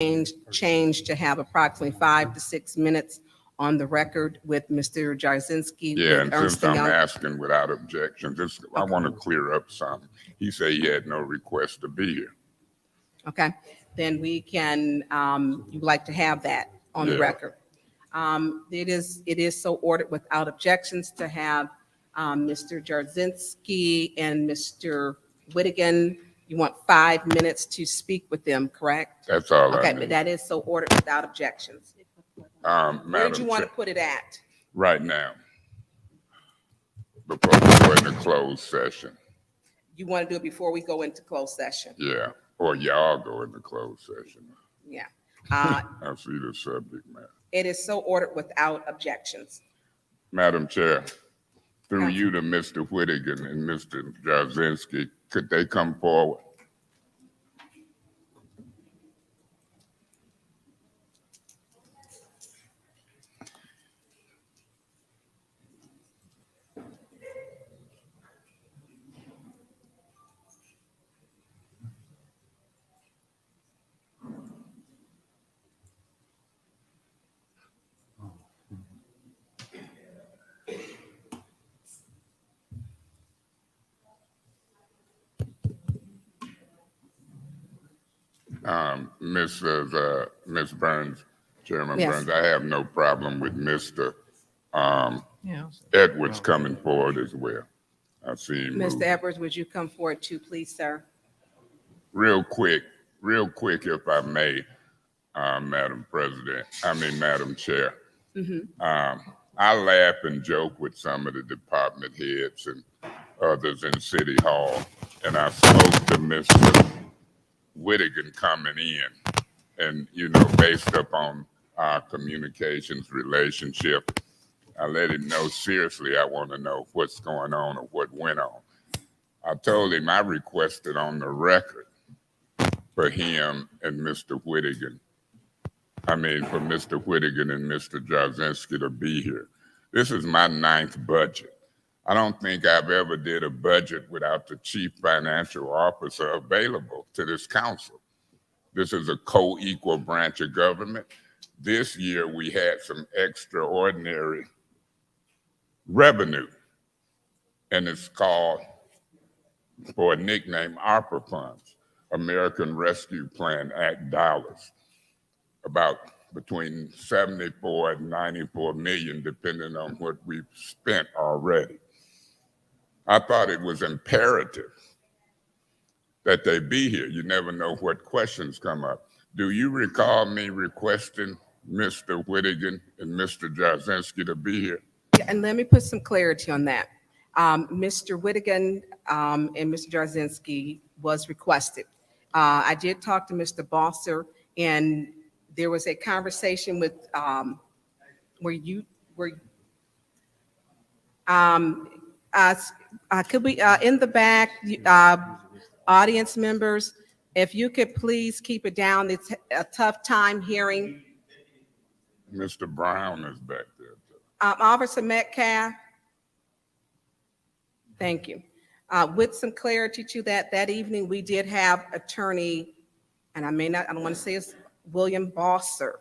change to have approximately 5 to 6 minutes on the record with Mr. Jarzynski. Yeah, with and Ernst since I'm Young. asking without objection, I want to clear up something. He said he had no request to be here. Okay, then we can, you'd like to have that on the Yeah. record. It is so ordered without objections to have Mr. Jarzynski and Mr. Whittigan. You want 5 minutes to speak with them, correct? That's all I Okay, need. but that is so ordered without objections. Where did Madam you want to Chair, put it at? right now, before we go into closed session. You want to do it before we go into closed session? Yeah, or y'all go into closed session. Yeah. I see the subject matter. It is so ordered without objections. Madam Chair, through Council. you to Mr. Whittigan and Mr. Jarzynski, could they come forward? Ms. Burns, Chairman Yes. Burns, I have no problem with Mr. Edwards coming forward as well. I see him Mr. move. Edwards, would you come forward too, please, sir? Real quick, if I may, Madam Chair. I laugh and joke with some of the department heads and others in City Hall, and I spoke to Mr. Whittigan coming in, and based upon our communications relationship, I let him know seriously I want to know what's going on or what went on. I told him I requested on the record for him and Mr. Whittigan. For Mr. Whittigan and Mr. Jarzynski to be here. This is my 9th budget. I don't think I've ever did a budget without the chief financial officer available to this council. This is a co-equal branch of government. This year we had some extraordinary revenue, and it's called, for a nickname, ARPA funds, American Rescue Plan Act dollars, about between 74 and 94 million, depending on what we've spent already. I thought it was imperative that they be here. You never know what questions come up. Do you recall me requesting Mr. Whittigan and Mr. Jarzynski to be here? Yeah, and let me put some clarity on that. Mr. Whittigan and Mr. Jarzynski was requested. I did talk to Mr. Bosser, and there was a conversation with could we in the back, audience members, if you could please keep it down. It's a tough time hearing. Mr. Brown is back there. Officer Metcalf. Thank you. With some clarity to that evening, we did have attorney, and I don't want to say it's William Bosser.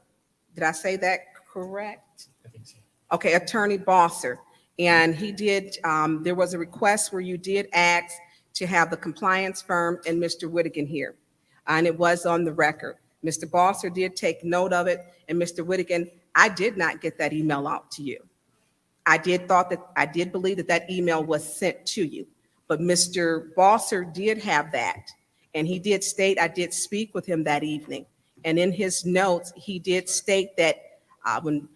Did I say that correct? I think so. Okay, Attorney Bosser. And he did, there was a request where you did ask to have the compliance firm and Mr. Whittigan here. And it was on the record. Mr. Bosser did take note of it. And Mr. Whittigan, I did not get that email out to you. I did believe that email was sent to you. But Mr. Bosser did have that. And he did state, I did speak with him that evening. And in his notes, he did state that when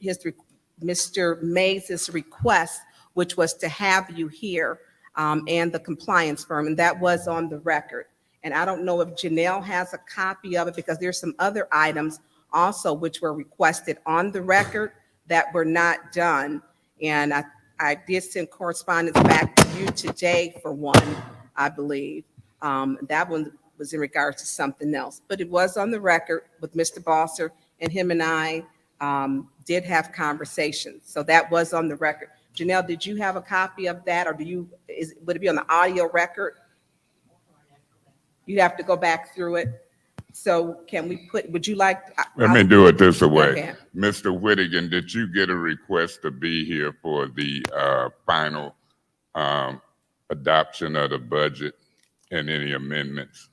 Mr. Mays' request, which was to have you here and the compliance firm, and that was on the record. And I don't know if Janelle has a copy of it, because there's some other items also which were requested on the record that were not done. And I did send correspondence back to you today for one, I believe. That one was in regards to something else, but it was on the record with Mr. Bosser, and him and I did have conversations. So that was on the record. Janelle, did you have a copy of that, or would it be on the audio record? You'd have to go back through it. So can we would you like? Let me do it this way. ahead. Mr. Whittigan, did you get a request to be here for the final adoption of the budget and any amendments?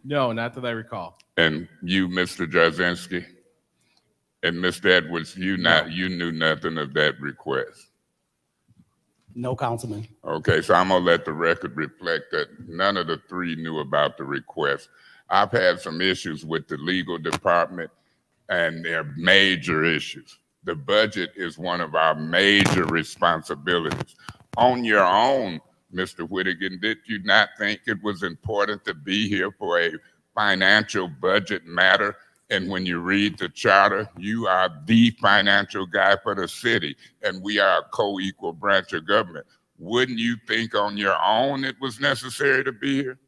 No, not that I recall. And you, Mr. Jazinski? And Mr. Edwards, you knew nothing of that request? No, Councilman. Okay, so I'm gonna let the record reflect that none of the three knew about the request. I've had some issues with the legal department, and they're major issues. The budget is one of our major responsibilities. On your own, Mr. Whittigan, did you not think it was important to be here for a financial budget matter? And when you read the charter, you are the financial guy for the city, and we are a co-equal branch of government. Wouldn't you think on your own it was necessary to be here?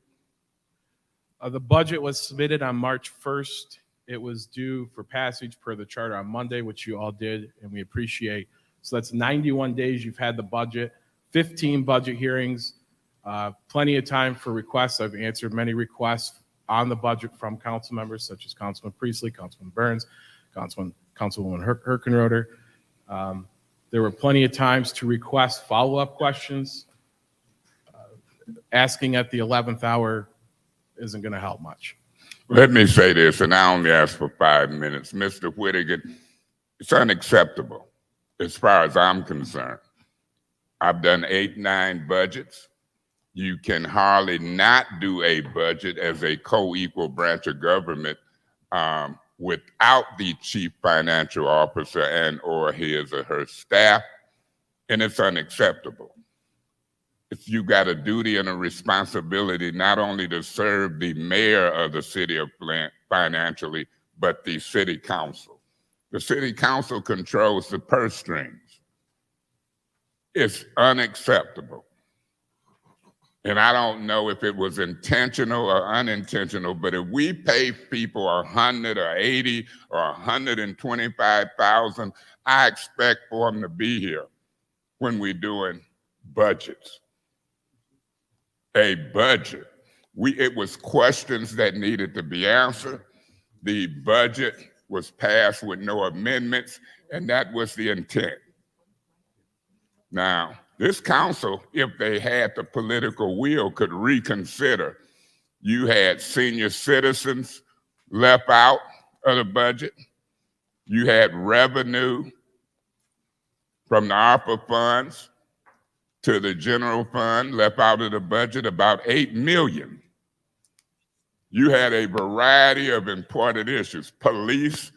The budget was submitted on March 1st. It was due for passage per the charter on Monday, which you all did, and we appreciate. So that's 91 days you've had the budget, 15 budget hearings, plenty of time for requests. I've answered many requests on the budget from council members such as Councilman Priestley, Councilman Burns, Councilwoman Herkenroder. There were plenty of times to request follow-up questions. Asking at the 11th hour isn't going to help much. Let me say this, and I only asked for 5 minutes. Mr. Whittigan, it's unacceptable as far as I'm concerned. I've done 8, 9 budgets. You can hardly not do a budget as a co-equal branch of government without the chief financial officer and or his or her staff, and it's unacceptable. If you got a duty and a responsibility not only to serve the mayor of the city of Flint financially, but the city council. The city council controls the purse strings. It's unacceptable. And I don't know if it was intentional or unintentional, but if we pay people 100 or 80 or 125,000, I expect for them to be here when we're doing budgets. A budget. It was questions that needed to be answered. The budget was passed with no amendments, and that was the intent. Now, this council, if they had the political will, could reconsider. You had senior citizens left out of the budget. You had revenue from the ARPA funds to the general fund left out of the budget, about $8 million. You had a variety of important issues. Police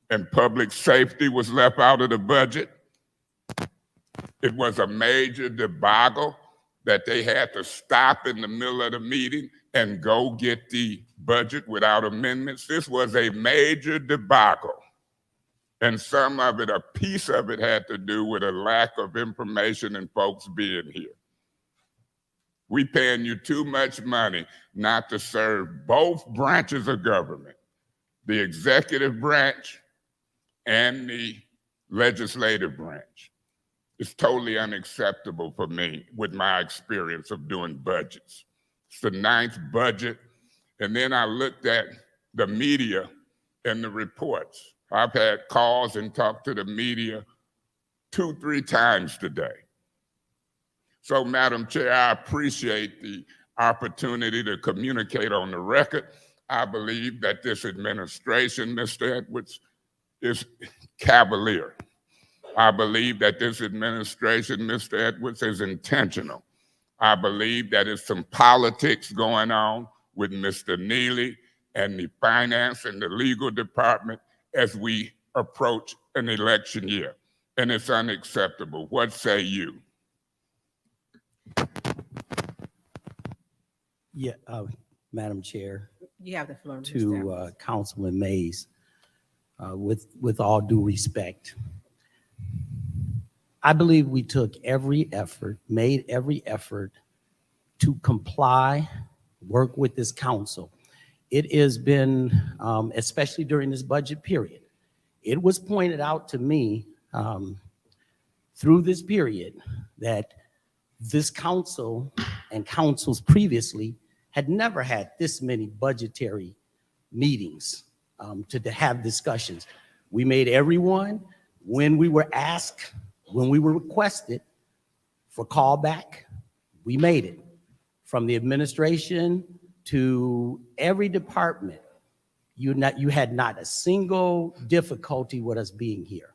and public safety was left out of the budget. It was a major debacle that they had to stop in the middle of the meeting and go get the budget without amendments. This was a major debacle. And some of it, a piece of it, had to do with a lack of information and folks being here. We paying you too much money not to serve both branches of government, the executive branch and the legislative branch. It's totally unacceptable for me with my experience of doing budgets. It's the 9th budget. And then I looked at the media and the reports. I've had calls and talked to the media 2, 3 times today. So, Madam Chair, I appreciate the opportunity to communicate on the record. I believe that this administration, Mr. Edwards, is cavalier. I believe that this administration, Mr. Edwards, is intentional. I believe that there's some politics going on with Mr. Neely and the finance and the legal department as we approach an election year, and it's unacceptable. What say you? Yeah, Madam Chair, You have the floor. Mr. to Edwards. Councilman Mays, with all due respect, I believe we took made every effort to comply, work with this council. It has been, especially during this budget period, it was pointed out to me through this period that this council and councils previously had never had this many budgetary meetings to have discussions. We made everyone, when we were asked, when we were requested for callback, we made it. From the administration to every department, you had not a single difficulty with us being here.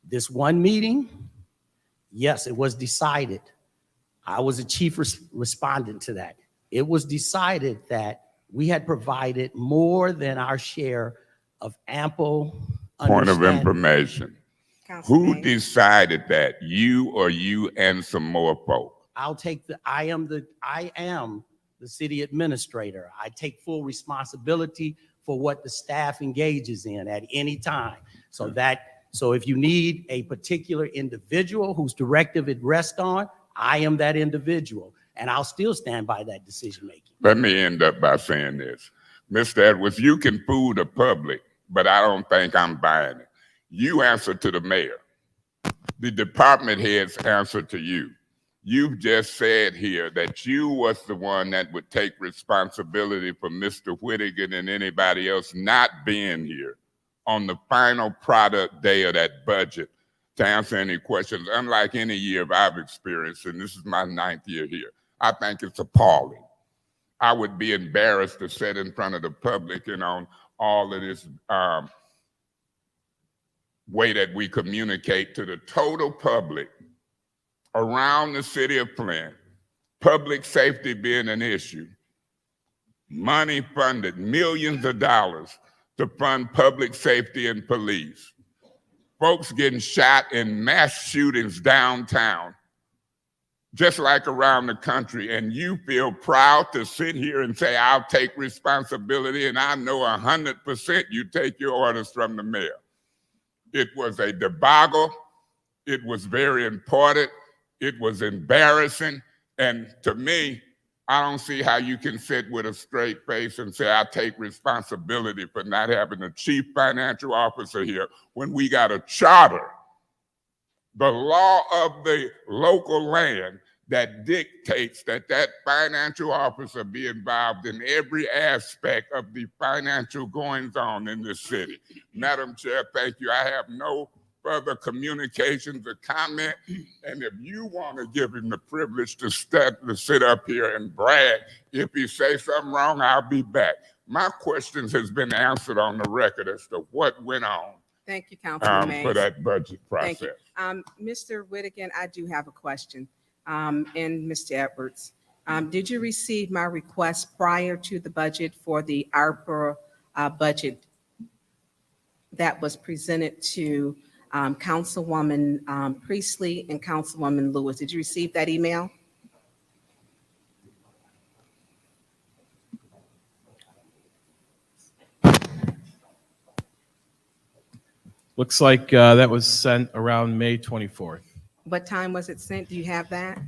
This one meeting, yes, it was decided. I was a chief respondent to that. It was decided that we had provided more than our share of ample Point of understanding. information. Councilman Who Hayes. decided that? You or you and some more folk? I am the city administrator. I take full responsibility for what the staff engages in at any time. So if you need a particular individual whose directive it rests on, I am that individual, and I'll still stand by that decision making. Let me end up by saying this. Mr. Edwards, you can fool the public, but I don't think I'm buying it. You answer to the mayor. The department heads answer to you. You've just said here that you was the one that would take responsibility for Mr. Whittaker and anybody else not being here on the final product day of that budget to answer any questions. Unlike any year I've experienced, and this is my 9th year here, I think it's appalling. I would be embarrassed to sit in front of the public and on all of this way that we communicate to the total public around the city of Flint, public safety being an issue, money funded, millions of dollars to fund public safety and police, folks getting shot in mass shootings downtown, just like around the country, and you feel proud to sit here and say, I'll take responsibility, and I know 100% you take your orders from the mayor. It was a debacle. It was very important. It was embarrassing. And to me, I don't see how you can sit with a straight face and say, I take responsibility for not having a chief financial officer here when we got a charter, the law of the local land, that dictates that that financial officer be involved in every aspect of the financial goings on in this city. Madam Chair, thank you. I have no further communications or comment. And if you want to give him the privilege to sit up here and brag, if he say something wrong, I'll be back. My questions has been answered on the record as to what went on Thank you, Councilman Mays. for that budget Thank process. you. Mr. Whittaker, I do have a question. And Mr. Edwards, did you receive my request prior to the budget for the ARPA budget that was presented to Councilwoman Priestley and Councilwoman Lewis? Did you receive that email? Looks like that was sent around May 24th. What time was it sent? Do you have that?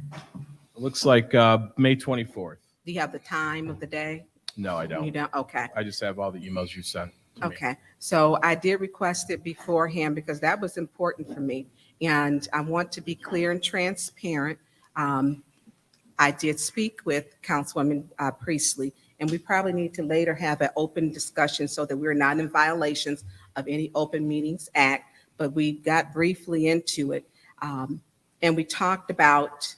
It looks like May 24th. Do you have the time of the day? No, I You don't. don't? Okay. I just have all the emails you sent to me. Okay, so I did request it beforehand because that was important for me. And I want to be clear and transparent. I did speak with Councilwoman Priestley, and we probably need to later have an open discussion so that we're not in violations of any Open Meetings Act, but we got briefly into it. And we talked about,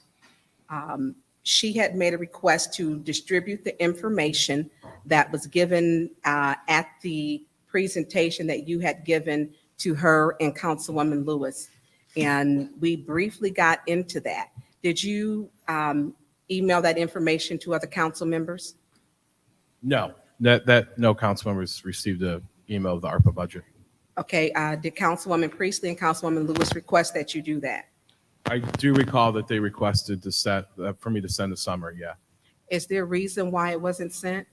she had made a request to distribute the information that was given at the presentation that you had given to her and Councilwoman Lewis. And we briefly got into that. Did you email that information to other council members? No, no council members received an email of the ARPA budget. Okay, did Councilwoman Priestley and Councilwoman Lewis request that you do that? I do recall that they requested for me to send the summary, yeah. Is there a reason why it wasn't sent?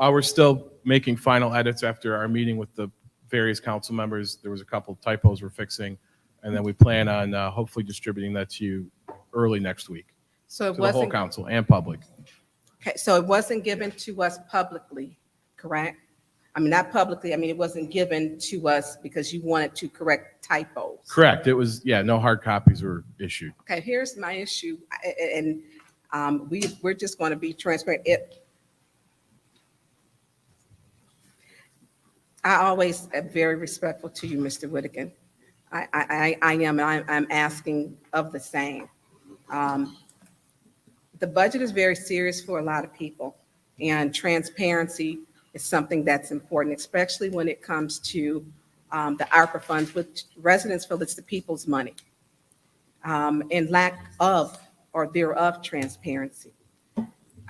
We're still making final edits after our meeting with the various council members. There was a couple of typos we're fixing, and then we plan on hopefully distributing that to you early next week, So it to the whole wasn't, council and public. okay, so it wasn't given to us publicly, correct? I mean, not publicly, I mean, it wasn't given to us because you wanted to correct typos. Correct. It was, yeah, no hard copies were issued. Okay, here's my issue, and we're just going to be transparent. I always am very respectful to you, Mr. Whittaker. I am, and I'm asking of the same. The budget is very serious for a lot of people, and transparency is something that's important, especially when it comes to the ARPA funds, which residents feel it's the people's money, and lack of or thereof transparency.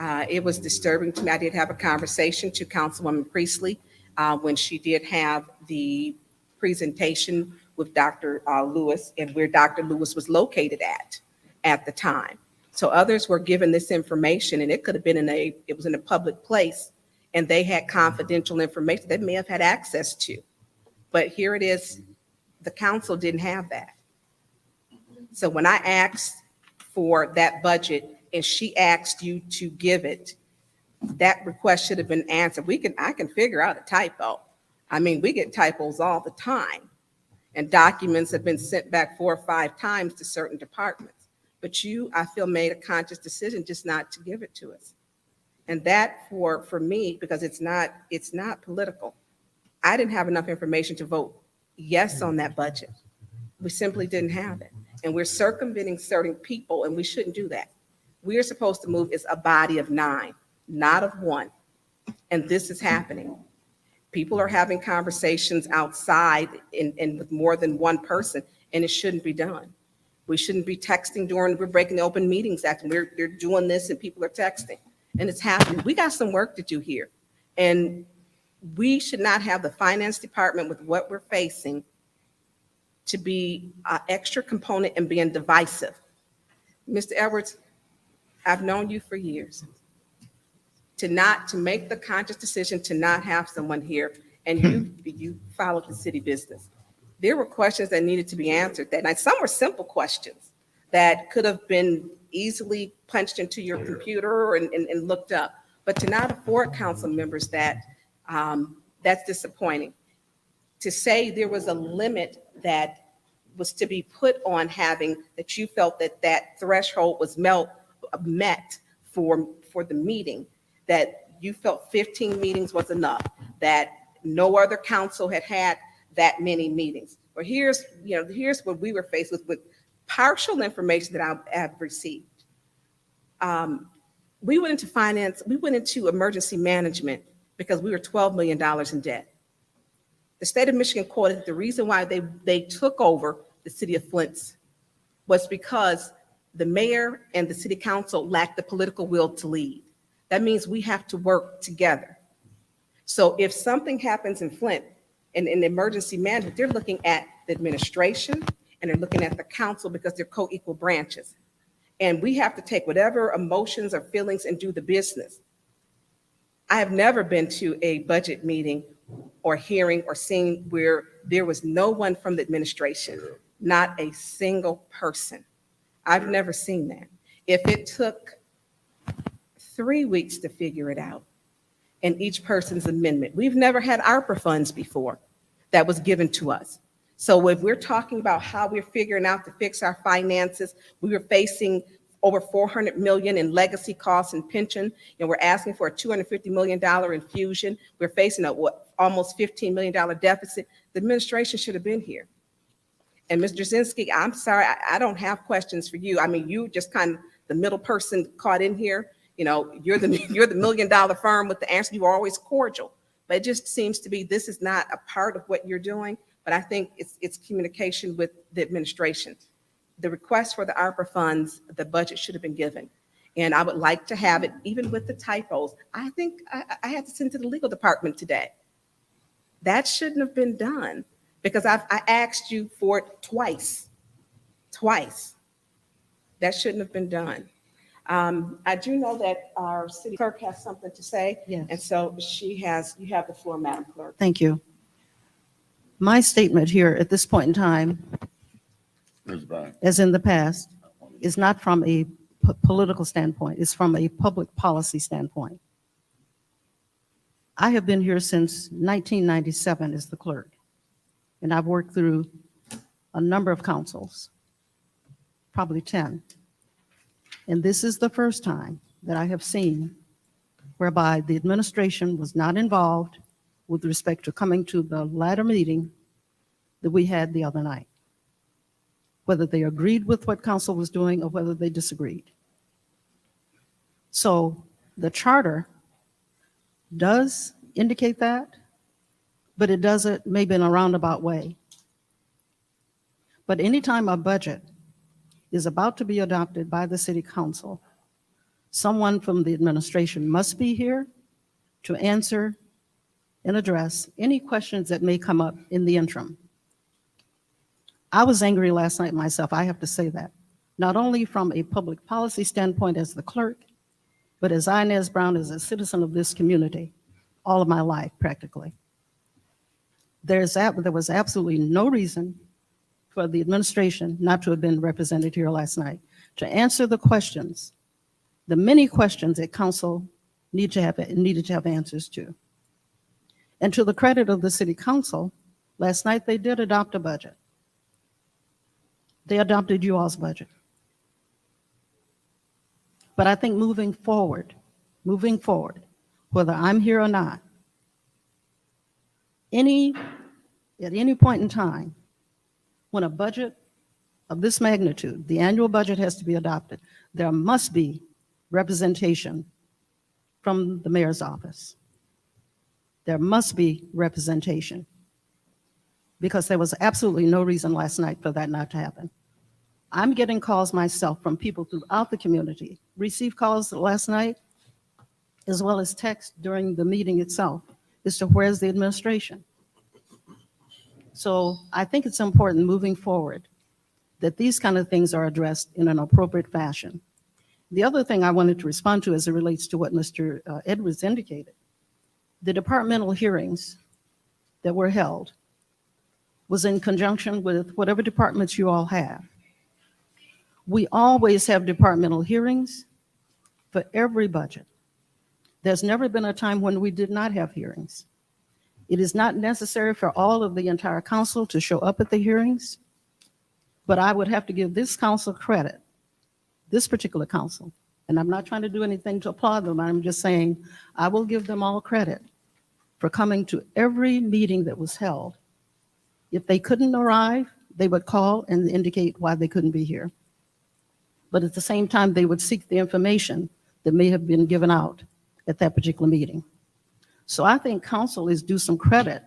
It was disturbing to me. I did have a conversation to Councilwoman Priestley when she did have the presentation with Dr. Lewis and where Dr. Lewis was located at the time. So others were given this information, and it could have been it was in a public place, and they had confidential information they may have had access to. But here it is, the council didn't have that. So when I asked for that budget and she asked you to give it, that request should have been answered. I can figure out a typo. I mean, we get typos all the time, and documents have been sent back 4 or 5 times to certain departments. But you, I feel, made a conscious decision just not to give it to us. And that for me, because it's not political. I didn't have enough information to vote yes on that budget. We simply didn't have it. And we're circumventing certain people, and we shouldn't do that. We are supposed to move as a body of 9, not of 1. And this is happening. People are having conversations outside and with more than one person, and it shouldn't be done. We shouldn't be texting we're breaking the Open Meetings Act, and they're doing this and people are texting, and it's happening. We got some work to do here. And we should not have the finance department with what we're facing to be an extra component and being divisive. Mr. Edwards, I've known you for years. To make the conscious decision to not have someone here, and you followed the city business. There were questions that needed to be answered that night. Some were simple questions that could have been easily punched into your computer and looked up. But to not afford council members that, that's disappointing. To say there was a limit that was to be put on having, that you felt that threshold was met for the meeting, that you felt 15 meetings was enough, that no other council had that many meetings. But here's what we were faced with partial information that I have received. We went into finance, we went into emergency management because we were $12 million in debt. The state of Michigan quoted the reason why they took over the city of Flint was because the mayor and the city council lacked the political will to lead. That means we have to work together. So if something happens in Flint, in emergency management, they're looking at the administration and they're looking at the council because they're co-equal branches. And we have to take whatever emotions or feelings and do the business. I have never been to a budget meeting or hearing or seen where there was no one from the administration, not a single person. I've never seen that. If it took 3 weeks to figure it out, and each person's amendment. We've never had ARPA funds before that was given to us. So if we're talking about how we're figuring out to fix our finances, we were facing over $400 million in legacy costs and pension, and we're asking for a $250 million infusion. We're facing almost $15 million deficit. The administration should have been here. And Mr. Jasinski, I'm sorry, I don't have questions for you. I mean, you just kind of the middle person caught in here. You know, you're the $1 million firm with the answer. You are always cordial, but it just seems to be this is not a part of what you're doing. But I think it's communication with the administration. The request for the ARPA funds, the budget should have been given, and I would like to have it even with the typos. I think I had to send to the legal department today. That shouldn't have been done because I asked you for it twice. That shouldn't have been done. I do know that our city clerk has something to say. Yes. And so you have the floor, Madam Clerk. Thank you. My statement here at this point in time, Ms. Vine. as in the past, is not from a political standpoint. It's from a public policy standpoint. I have been here since 1997 as the clerk, and I've worked through a number of councils, probably 10. And this is the first time that I have seen whereby the administration was not involved with respect to coming to the latter meeting that we had the other night, whether they agreed with what council was doing or whether they disagreed. So the charter does indicate that, but it does it maybe in a roundabout way. But anytime a budget is about to be adopted by the city council, someone from the administration must be here to answer and address any questions that may come up in the interim. I was angry last night myself, I have to say that, not only from a public policy standpoint as the clerk, but as Inez Brown, as a citizen of this community, all of my life practically. There was absolutely no reason for the administration not to have been represented here last night to answer the questions, the many questions that council needed to have answers to. And to the credit of the city council, last night they did adopt a budget. They adopted you all's budget. But I think moving forward, whether I'm here or not, at any point in time, when a budget of this magnitude, the annual budget has to be adopted, there must be representation from the mayor's office. There must be representation, because there was absolutely no reason last night for that not to happen. I'm getting calls myself from people throughout the community, received calls last night, as well as text during the meeting itself, as to where's the administration. So I think it's important moving forward that these kind of things are addressed in an appropriate fashion. The other thing I wanted to respond to as it relates to what Mr. Edwards indicated, the departmental hearings that were held was in conjunction with whatever departments you all have. We always have departmental hearings for every budget. There's never been a time when we did not have hearings. It is not necessary for all of the entire council to show up at the hearings, but I would have to give this council credit, this particular council, and I'm not trying to do anything to applaud them, I'm just saying I will give them all credit for coming to every meeting that was held. If they couldn't arrive, they would call and indicate why they couldn't be here. But at the same time, they would seek the information that may have been given out at that particular meeting. So I think council is due some credit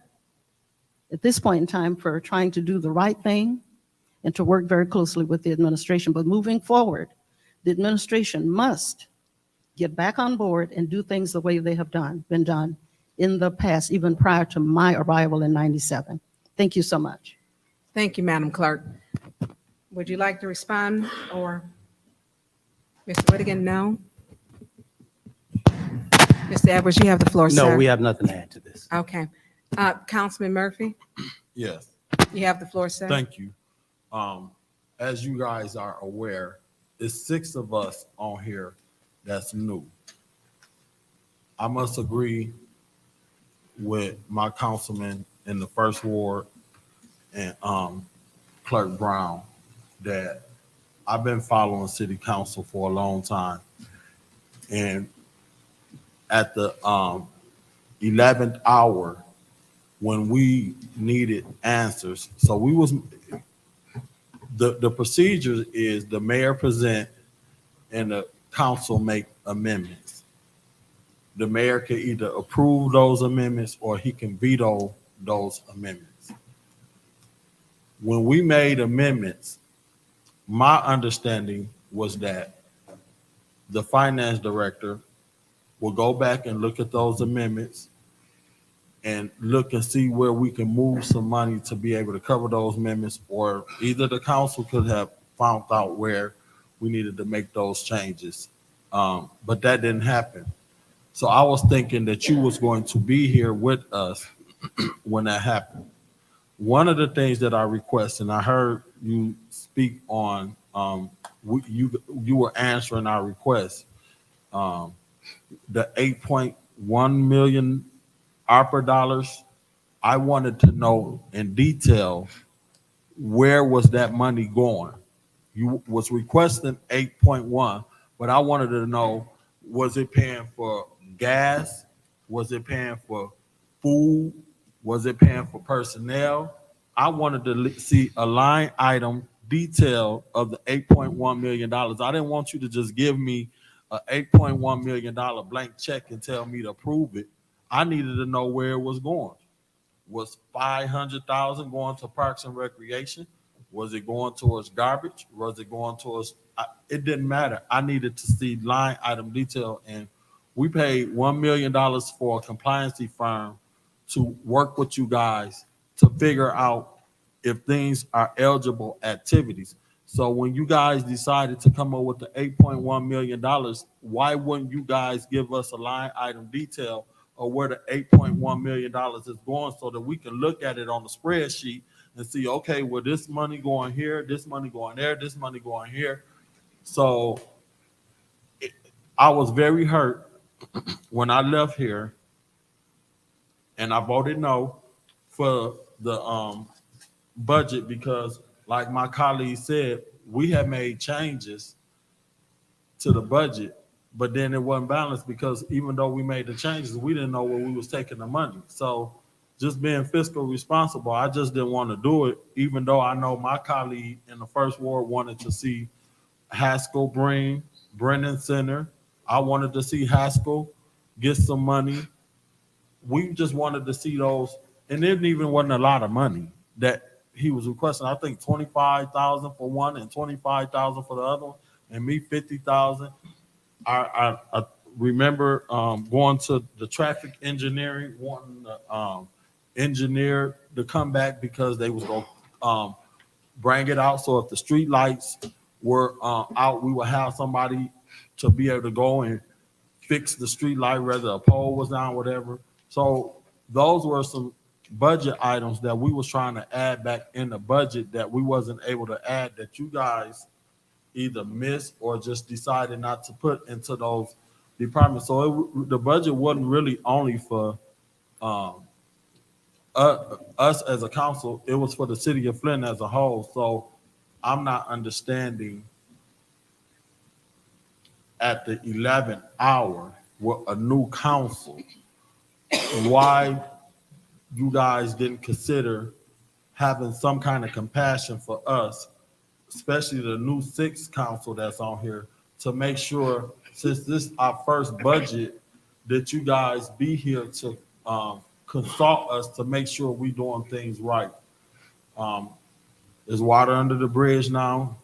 at this point in time for trying to do the right thing and to work very closely with the administration. But moving forward, the administration must get back on board and do things the way they have been done in the past, even prior to my arrival in '97. Thank you so much. Thank you, Madam Clerk. Would you like to respond, or Mr. Whittigan, no? Mr. Edwards, you have the floor, sir. No, we have nothing to add to this. Okay. Councilman Murphy, Yes, you have the floor, sir. thank you. As you guys are aware, it's 6 of us on here that's new. I must agree with my councilman in the first ward and Clerk Brown that I've been following city council for a long time. And at the 11th hour, when we needed answers, so we was, the procedure is the mayor present and the council make amendments. The mayor can either approve those amendments or he can veto those amendments. When we made amendments, my understanding was that the finance director will go back and look at those amendments and look and see where we can move some money to be able to cover those amendments, or either the council could have found out where we needed to make those changes. But that didn't happen. So I was thinking that you was going to be here with us when that happened. One of the things that I request, and I heard you speak on, you were answering our request. The 8.1 million ARPA dollars, I wanted to know in detail, where was that money going? You was requesting 8.1, but I wanted to know, was it paying for gas? Was it paying for food? Was it paying for personnel? I wanted to see a line item detail of the $8.1 million. I didn't want you to just give me a $8.1 million blank check and tell me to approve it. I needed to know where it was going. Was 500,000 going to Parks and Recreation? Was it going towards garbage? Was it going towards? It didn't matter. I needed to see line item detail, and we paid $1 million for a compliancy firm to work with you guys to figure out if things are eligible activities. So when you guys decided to come up with the $8.1 million, why wouldn't you guys give us a line item detail of where the $8.1 million is going so that we can look at it on the spreadsheet and see, okay, well, this money going here, this money going there, this money going here. So I was very hurt when I left here and I voted no for the budget because, like my colleague said, we had made changes to the budget, but then it wasn't balanced because even though we made the changes, we didn't know where we was taking the money. So just being fiscal responsible, I just didn't want to do it, even though I know my colleague in the first ward wanted to see Haskell bring Brennan Center. I wanted to see Haskell get some money. We just wanted to see those, and it even wasn't a lot of money that he was requesting. I think 25,000 for one and 25,000 for the other one, and me 50,000. I remember going to the traffic engineering, wanting the engineer to come back because they was going to bring it out. So if the street lights were out, we would have somebody to be able to go and fix the street light, whether a pole was down, whatever. So those were some budget items that we was trying to add back in the budget that we wasn't able to add, that you guys either missed or just decided not to put into those departments. So the budget wasn't really only for us as a council, it was for the city of Flint as a whole. So I'm not understanding at the 11th hour with a new council why you guys didn't consider having some kind of compassion for us, especially the new sixth council that's on here, to make sure, since this is our first budget, that you guys be here to consult us to make sure we doing things right. There's water under the bridge now.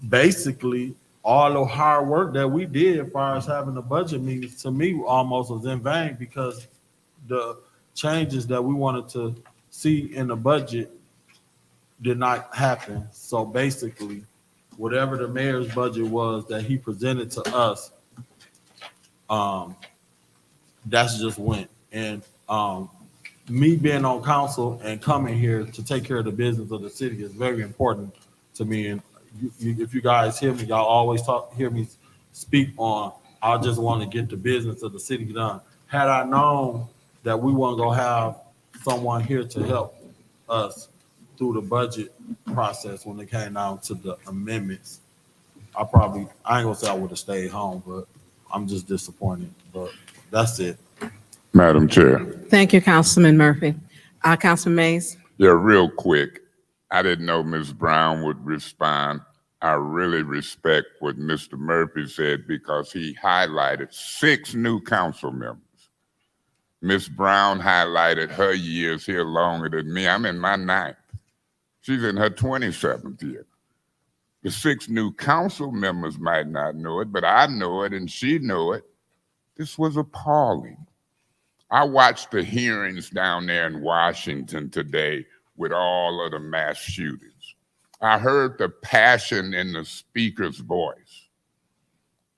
Basically, all the hard work that we did as far as having the budget meetings, to me, almost was in vain because the changes that we wanted to see in the budget did not happen. So basically, whatever the mayor's budget was that he presented to us, that's just went. And me being on council and coming here to take care of the business of the city is very important to me. And if you guys hear me, y'all always hear me speak on, I just want to get the business of the city done. Had I known that we weren't gonna have someone here to help us through the budget process when it came down to the amendments, I ain't gonna say I would have stayed home, but I'm just disappointed. But that's it. Madam Chair. Thank you, Councilman Murphy. Councilman Mays? Yeah, real quick. I didn't know Ms. Brown would respond. I really respect what Mr. Murphy said because he highlighted 6 new council members. Ms. Brown highlighted her years here longer than me. I'm in my 9th. She's in her 27th year. The 6 new council members might not know it, but I know it and she know it. This was appalling. I watched the hearings down there in Washington today with all of the mass shootings. I heard the passion in the speaker's voice.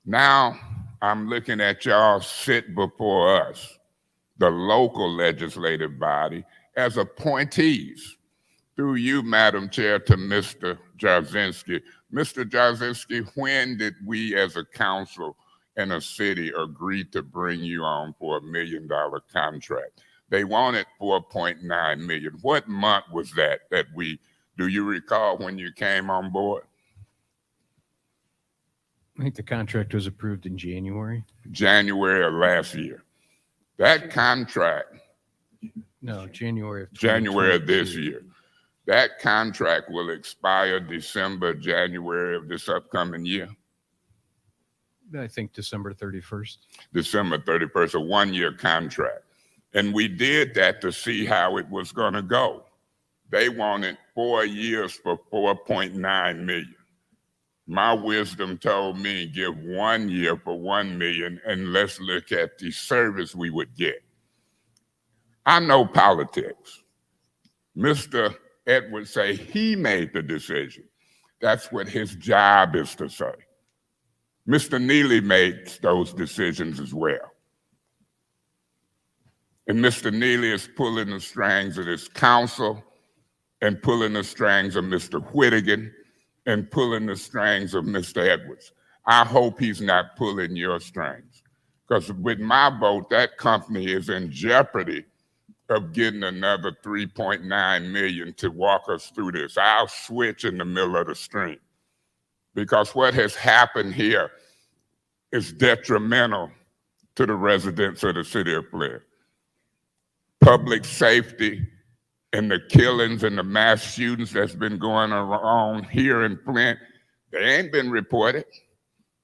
Now I'm looking at y'all sit before us, the local legislative body, as appointees. Through you, Madam Chair, to Mr. Jasinski. Mr. Jasinski, when did we as a council and a city agree to bring you on for $1 million contract? They wanted 4.9 million. What month was that do you recall when you came on board? I think the contract was approved in January. January of last year. That contract, No, January of January of this 2022. year, that contract will expire December, January of this upcoming year, I think December 31st. December 31st, a one-year contract. And we did that to see how it was going to go. They wanted 4 years for 4.9 million. My wisdom told me give 1 year for 1 million and let's look at the service we would get. I know politics. Mr. Edwards say he made the decision. That's what his job is to say. Mr. Neely made those decisions as well. And Mr. Neely is pulling the strings of this council and pulling the strings of Mr. Whittigan and pulling the strings of Mr. Edwards. I hope he's not pulling your strings, because with my vote, that company is in jeopardy of getting another 3.9 million to walk us through this. I'll switch in the middle of the stream, because what has happened here is detrimental to the residents of the city of Flint. Public safety and the killings and the mass shootings that's been going on here in Flint, they ain't been reported.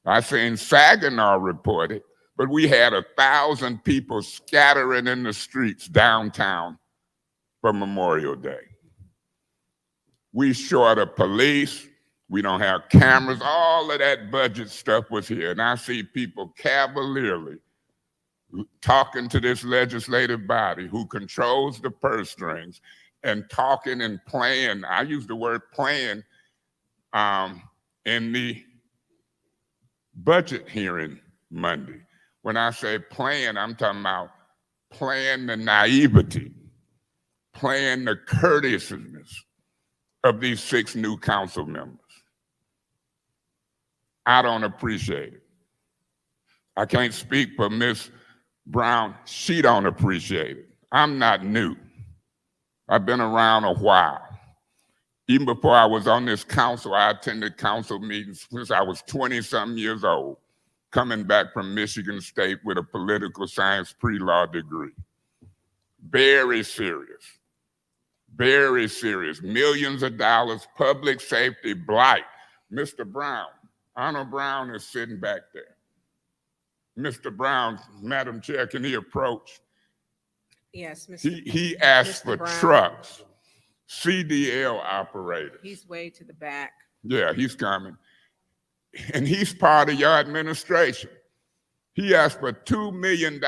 I seen Saginaw reported, but we had 1,000 people scattering in the streets downtown for Memorial Day. We short of police, we don't have cameras, all of that budget stuff was here. And I see people cavalierly talking to this legislative body who controls the purse strings and talking and playing. I use the word playing in the budget hearing Monday. When I say playing, I'm talking about playing the naivety, playing the courteousness of these 6 new council members. I don't appreciate it. I can't speak for Ms. Brown. She don't appreciate it. I'm not new. I've been around a while. Even before I was on this council, I attended council meetings since I was 20-something years old, coming back from Michigan State with a political science pre-law degree. Very serious. Very serious. Millions of dollars, public safety, blight. Mr. Brown, Arnold Brown is sitting back there. Mr. Brown, Madam Chair, can he approach? Yes, Mr. He asked Mr. for Brown. trucks, CDL operators. He's way to the back. Yeah, he's coming. And he's part of your administration. He asked for $2 million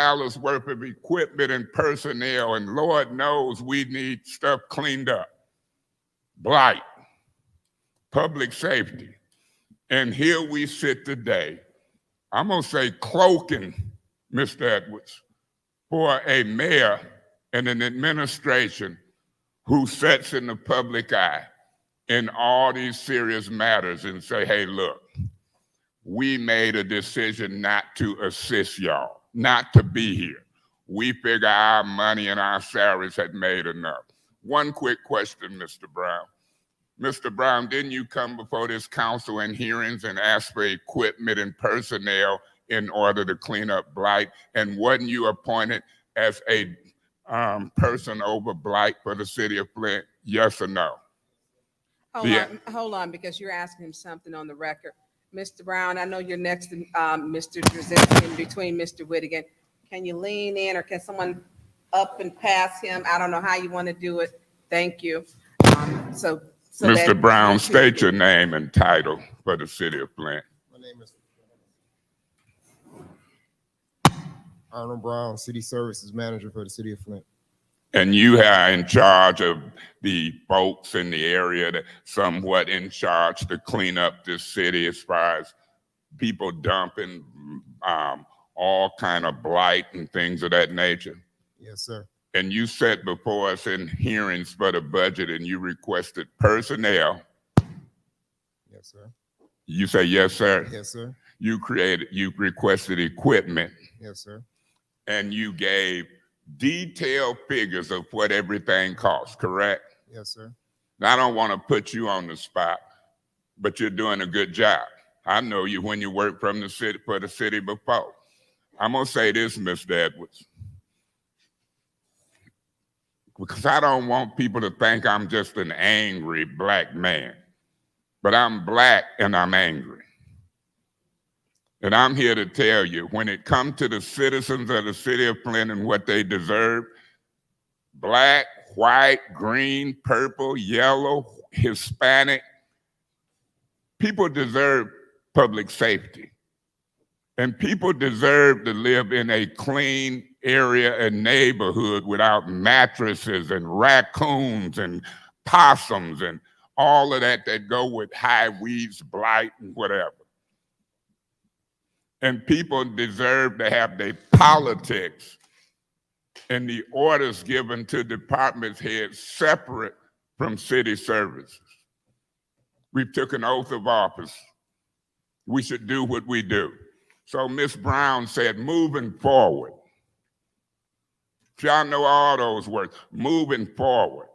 worth of equipment and personnel, and Lord knows we need stuff cleaned up. Blight, public safety. And here we sit today, I'm gonna say cloaking Mr. Edwards for a mayor and an administration who sits in the public eye in all these serious matters and say, hey, look, we made a decision not to assist y'all, not to be here. We figure our money and our salaries had made enough. One quick question, Mr. Brown. Mr. Brown, didn't you come before this council in hearings and ask for equipment and personnel in order to clean up Blight? And wasn't you appointed as a person over Blight for the city of Flint? Yes or no? Hold on, because you're asking him something on the record. Mr. Brown, I know you're next to Mr. Drzezinski in between Mr. Whittigan. Can you lean in, or can someone up and pass him? I don't know how you want to do it. Thank you. So Mr. Brown, state your name and title for the city of Flint. My name is Arnold Brown, City Services Manager for the City of Flint. And you are in charge of the folks in the area that somewhat in charge to clean up this city as far as people dumping all kind of blight and things of that nature? Yes, sir. And you sat before us in hearings for the budget and you requested personnel. Yes, sir. You say, yes, sir? Yes, sir. You requested equipment Yes, sir. and you gave detailed figures of what everything costs, correct? Yes, sir. Now, I don't want to put you on the spot, but you're doing a good job. I know you when you worked from the city for the city before. I'm gonna say this, Mr. Edwards. because I don't want people to think I'm just an angry black man. But I'm black and I'm angry. And I'm here to tell you, when it comes to the citizens of the city of Flint and what they deserve, black, white, green, purple, yellow, Hispanic, people deserve public safety. And people deserve to live in a clean area and neighborhood without mattresses and raccoons and possums and all of that go with high weeds, blight, and whatever. And people deserve to have their politics and the orders given to department heads separate from city services. We took an oath of office. We should do what we do. So Ms. Brown said, moving forward. Y'all know all those words, moving forward.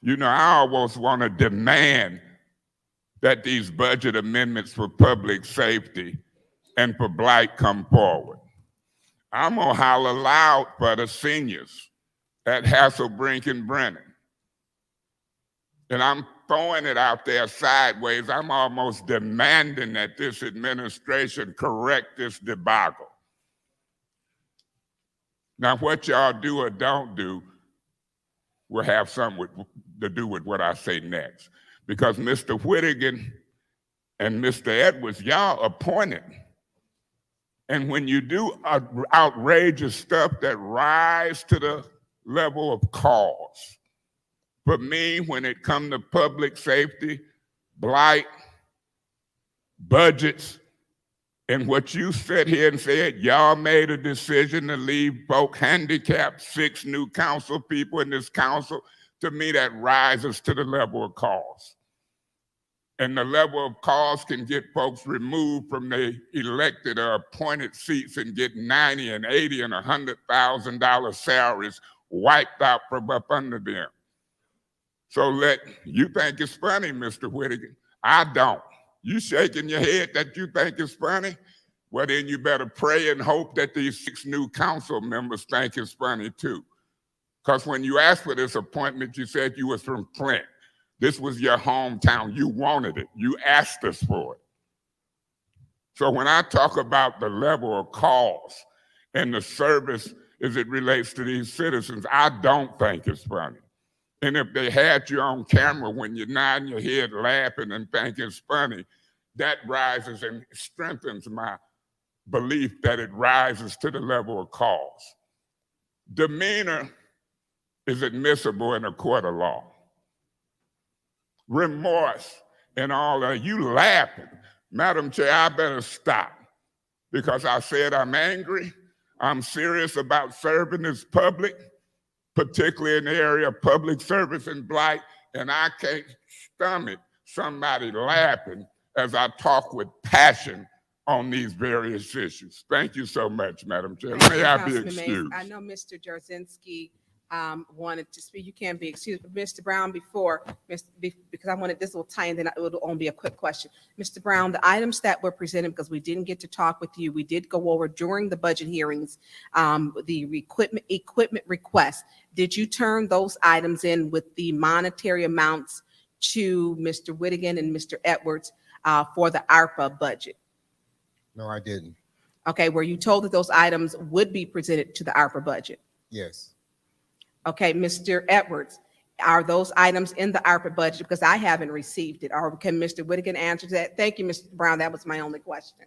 You know, I almost want to demand that these budget amendments for public safety and for Blight come forward. I'm gonna holler loud for the seniors at Hasselbrink and Brennan. And I'm throwing it out there sideways. I'm almost demanding that this administration correct this debacle. Now, what y'all do or don't do will have something to do with what I say next. Because Mr. Whittigan and Mr. Edwards, y'all appointed. And when you do outrageous stuff that rise to the level of cause, for me, when it comes to public safety, blight, budgets, and what you sit here and said, y'all made a decision to leave folk handicapped, 6 new council people in this council, to me that rises to the level of cause. And the level of cause can get folks removed from their elected or appointed seats and get $90 and $80 and $100,000 salaries wiped out from up under them. So you think it's funny, Mr. Whittigan. I don't. You shaking your head that you think it's funny? Well, then you better pray and hope that these 6 new council members think it's funny too. Because when you asked for this appointment, you said you was from Flint. This was your hometown. You wanted it. You asked us for it. So when I talk about the level of cause and the service as it relates to these citizens, I don't think it's funny. And if they had you on camera when you're nodding your head laughing and think it's funny, that rises and strengthens my belief that it rises to the level of cause. Demeanor is admissible in a court of law. Remorse and all that, you laughing. Madam Chair, I better stop because I said I'm angry. I'm serious about serving this public, particularly in the area of public service and blight, and I can't stomach somebody laughing as I talk with passion on these various issues. Thank you so much, Madam Chair. May I be Councilman Mays. excused? I know Mr. Jarzynski wanted to speak. You can't be excused. Mr. Brown, because I wanted this little time, then it will only be a quick question. Mr. Brown, the items that were presented, because we didn't get to talk with you, we did go over during the budget hearings, the equipment request. Did you turn those items in with the monetary amounts to Mr. Whittigan and Mr. Edwards for the ARPA budget? No, I didn't. Okay, were you told that those items would be presented to the ARPA budget? Yes. Okay, Mr. Edwards, are those items in the ARPA budget? Because I haven't received it. Or can Mr. Whittigan answer that? Thank you, Mr. Brown. That was my only question.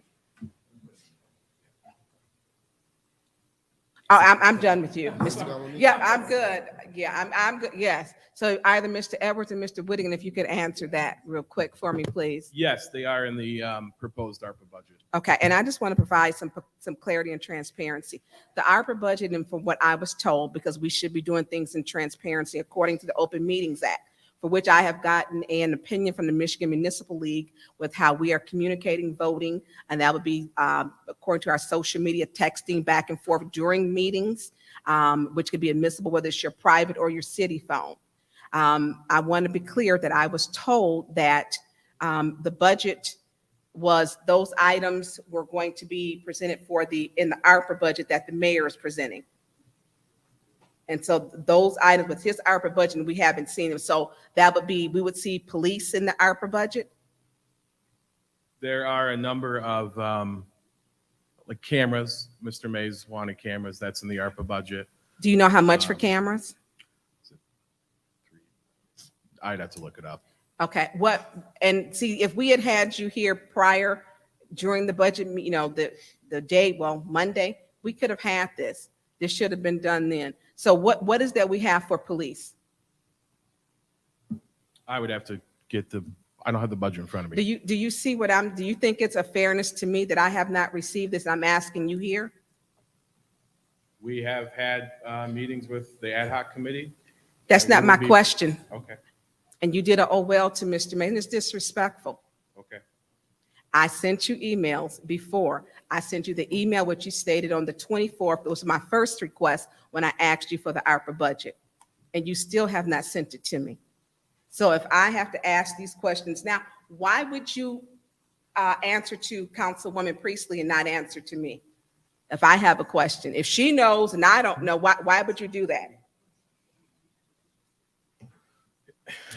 Oh, I'm done with you, Mr. Yeah, I'm good. Yeah, I'm good. Yes. So either Mr. Edwards and Mr. Whittigan, if you could answer that real quick for me, please. Yes, they are in the proposed ARPA budget. Okay, and I just want to provide some clarity and transparency. The ARPA budget, and from what I was told, because we should be doing things in transparency according to the Open Meetings Act, for which I have gotten an opinion from the Michigan Municipal League with how we are communicating voting, and that would be according to our social media texting back and forth during meetings, which could be admissible whether it's your private or your city phone. I want to be clear that I was told that the budget was those items were going to be presented in the ARPA budget that the mayor is presenting. And so those items with his ARPA budget, we haven't seen them. So that would be, we would see police in the ARPA budget. There are a number of like cameras. Mr. Mays wanted cameras. That's in the ARPA budget. Do you know how much for cameras? I'd have to look it up. Okay, and see, if we had you here prior, during the budget, the day, well, Monday, we could have had this. This should have been done then. So what is that we have for police? I would have to get I don't have the budget in front of me. Do you see do you think it's a fairness to me that I have not received this? I'm asking you here. We have had meetings with the ad hoc committee. That's not my question. Okay, And you did a oh well to Mr. Mason. It's disrespectful. okay. I sent you emails before. I sent you the email which you stated on the 24th. It was my first request when I asked you for the ARPA budget. And you still have not sent it to me. So if I have to ask these questions now, why would you answer to Councilwoman Priestley and not answer to me? If I have a question, if she knows and I don't know, why would you do that?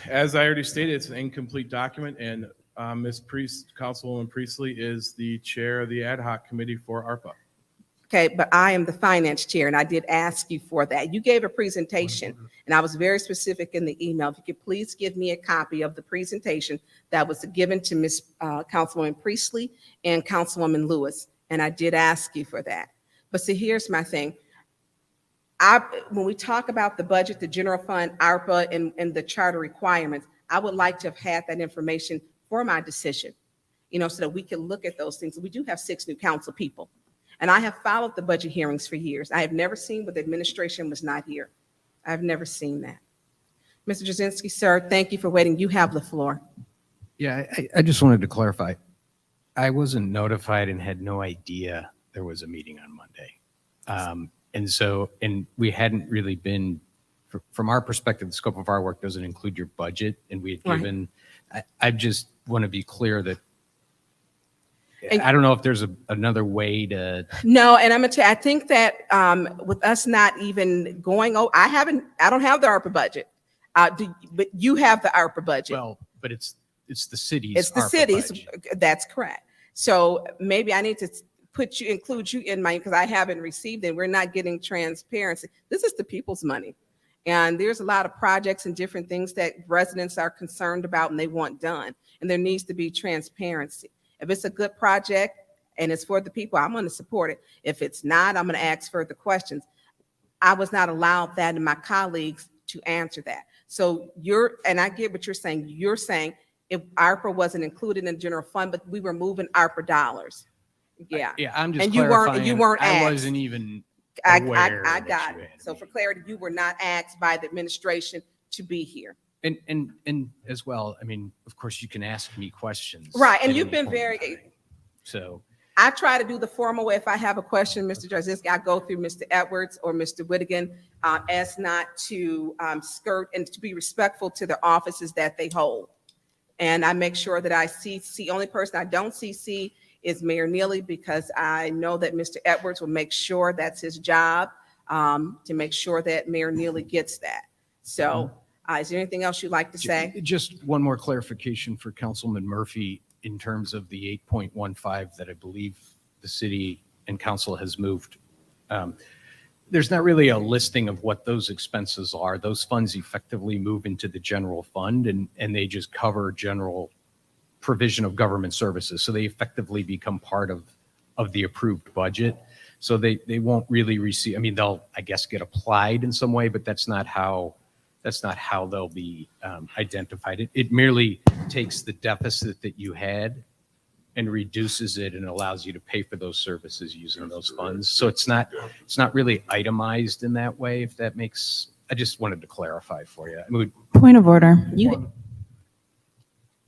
As I already stated, it's an incomplete document, and Councilwoman Priestley is the chair of the ad hoc committee for ARPA. Okay, but I am the finance chair, and I did ask you for that. You gave a presentation, and I was very specific in the email. If you could please give me a copy of the presentation that was given to Councilwoman Priestley and Councilwoman Lewis, and I did ask you for that. But see, here's my thing. When we talk about the budget, the general fund, ARPA, and the charter requirements, I would like to have had that information for my decision, so that we can look at those things. We do have 6 new council people. And I have followed the budget hearings for years. I have never seen where the administration was not here. I've never seen that. Mr. Jasinski, sir, thank you for waiting. You have the floor. Yeah, I just wanted to clarify. I wasn't notified and had no idea there was a meeting on Monday. And we hadn't really been, from our perspective, the scope of our work doesn't include your budget. And we had given, I just want to be clear that I don't know if there's another way to. No, and I'm gonna tell you, I think that with us not even going, I don't have the ARPA budget. But you have the ARPA budget. Well, but it's the city's. It's the ARPA city's. budget. That's correct. So maybe I need to include you in mine because I haven't received it. We're not getting transparency. This is the people's money. And there's a lot of projects and different things that residents are concerned about and they want done. And there needs to be transparency. If it's a good project and it's for the people, I'm going to support it. If it's not, I'm going to ask further questions. I was not allowed that and my colleagues to answer that. So and I get what you're saying. You're saying if ARPA wasn't included in the general fund, but we were moving ARPA dollars. Yeah. Yeah, I'm just And clarifying. you weren't I asked. wasn't even I aware. got that you it. had So a for meeting. clarity, you were not asked by the administration to be here. And as well, I mean, of course, you can ask me questions. Right, and at you've any been point in very, time. So, I try to do the formal way. If I have a question, Mr. Jasinski, I go through Mr. Edwards or Mr. Whittigan as not to skirt and to be respectful to the offices that they hold. And I make sure that I CC, only person I don't CC is Mayor Neely because I know that Mr. Edwards will make sure that's his job to make sure that Mayor Neely gets that. So is there anything else you'd like to say? just one more clarification for Councilman Murphy in terms of the 8.15 that I believe the city and council has moved. There's not really a listing of what those expenses are. Those funds effectively move into the general fund and they just cover general provision of government services. So they effectively become part of the approved budget. So they won't really receive, I mean, they'll, I guess, get applied in some way, but that's not how they'll be identified. It merely takes the deficit that you had and reduces it and allows you to pay for those services using those funds. So it's not really itemized in that way, if that makes, I just wanted to clarify for you. I mean, Point of order.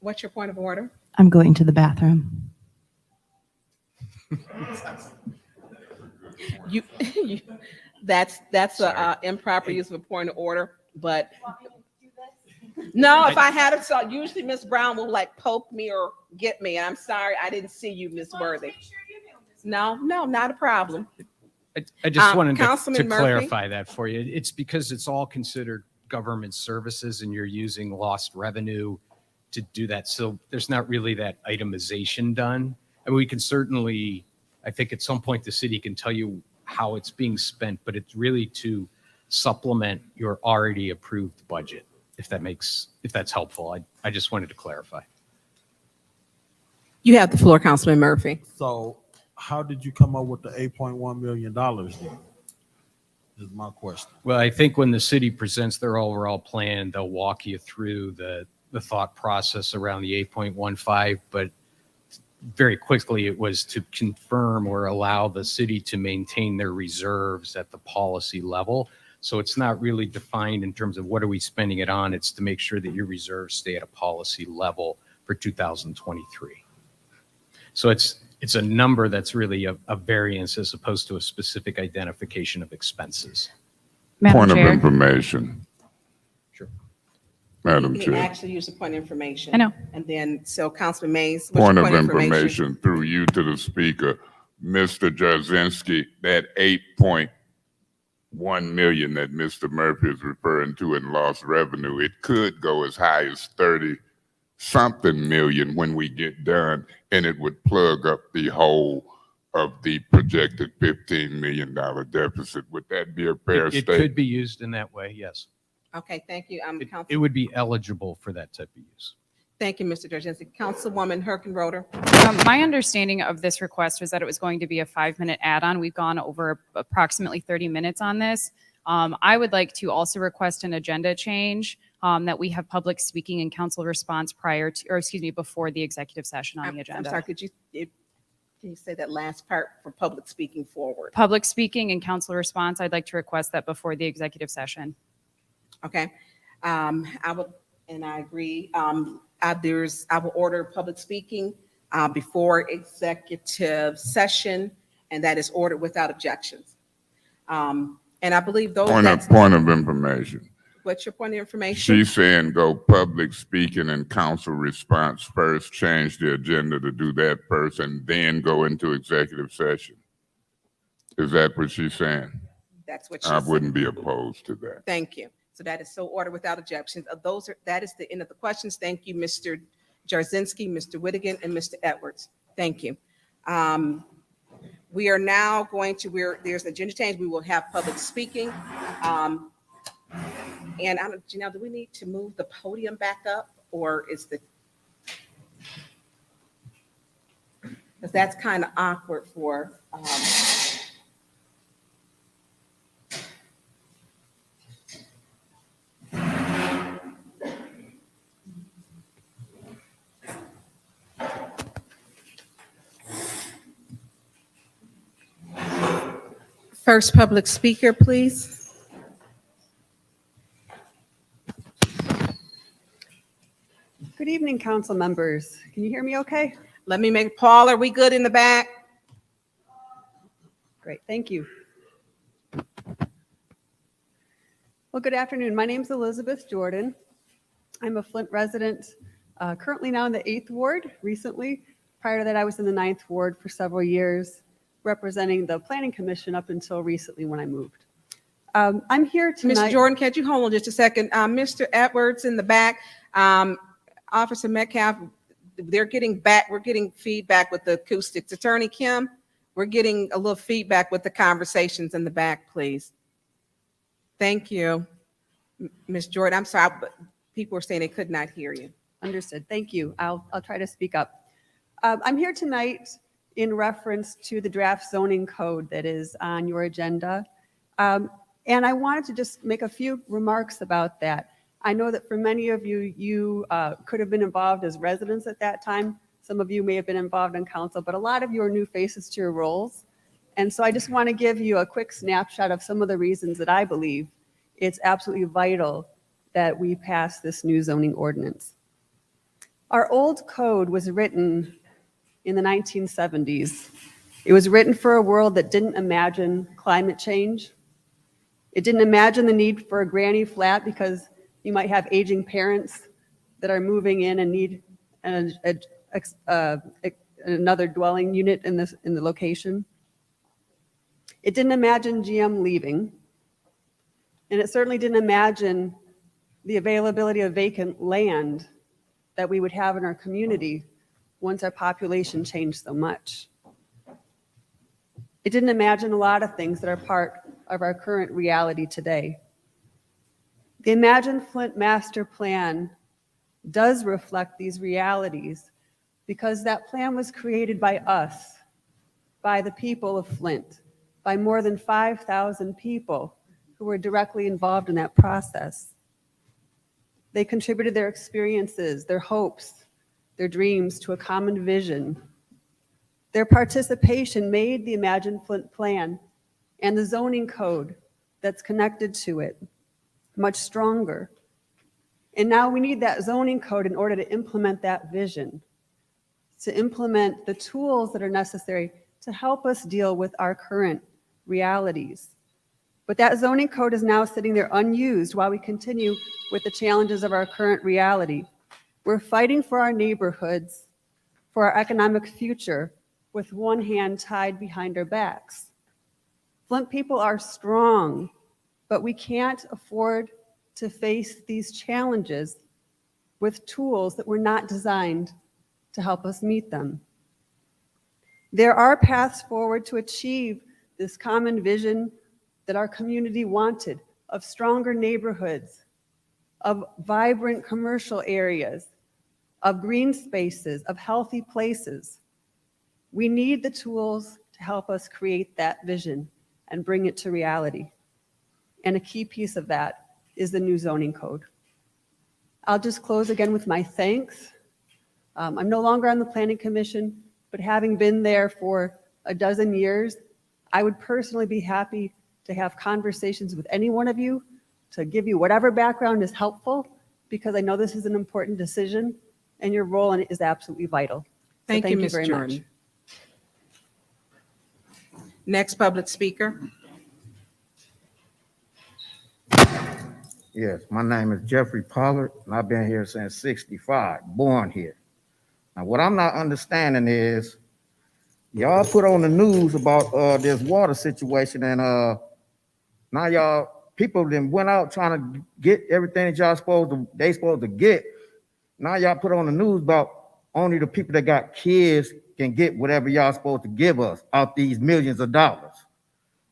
What's your point of order? I'm going to the bathroom. That's a improper use of a point of order, but no, if I had it, so usually Miss Brown will like poke me or get me. And I'm sorry, I didn't see you, Miss Worthy. No, not a problem. I just wanted Councilman to Murphy? clarify that for you. It's because it's all considered government services and you're using lost revenue to do that. So there's not really that itemization done. And we can certainly, I think at some point the city can tell you how it's being spent, but it's really to supplement your already approved budget, if that's helpful. I just wanted to clarify. You have the floor, Councilman Murphy. So how did you come up with the $8.1 million then? Is my question. Well, I think when the city presents their overall plan, they'll walk you through the thought process around the 8.15, but very quickly it was to confirm or allow the city to maintain their reserves at the policy level. So it's not really defined in terms of what are we spending it on. It's to make sure that your reserves stay at a policy level for 2023. So it's a number that's really a variance as opposed to a specific identification of expenses. Madam Point of Chair. information, Sure. Madam You can Chair. actually use the point of information. I know. And then, so Councilman Mays, what's Point your of information through you to the speaker. Mr. Jarzynski, that 8.1 million that Mr. Murphy is referring to in lost revenue, it could go as high as 30-something million when we get done, and it would plug up the whole of the projected $15 million deficit. Would that be a fair It statement? could be used in that way, yes. Okay, thank you. It would be eligible for that type of use. Thank you, Mr. Jarzynski. Councilwoman Herkenroder. My understanding of this request was that it was going to be a 5-minute add-on. We've gone over approximately 30 minutes on this. I would like to also request an agenda change that we have public speaking and council response before the executive session on the I'm agenda. sorry, can you say that last part for public speaking forward? Public speaking and council response, I'd like to request that before the executive session. Okay. I agree. I will order public speaking before executive session, and that is ordered without objections. And I believe those. Point of information. What's your point of information? She's saying go public speaking and council response first, change the agenda to do that first, and then go into executive session. Is that what she's saying? That's what she I said. wouldn't be opposed to that. Thank you. So that is so ordered without objections. That is the end of the questions. Thank you, Mr. Jarzynski, Mr. Whittigan, and Mr. Edwards. Thank you. We are now going to, there's an agenda change. We will have public speaking. And Janelle, do we need to move the podium back up, or is because that's kind of awkward for, first public speaker, please. Good evening, council members. Can you hear me okay? Let me make, Paul, are we good in the back? Great, thank you. Well, good afternoon. My name is Elizabeth Jordan. I'm a Flint resident, currently now in the 8th Ward recently. Prior to that, I was in the 9th Ward for several years, representing the Planning Commission up until recently when I moved. I'm here tonight. Ms. Jordan, can you hold on just a second? Mr. Edwards in the back, Officer Metcalf, we're getting feedback with the acoustics. Attorney Kim, we're getting a little feedback with the conversations in the back, please. Thank you. Ms. Jordan, I'm sorry, but people were saying they could not hear you. Understood. Thank you. I'll try to speak up. I'm here tonight in reference to the draft zoning code that is on your agenda. And I wanted to just make a few remarks about that. I know that for many of you, you could have been involved as residents at that time. Some of you may have been involved in council, but a lot of you are new faces to your roles. And so I just want to give you a quick snapshot of some of the reasons that I believe it's absolutely vital that we pass this new zoning ordinance. Our old code was written in the 1970s. It was written for a world that didn't imagine climate change. It didn't imagine the need for a granny flat because you might have aging parents that are moving in and need another dwelling unit in the location. It didn't imagine GM leaving, and it certainly didn't imagine the availability of vacant land that we would have in our community once our population changed so much. It didn't imagine a lot of things that are part of our current reality today. The Imagine Flint Master Plan does reflect these realities because that plan was created by us, by the people of Flint, by more than 5,000 people who were directly involved in that process. They contributed their experiences, their hopes, their dreams to a common vision. Their participation made the Imagine Flint Plan and the zoning code that's connected to it much stronger. And now we need that zoning code in order to implement that vision, to implement the tools that are necessary to help us deal with our current realities. But that zoning code is now sitting there unused while we continue with the challenges of our current reality. We're fighting for our neighborhoods, for our economic future, with one hand tied behind our backs. Flint people are strong, but we can't afford to face these challenges with tools that were not designed to help us meet them. There are paths forward to achieve this common vision that our community wanted of stronger neighborhoods, of vibrant commercial areas, of green spaces, of healthy places. We need the tools to help us create that vision and bring it to reality. And a key piece of that is the new zoning code. I'll just close again with my thanks. I'm no longer on the Planning Commission, but having been there for a dozen years, I would personally be happy to have conversations with any one of you to give you whatever background is helpful, because I know this is an important decision and your role in it is absolutely vital. So Thank you, Ms. very Jordan. much. Next public speaker. Yes, my name is Jeffrey Pollard, and I've been here since '65, born here. Now, what I'm not understanding is, y'all put on the news about this water situation, and now y'all people then went out trying to get everything that y'all supposed to get. Now y'all put on the news about only the people that got kids can get whatever y'all supposed to give us out these millions of dollars.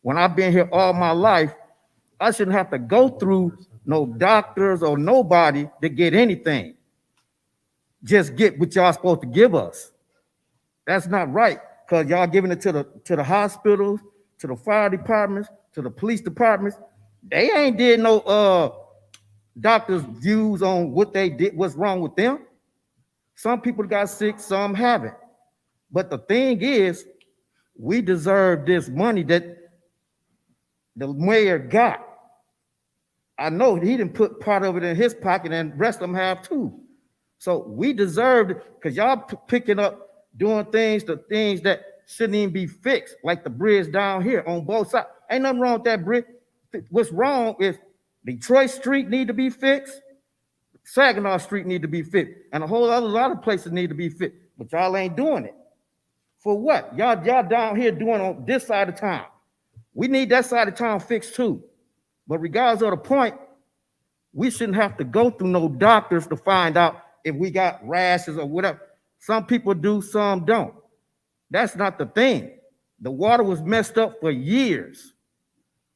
When I've been here all my life, I shouldn't have to go through no doctors or nobody to get anything. Just get what y'all supposed to give us. That's not right, because y'all giving it to the hospitals, to the fire departments, to the police departments. They ain't did no doctors' views on what they did, what's wrong with them. Some people got sick, some haven't. But the thing is, we deserve this money that the mayor got. I know he didn't put part of it in his pocket, and the rest of them have too. So we deserve it, because y'all picking up, doing things that shouldn't even be fixed, like the bridge down here on both sides. Ain't nothing wrong with that bridge. What's wrong is Detroit Street need to be fixed, Saginaw Street need to be fixed, and a lot of places need to be fixed. But y'all ain't doing it. For what? Y'all down here doing on this side of town. We need that side of town fixed too. But regardless of the point, we shouldn't have to go through no doctors to find out if we got rashes or whatever. Some people do, some don't. That's not the thing. The water was messed up for years.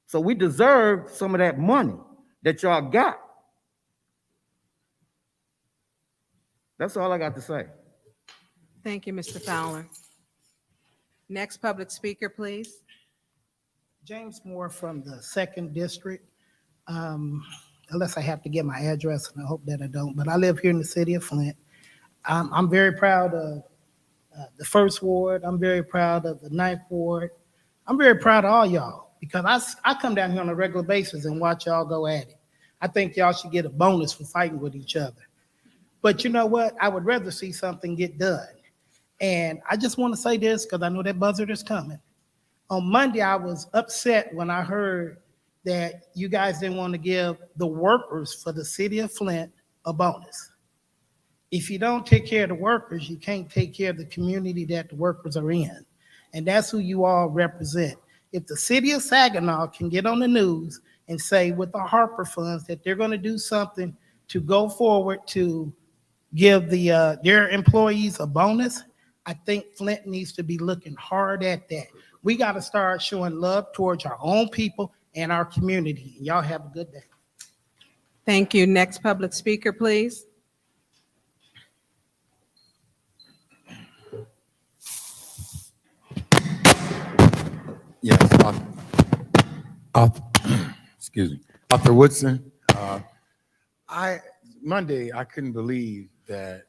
So we deserve some of that money that y'all got. That's all I got to say. Thank you, Mr. Fowler. Next public speaker, please. James Moore from the 2nd District. Unless I have to get my address, and I hope that I don't, but I live here in the city of Flint. I'm very proud of the 1st Ward. I'm very proud of the 9th Ward. I'm very proud of all y'all, because I come down here on a regular basis and watch y'all go at it. I think y'all should get a bonus for fighting with each other. But you know what? I would rather see something get done. And I just want to say this, because I know that buzzard is coming. On Monday, I was upset when I heard that you guys didn't want to give the workers for the city of Flint a bonus. If you don't take care of the workers, you can't take care of the community that the workers are in. And that's who you all represent. if the city of Saginaw can get on the news and say with the ARPA funds that they're going to do something to go forward to give their employees a bonus, I think Flint needs to be looking hard at that. We got to start showing love towards our own people and our community. Y'all have a good day. Thank you. Next public speaker, please. Yes, excuse me, Arthur Woodson. Monday, I couldn't believe that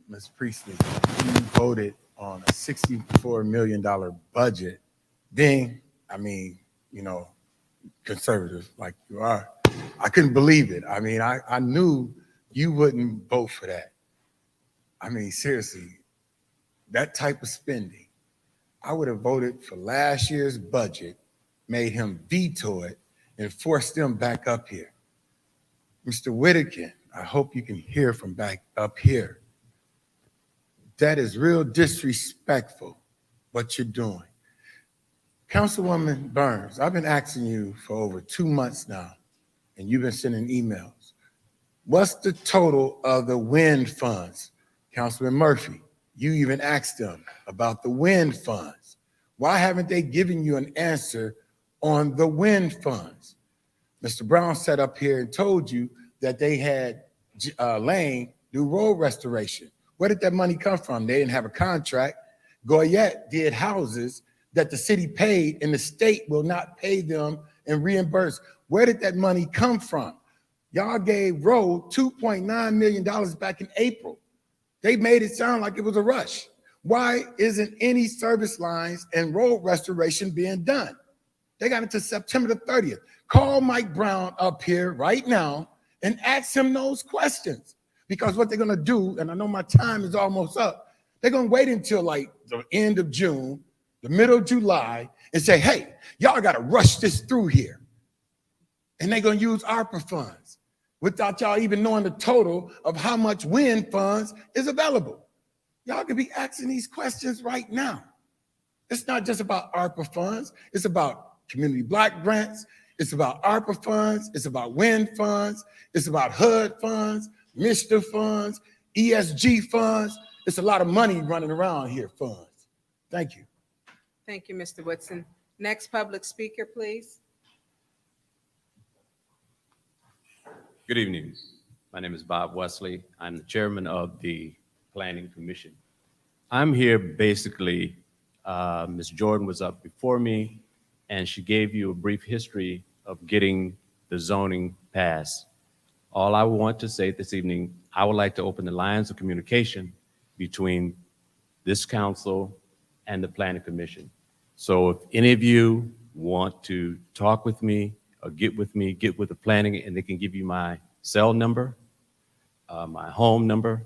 Ms. Priestley, you voted on a $64 million budget. Then, I mean, you know, conservative like you are, I couldn't believe it. I mean, I knew you wouldn't vote for that. I mean, seriously, that type of spending, I would have voted for last year's budget, made him veto it, and forced them back up here. Mr. Whitaker, I hope you can hear from back up here. That is real disrespectful, what you're doing. Councilwoman Burns, I've been asking you for over 2 months now, and you've been sending emails. What's the total of the wind funds? Councilman Murphy, you even asked them about the wind funds. Why haven't they given you an answer on the wind funds? Mr. Brown sat up here and told you that they had Lane do road restoration. Where did that money come from? They didn't have a contract. Goyette did houses that the city paid and the state will not pay them and reimburse. Where did that money come from? Y'all gave road $2.9 million back in April. They made it sound like it was a rush. Why isn't any service lines and road restoration being done? They got until September the 30th. Call Mike Brown up here right now and ask him those questions. Because what they're gonna do, and I know my time is almost up, they're gonna wait until like the end of June, the middle of July, and say, hey, y'all gotta rush this through here. And they're gonna use ARPA funds without y'all even knowing the total of how much wind funds is available. Y'all could be asking these questions right now. It's not just about ARPA funds, it's about community block grants, it's about ARPA funds, it's about wind funds, it's about HUD funds, MISTA funds, ESG funds. It's a lot of money running around here, funds. Thank you. Thank you, Mr. Woodson. Next public speaker, please. Good evening. My name is Bob Wesley. I'm the chairman of the Planning Commission. I'm here basically, Ms. Jordan was up before me and she gave you a brief history of getting the zoning passed. All I want to say this evening, I would like to open the lines of communication between this council and the Planning Commission. So if any of you want to talk with me or get with me, get with the planning, and they can give you my cell number, my home number,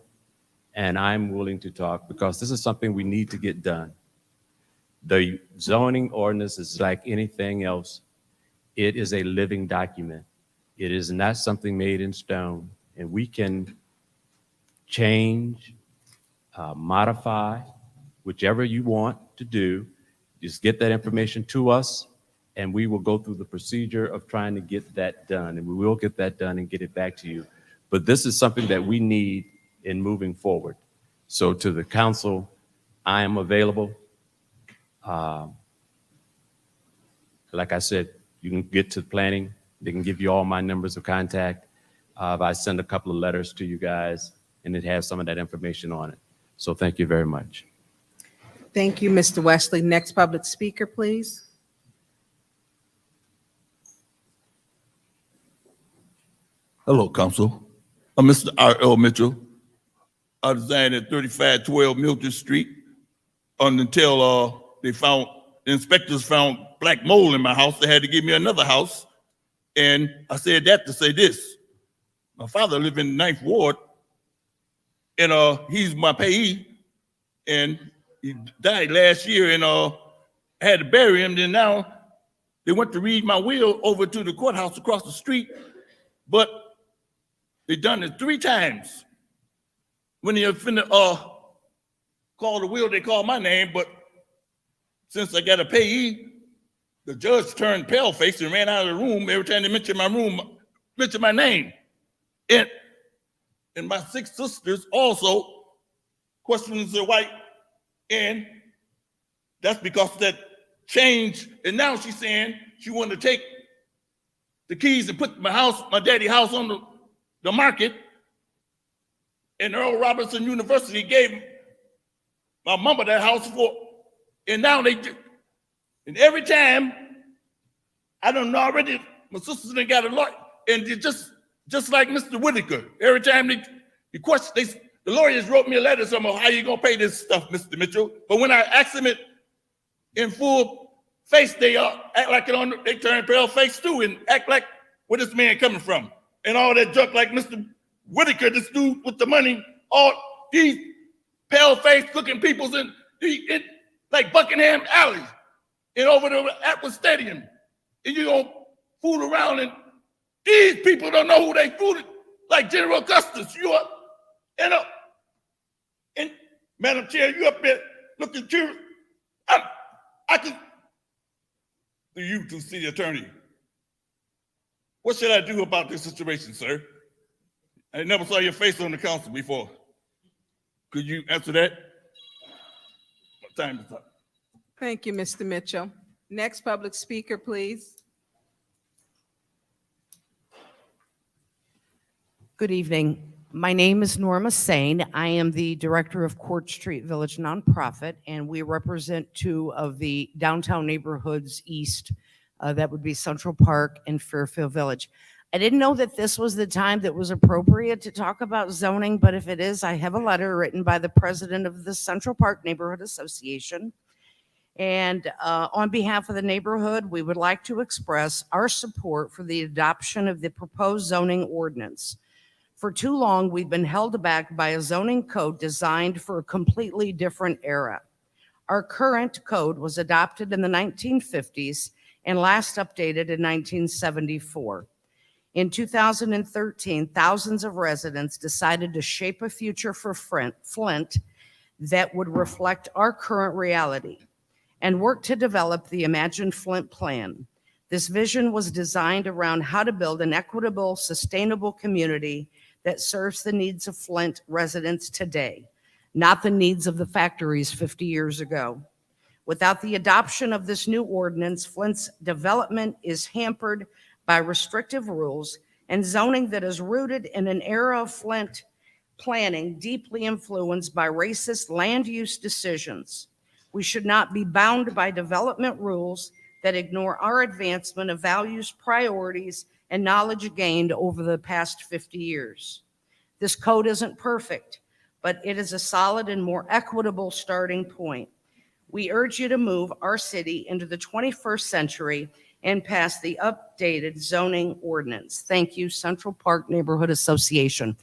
and I'm willing to talk because this is something we need to get done. The zoning ordinance is like anything else. It is a living document. It is not something made in stone, and we can change, modify, whichever you want to do. Just get that information to us, and we will go through the procedure of trying to get that done, and we will get that done and get it back to you. But this is something that we need in moving forward. So to the council, I am available. Like I said, you can get to planning. They can give you all my numbers of contact. I send a couple of letters to you guys, and it has some of that information on it. So thank you very much. Thank you, Mr. Wesley. Next public speaker, please. Hello, Council. I'm Mr. R.L. Mitchell. I reside at 3512 Milton Street until the inspectors found black mold in my house. They had to give me another house. And I said that to say this. My father lived in the 9th Ward, and he's my payee, and he died last year, and I had to bury him. Then now they went to read my will over to the courthouse across the street, but they done it 3 times. When they finna call the will, they call my name, but since I got a payee, the judge turned pale faced and ran out of the room every time they mentioned my name. And my 6 sisters also questioning the white, and that's because of that change. And now she's saying she wanted to take the keys and put my daddy's house on the market. And Earl Robertson University gave my mama that house and now and every time, I don't know already, my sisters done got a lot, and they just like Mr. Whitaker, every time the lawyers wrote me a letter saying, how you gonna pay this stuff, Mr. Mitchell? But when I asked them it in full face, they act like they turn pale face too and act like where this man coming from. And all that junk like Mr. Whitaker, this dude with the money, all these pale face looking peoples in like Buckingham Alley and over the Atwood Stadium. And you gonna fool around, and these people don't know who they fooling, like General Custis. And Madam Chair, you up there looking curious. I can, to you, to city attorney, what should I do about this situation, sir? I never saw your face on the council before. Could you answer that? My time is up. Thank you, Mr. Mitchell. Next public speaker, please. Good evening. My name is Norma Sain. I am the director of Court Street Village Nonprofit, and we represent 2 of the downtown neighborhoods east. That would be Central Park and Fairfield Village. I didn't know that this was the time that was appropriate to talk about zoning, but if it is, I have a letter written by the president of the Central Park Neighborhood Association. And on behalf of the neighborhood, we would like to express our support for the adoption of the proposed zoning ordinance. For too long, we've been held back by a zoning code designed for a completely different era. Our current code was adopted in the 1950s and last updated in 1974. In 2013, thousands of residents decided to shape a future for Flint that would reflect our current reality and work to develop the Imagine Flint plan. This vision was designed around how to build an equitable, sustainable community that serves the needs of Flint residents today, not the needs of the factories 50 years ago. Without the adoption of this new ordinance, Flint's development is hampered by restrictive rules and zoning that is rooted in an era of Flint planning deeply influenced by racist land use decisions. We should not be bound by development rules that ignore our advancement of values, priorities, and knowledge gained over the past 50 years. This code isn't perfect, but it is a solid and more equitable starting point. We urge you to move our city into the 21st century and pass the updated zoning ordinance. Thank you, Central Park Neighborhood Association.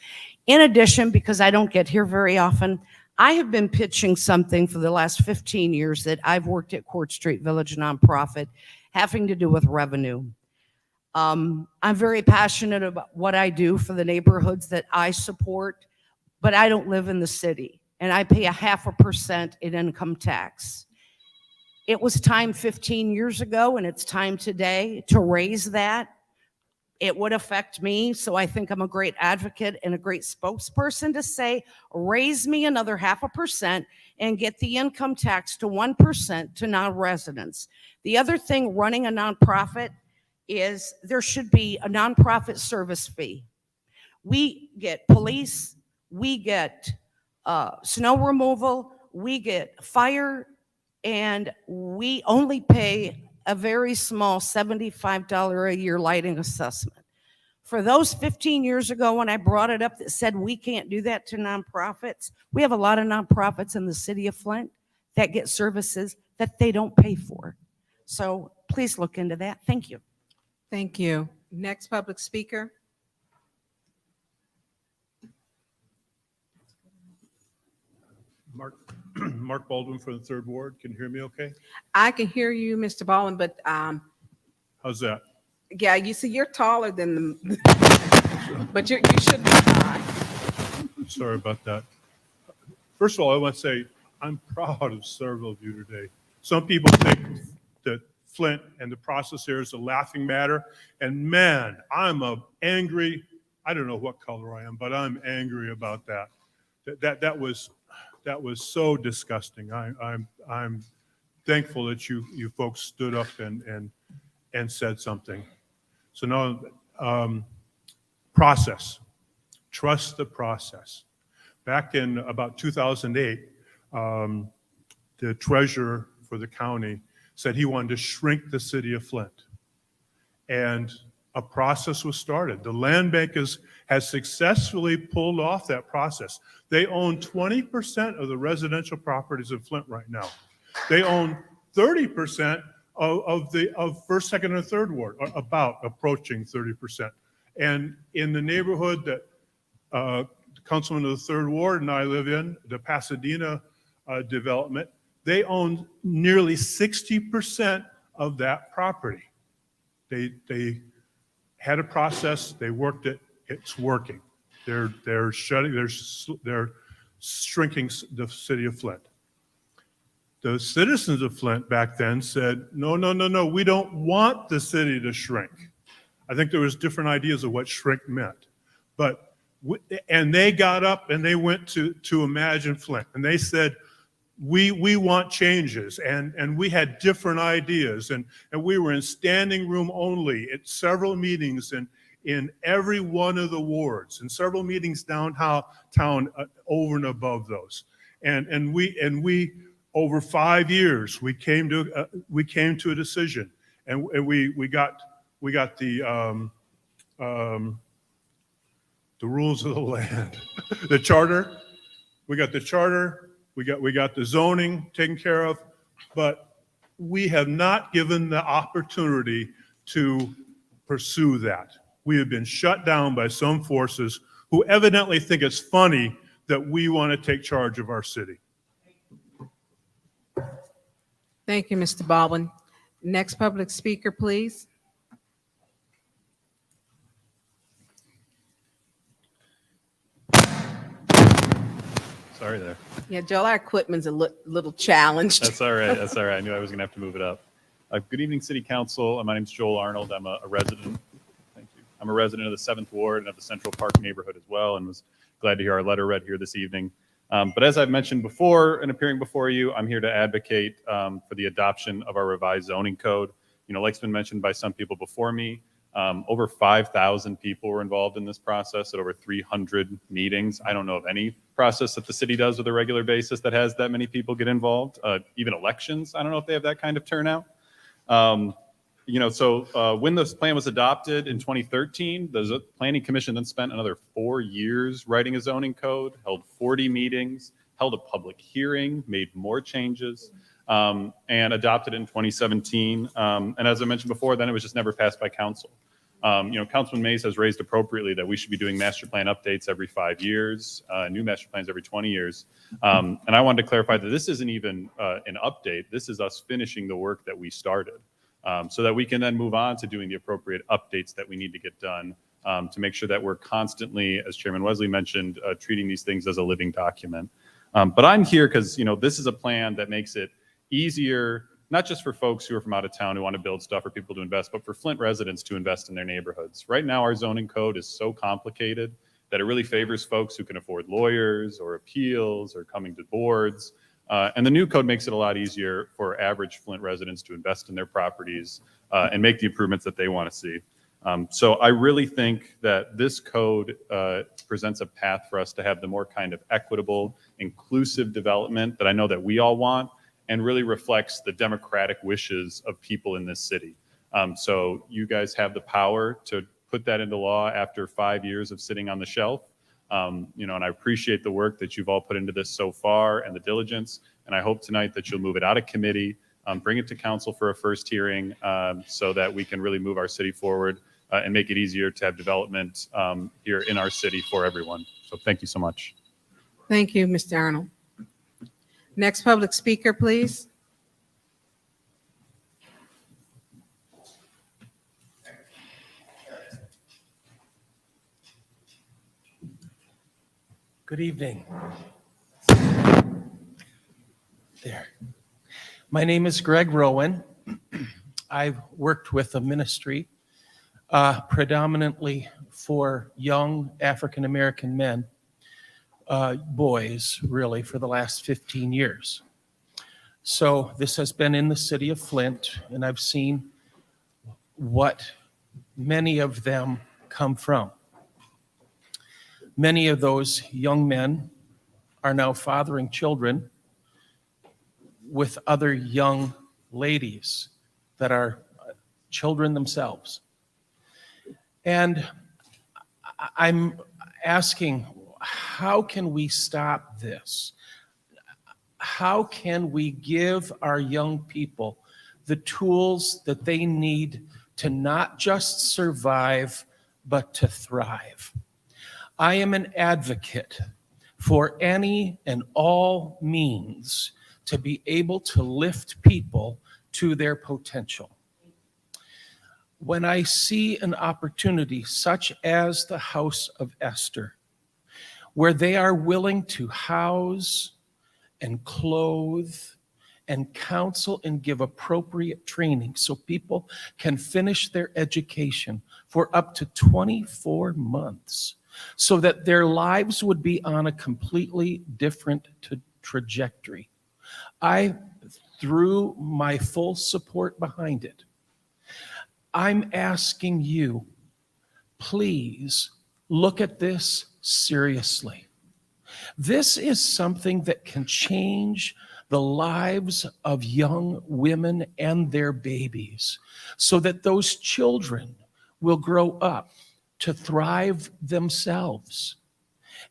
In addition, because I don't get here very often, I have been pitching something for the last 15 years that I've worked at Court Street Village Nonprofit having to do with revenue. I'm very passionate about what I do for the neighborhoods that I support, but I don't live in the city, and I pay 0.5% in income tax. It was time 15 years ago, and it's time today to raise that. It would affect me, so I think I'm a great advocate and a great spokesperson to say, raise me another 0.5% and get the income tax to 1% to non-residents. The other thing running a nonprofit is there should be a nonprofit service fee. We get police, we get snow removal, we get fire, and we only pay a very small $75 a year lighting assessment. For those 15 years ago when I brought it up that said we can't do that to nonprofits, we have a lot of nonprofits in the city of Flint that get services that they don't pay for. So please look into that. Thank you. Thank you. Next public speaker. Mark Baldwin from the 3rd Ward. Can you hear me okay? I can hear you, Mr. Baldwin, but How's that? yeah, you see, you're taller than the, but you should be fine. Sorry about that. First of all, I want to say I'm proud of several of you today. Some people think that Flint and the process there is a laughing matter. And man, angry. I don't know what color I am, but I'm angry about that. That was so disgusting. I'm thankful that you folks stood up and said something. So now, process. Trust the process. Back in about 2008, the treasurer for the county said he wanted to shrink the city of Flint. And a process was started. The land bank has successfully pulled off that process. They own 20% of the residential properties in Flint right now. They own 30% of first, second, and third ward, or about approaching 30%. And in the neighborhood that the councilman of the third ward and I live in, the Pasadena development, they own nearly 60% of that property. They had a process, they worked it, it's working. They're shrinking the city of Flint. The citizens of Flint back then said, no, we don't want the city to shrink. I think there was different ideas of what shrink meant. And they got up and they went to Imagine Flint, and they said, we want changes, and we had different ideas, and we were in standing room only at several meetings in every one of the wards, and several meetings downtown over and above those. And we over 5 years we came to a decision, and we got the rules of the land, the charter. We got the charter. We got the zoning taken care of, but we have not given the opportunity to pursue that. We have been shut down by some forces who evidently think it's funny that we want to take charge of our city. Thank you, Mr. Baldwin. Next public speaker, please. Sorry there. Yeah, Joel, our equipment's a little challenged. That's all right. That's all right. I knew I was going to have to move it up. Good evening, City Council. My name is Joel Arnold. I'm a resident. Thank you. I'm a resident of the 7th Ward and of the Central Park neighborhood as well, and was glad to hear our letter read here this evening. But as I've mentioned before and appearing before you, I'm here to advocate for the adoption of our revised zoning code. You know, like's been mentioned by some people before me, over 5,000 people were involved in this process at over 300 meetings. I don't know of any process that the city does with a regular basis that has that many people get involved. Even elections, I don't know if they have that kind of turnout. When this plan was adopted in 2013, the Planning Commission then spent another 4 years writing a zoning code, held 40 meetings, held a public hearing, made more changes, and adopted it in 2017. And as I mentioned before, then it was just never passed by council. Councilman Mays has raised appropriately that we should be doing master plan updates every 5 years, new master plans every 20 years. And I wanted to clarify that this isn't even an update. This is us finishing the work that we started, so that we can then move on to doing the appropriate updates that we need to get done to make sure that we're constantly, as Chairman Wesley mentioned, treating these things as a living document. But I'm here because, this is a plan that makes it easier, not just for folks who are from out of town who want to build stuff or people to invest, but for Flint residents to invest in their neighborhoods. Right now, our zoning code is so complicated that it really favors folks who can afford lawyers or appeals or coming to boards. And the new code makes it a lot easier for average Flint residents to invest in their properties and make the improvements that they want to see. So I really think that this code presents a path for us to have the more kind of equitable, inclusive development that I know that we all want, and really reflects the democratic wishes of people in this city. So you guys have the power to put that into law after 5 years of sitting on the shelf. And I appreciate the work that you've all put into this so far and the diligence. And I hope tonight that you'll move it out of committee, bring it to council for a first hearing so that we can really move our city forward and make it easier to have development here in our city for everyone. So thank you so much. Thank you, Mr. Arnold. Next public speaker, please. Good evening. There. My name is Greg Rowan. I've worked with a ministry predominantly for young African-American men, boys, really, for the last 15 years. So this has been in the city of Flint, and I've seen what many of them come from. Many of those young men are now fathering children with other young ladies that are children themselves. And I'm asking, how can we stop this? How can we give our young people the tools that they need to not just survive, but to thrive? I am an advocate for any and all means to be able to lift people to their potential. When I see an opportunity such as the House of Esther, where they are willing to house and clothe and counsel and give appropriate training so people can finish their education for up to 24 months, so that their lives would be on a completely different trajectory. I threw my full support behind it. I'm asking you, please look at this seriously. This is something that can change the lives of young women and their babies, so that those children will grow up to thrive themselves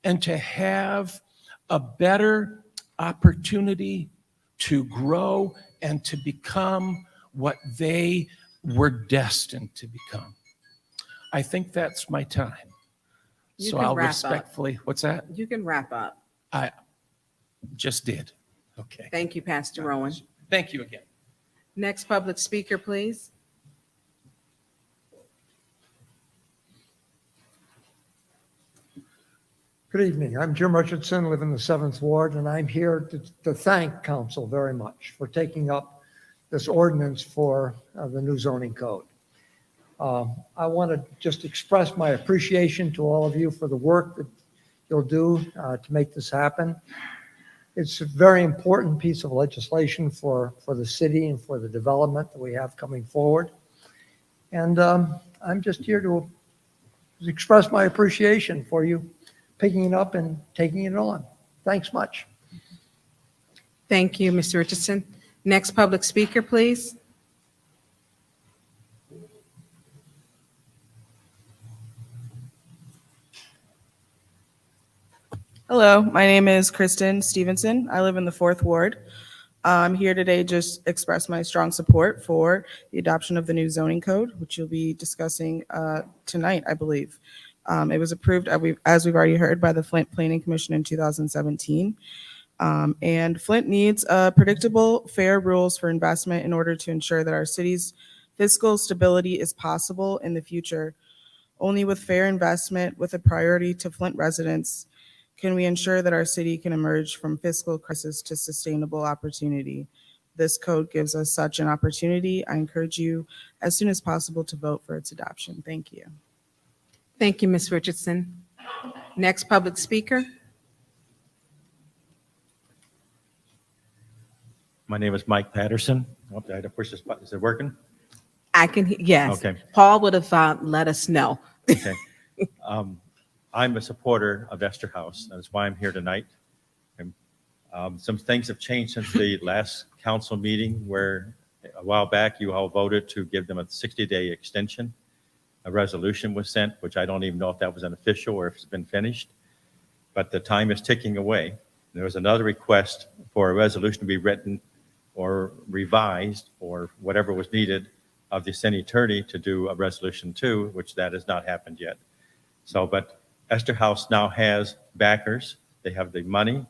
and to have a better opportunity to grow and to become what they were destined to become. I think that's my time. You So can I'll wrap up. respectfully, what's that? You can wrap up. I just did. Okay. Thank you, Pastor Rowan. Thank you again. Next public speaker, please. Good evening. I'm Jim Richardson, live in the 7th Ward, and I'm here to thank council very much for taking up this ordinance for the new zoning code. I want to just express my appreciation to all of you for the work that you'll do to make this happen. It's a very important piece of legislation for the city and for the development that we have coming forward. And I'm just here to express my appreciation for you picking it up and taking it on. Thanks much. Thank you, Mr. Richardson. Next public speaker, please. Hello, my name is Kristen Stevenson. I live in the 4th Ward. I'm here today just express my strong support for the adoption of the new zoning code, which you'll be discussing tonight, I believe. It was approved, as we've already heard, by the Flint Planning Commission in 2017. And Flint needs predictable, fair rules for investment in order to ensure that our city's fiscal stability is possible in the future. Only with fair investment with a priority to Flint residents can we ensure that our city can emerge from fiscal crisis to sustainable opportunity. This code gives us such an opportunity. I encourage you as soon as possible to vote for its adoption. Thank you. Thank you, Ms. Richardson. Next public speaker. My name is Mike Patterson. Oh, I had to push this button. Is it working? I can, yes. Okay. Paul would have let us know. Okay. I'm a supporter of Esther House. That's why I'm here tonight. Some things have changed since the last council meeting, where a while back you all voted to give them a 60-day extension. A resolution was sent, which I don't even know if that was an official or if it's been finished, but the time is ticking away. There was another request for a resolution to be written or revised or whatever was needed of the city attorney to do a resolution too, which that has not happened yet. So, but Esther House now has backers. They have the money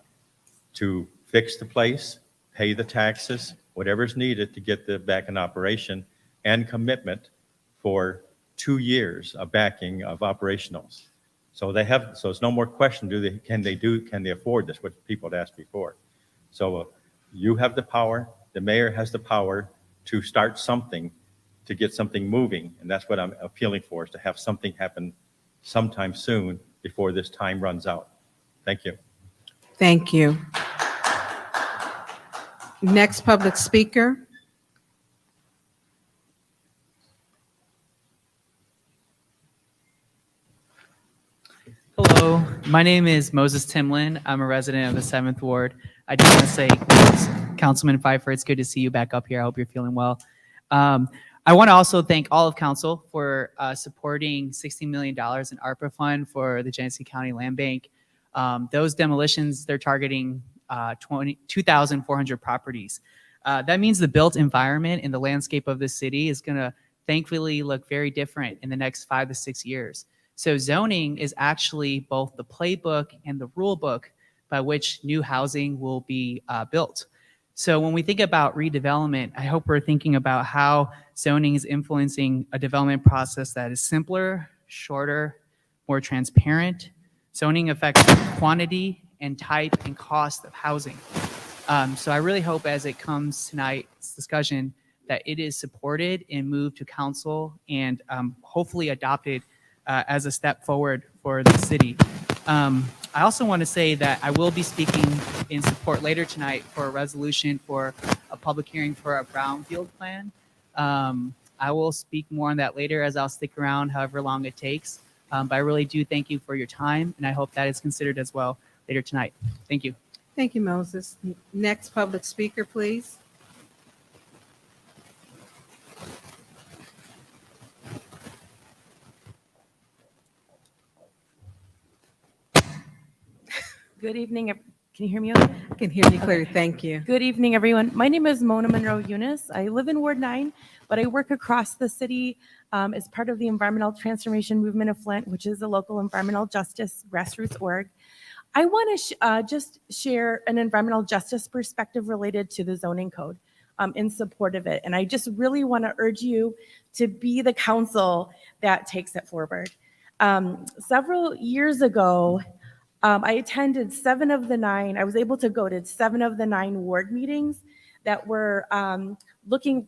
to fix the place, pay the taxes, whatever's needed to get the back in operation, and commitment for 2 years of backing of operationals. So they have, so it's no more question, can they afford this, what people had asked before. So you have the power, the mayor has the power to start something to get something moving. And that's what I'm appealing for, is to have something happen sometime soon before this time runs out. Thank you. Thank you. Next public speaker. Hello, my name is Moses Timlin. I'm a resident of the 7th Ward. I just want to say, Councilman Pfeiffer, it's good to see you back up here. I hope you're feeling well. I want to also thank all of council for supporting $16 million in ARPA fund for the Genesee County Land Bank. Those demolitions, they're targeting 2,400 properties. That means the built environment and the landscape of the city is going to thankfully look very different in the next 5 to 6 years. So zoning is actually both the playbook and the rule book by which new housing will be built. So when we think about redevelopment, I hope we're thinking about how zoning is influencing a development process that is simpler, shorter, more transparent. Zoning affects quantity and type and cost of housing. So I really hope as it comes tonight's discussion that it is supported and moved to council and hopefully adopted as a step forward for the city. I also want to say that I will be speaking in support later tonight for a resolution for a public hearing for a brownfield plan. I will speak more on that later, as I'll stick around however long it takes. But I really do thank you for your time, and I hope that is considered as well later tonight. Thank you. Thank you, Moses. Next public speaker, please. Good evening. Can you hear me okay? I can hear you clearly. Thank you. Good evening, everyone. My name is Mona Monroe Eunice. I live in Ward 9, but I work across the city as part of the Environmental Transformation Movement of Flint, which is a local environmental justice grassroots org. I want to just share an environmental justice perspective related to the zoning code in support of it. And I just really want to urge you to be the council that takes it forward. Several years ago, I attended 7 of the 9. I was able to go to 7 of the 9 ward meetings that were looking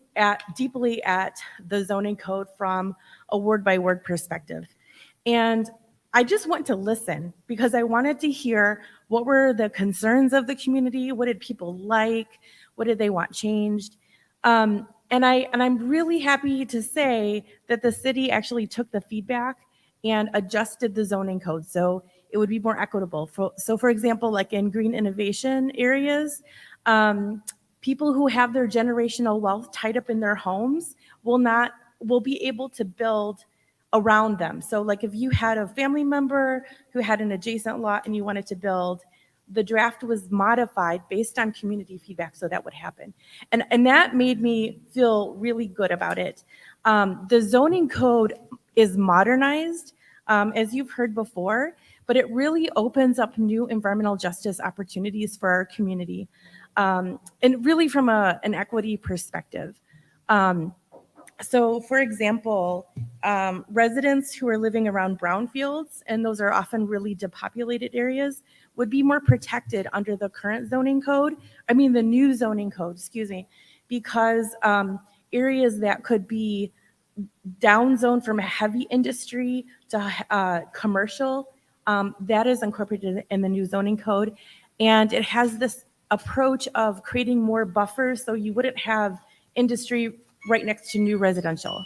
deeply at the zoning code from a word by word perspective. And I just went to listen because I wanted to hear what were the concerns of the community, what did people like, what did they want changed. And I'm really happy to say that the city actually took the feedback and adjusted the zoning code so it would be more equitable. So for example, like in green innovation areas, people who have their generational wealth tied up in their homes will be able to build around them. So like if you had a family member who had an adjacent lot and you wanted to build, the draft was modified based on community feedback so that would happen. And that made me feel really good about it. The zoning code is modernized, as you've heard before, but it really opens up new environmental justice opportunities for our community, and really from an equity perspective. So for example, residents who are living around brownfields, and those are often really depopulated areas, would be more protected under the current zoning code, the new zoning code, excuse me, because areas that could be downzoned from a heavy industry to commercial, that is incorporated in the new zoning code. And it has this approach of creating more buffers so you wouldn't have industry right next to new residential.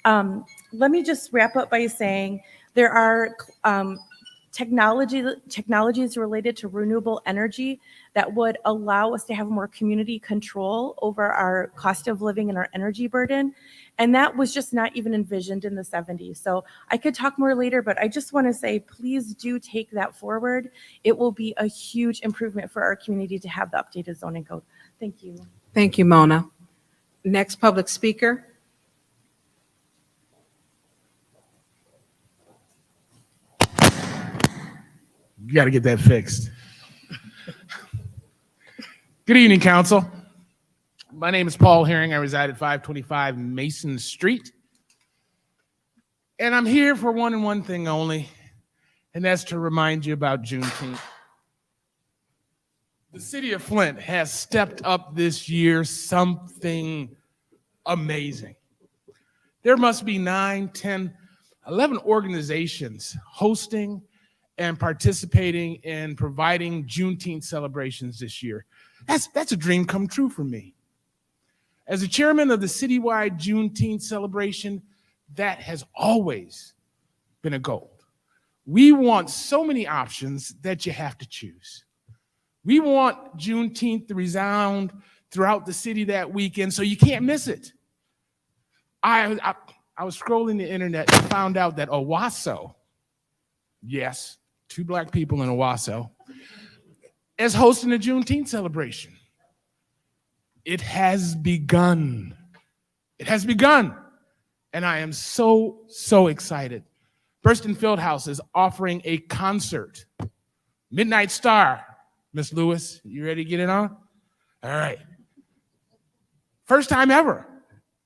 Let me just wrap up by saying there are technologies related to renewable energy that would allow us to have more community control over our cost of living and our energy burden. And that was just not even envisioned in the 70s. So I could talk more later, but I just want to say, please do take that forward. It will be a huge improvement for our community to have the updated zoning code. Thank you. Thank you, Mona. Next public speaker. You got to get that fixed. Good evening, council. My name is Paul Herring. I reside at 525 Mason Street. And I'm here for one thing only, and that's to remind you about Juneteenth. The city of Flint has stepped up this year something amazing. There must be 9, 10, 11 organizations hosting and participating in providing Juneteenth celebrations this year. That's a dream come true for me. As the chairman of the citywide Juneteenth celebration, that has always been a goal. We want so many options that you have to choose. We want Juneteenth to resound throughout the city that weekend, so you can't miss it. I was scrolling the internet and found out that Owasso, yes, 2 Black people in Owasso, is hosting a Juneteenth celebration. It has begun. It has begun. And I am so, so excited. Burston Fieldhouse is offering a concert. Midnight Star. Miss Lewis, you ready to get it on? All right. First time ever.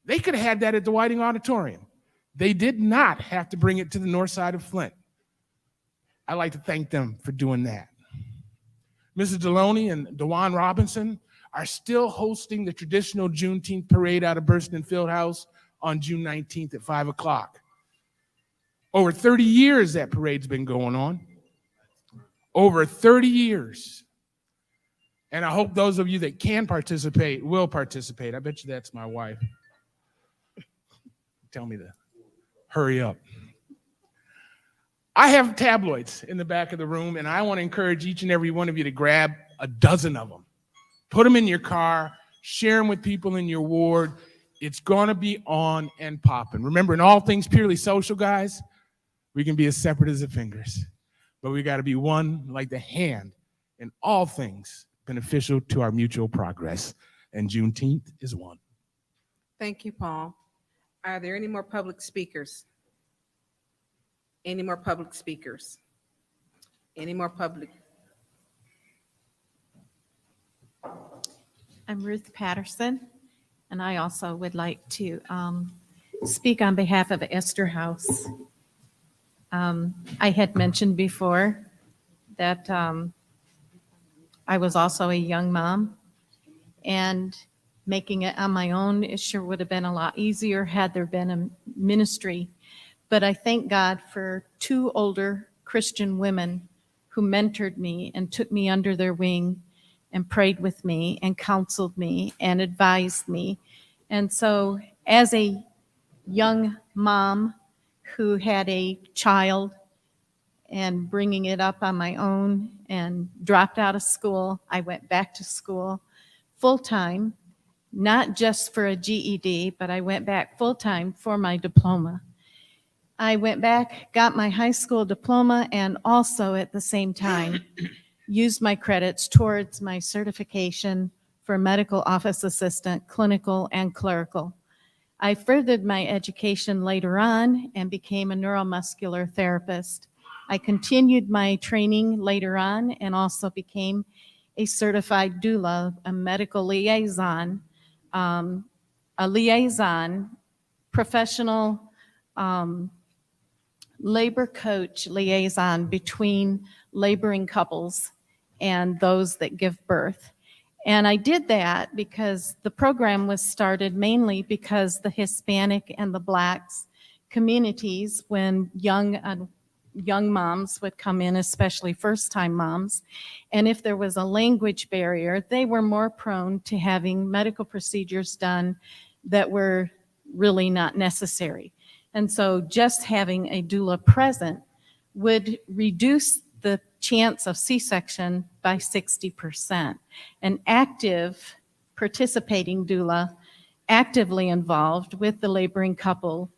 They could have had that at the Whiting Auditorium. They did not have to bring it to the north side of Flint. I'd like to thank them for doing that. Mrs. Deloney and DeJuan Robinson are still hosting the traditional Juneteenth parade out of Burston Fieldhouse on June 19th at 5 o'clock. Over 30 years that parade's been going on. Over 30 years. And I hope those of you that can participate will participate. I bet you that's my wife. Tell me to hurry up. I have tabloids in the back of the room, and I want to encourage each and every one of you to grab a dozen of them. Put them in your car, share them with people in your ward. It's going to be on and popping. Remember, in all things purely social, guys, we can be as separate as the fingers, but we got to be one like the hand in all things beneficial to our mutual progress. And Juneteenth is one. Thank you, Paul. Are there any more public speakers? Any more public speakers? Any more public? I'm Ruth Patterson, and I also would like to speak on behalf of Esther House. I had mentioned before that I was also a young mom, and making it on my own, it sure would have been a lot easier had there been a ministry. But I thank God for 2 older Christian women who mentored me and took me under their wing and prayed with me and counseled me and advised me. And so as a young mom who had a child and bringing it up on my own and dropped out of school, I went back to school full-time, not just for a GED, but I went back full-time for my diploma. I went back, got my high school diploma, and also at the same time used my credits towards my certification for medical office assistant, clinical and clerical. I furthered my education later on and became a neuromuscular therapist. I continued my training later on and also became a certified doula, a medical liaison, professional labor coach liaison between laboring couples and those that give birth. And I did that because the program was started mainly because the Hispanic and the Blacks communities, when young moms would come in, especially first-time moms, and if there was a language barrier, they were more prone to having medical procedures done that were really not necessary. And so just having a doula present would reduce the chance of C-section by 60%. An active participating doula, actively involved with the laboring couple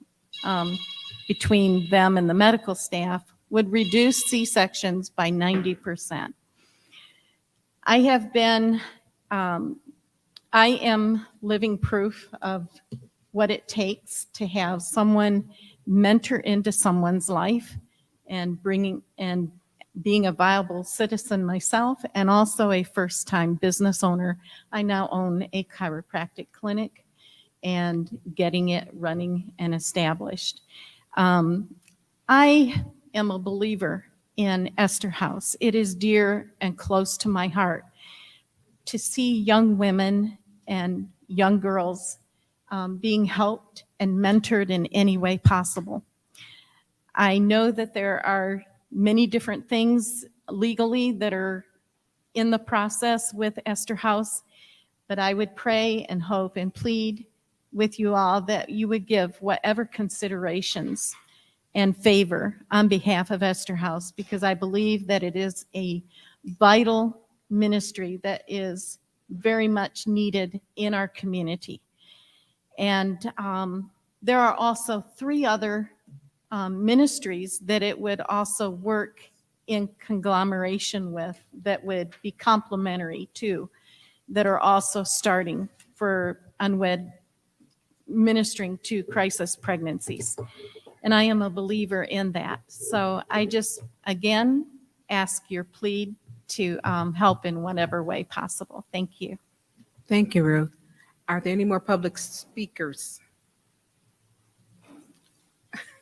between them and the medical staff, would reduce C-sections by 90%. I am living proof of what it takes to have someone mentor into someone's life and being a viable citizen myself, and also a first-time business owner. I now own a chiropractic clinic and getting it running and established. I am a believer in Esther House. It is dear and close to my heart to see young women and young girls being helped and mentored in any way possible. I know that there are many different things legally that are in the process with Esther House, but I would pray and hope and plead with you all that you would give whatever considerations and favor on behalf of Esther House, because I believe that it is a vital ministry that is very much needed in our community. And there are also 3 other ministries that it would also work in conglomeration with that would be complementary to, that are also starting for unwed, ministering to crisis pregnancies. And I am a believer in that. So I just, again, ask your plead to help in whatever way possible. Thank you. Thank you, Ruth. Are there any more public speakers?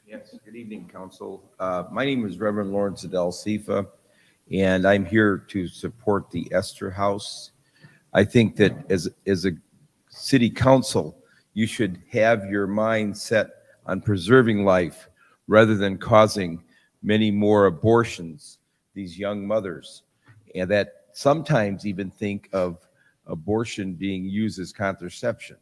Yes, good evening, Council. My name is Reverend Lawrence Adel Sifa, and I'm here to support the Esther House. I think that as a city council, you should have your mind set on preserving life rather than causing many more abortions, these young mothers, and that sometimes even think of abortion being used as contraception.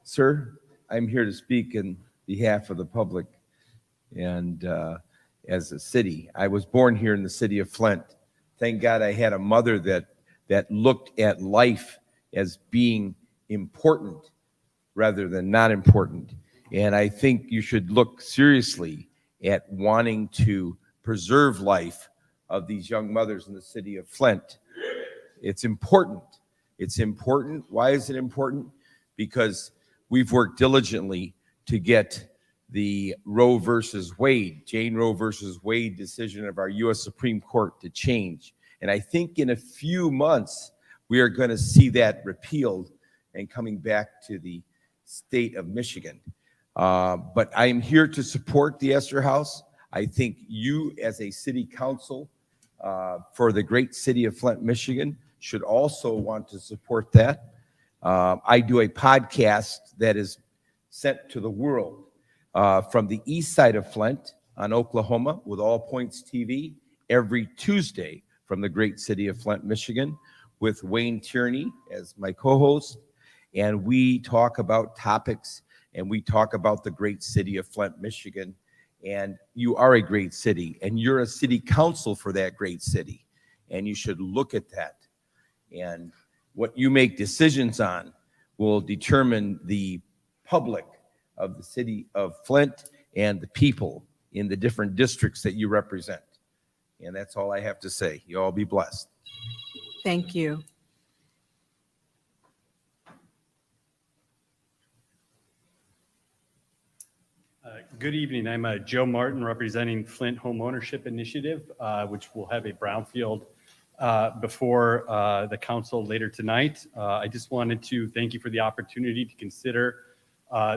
Sir, I'm here to speak in behalf of the public and as a city. I was born here in the city of Flint. Thank God I had a mother that looked at life as being important rather than not important. And I think you should look seriously at wanting to preserve life of these young mothers in the city of Flint. It's important. It's important. Why is it important? Because we've worked diligently to get the Roe versus Wade, Jane Roe versus Wade decision of our U.S. Supreme Court to change. And I think in a few months, we are going to see that repealed and coming back to the state of Michigan. But I am here to support the Esther House. I think you as a city council for the great city of Flint, Michigan, should also want to support that. I do a podcast that is sent to the world from the east side of Flint on Oklahoma with All Points TV every Tuesday from the great city of Flint, Michigan, with Wayne Tierney as my co-host. And we talk about topics and we talk about the great city of Flint, Michigan. And you are a great city and you're a city council for that great city. And you should look at that. And what you make decisions on will determine the public of the city of Flint and the people in the different districts that you represent. And that's all I have to say. You all be blessed. Thank you. Good evening. I'm Joe Martin representing Flint Home Ownership Initiative, which will have a brownfield before the council later tonight. I just wanted to thank you for the opportunity to consider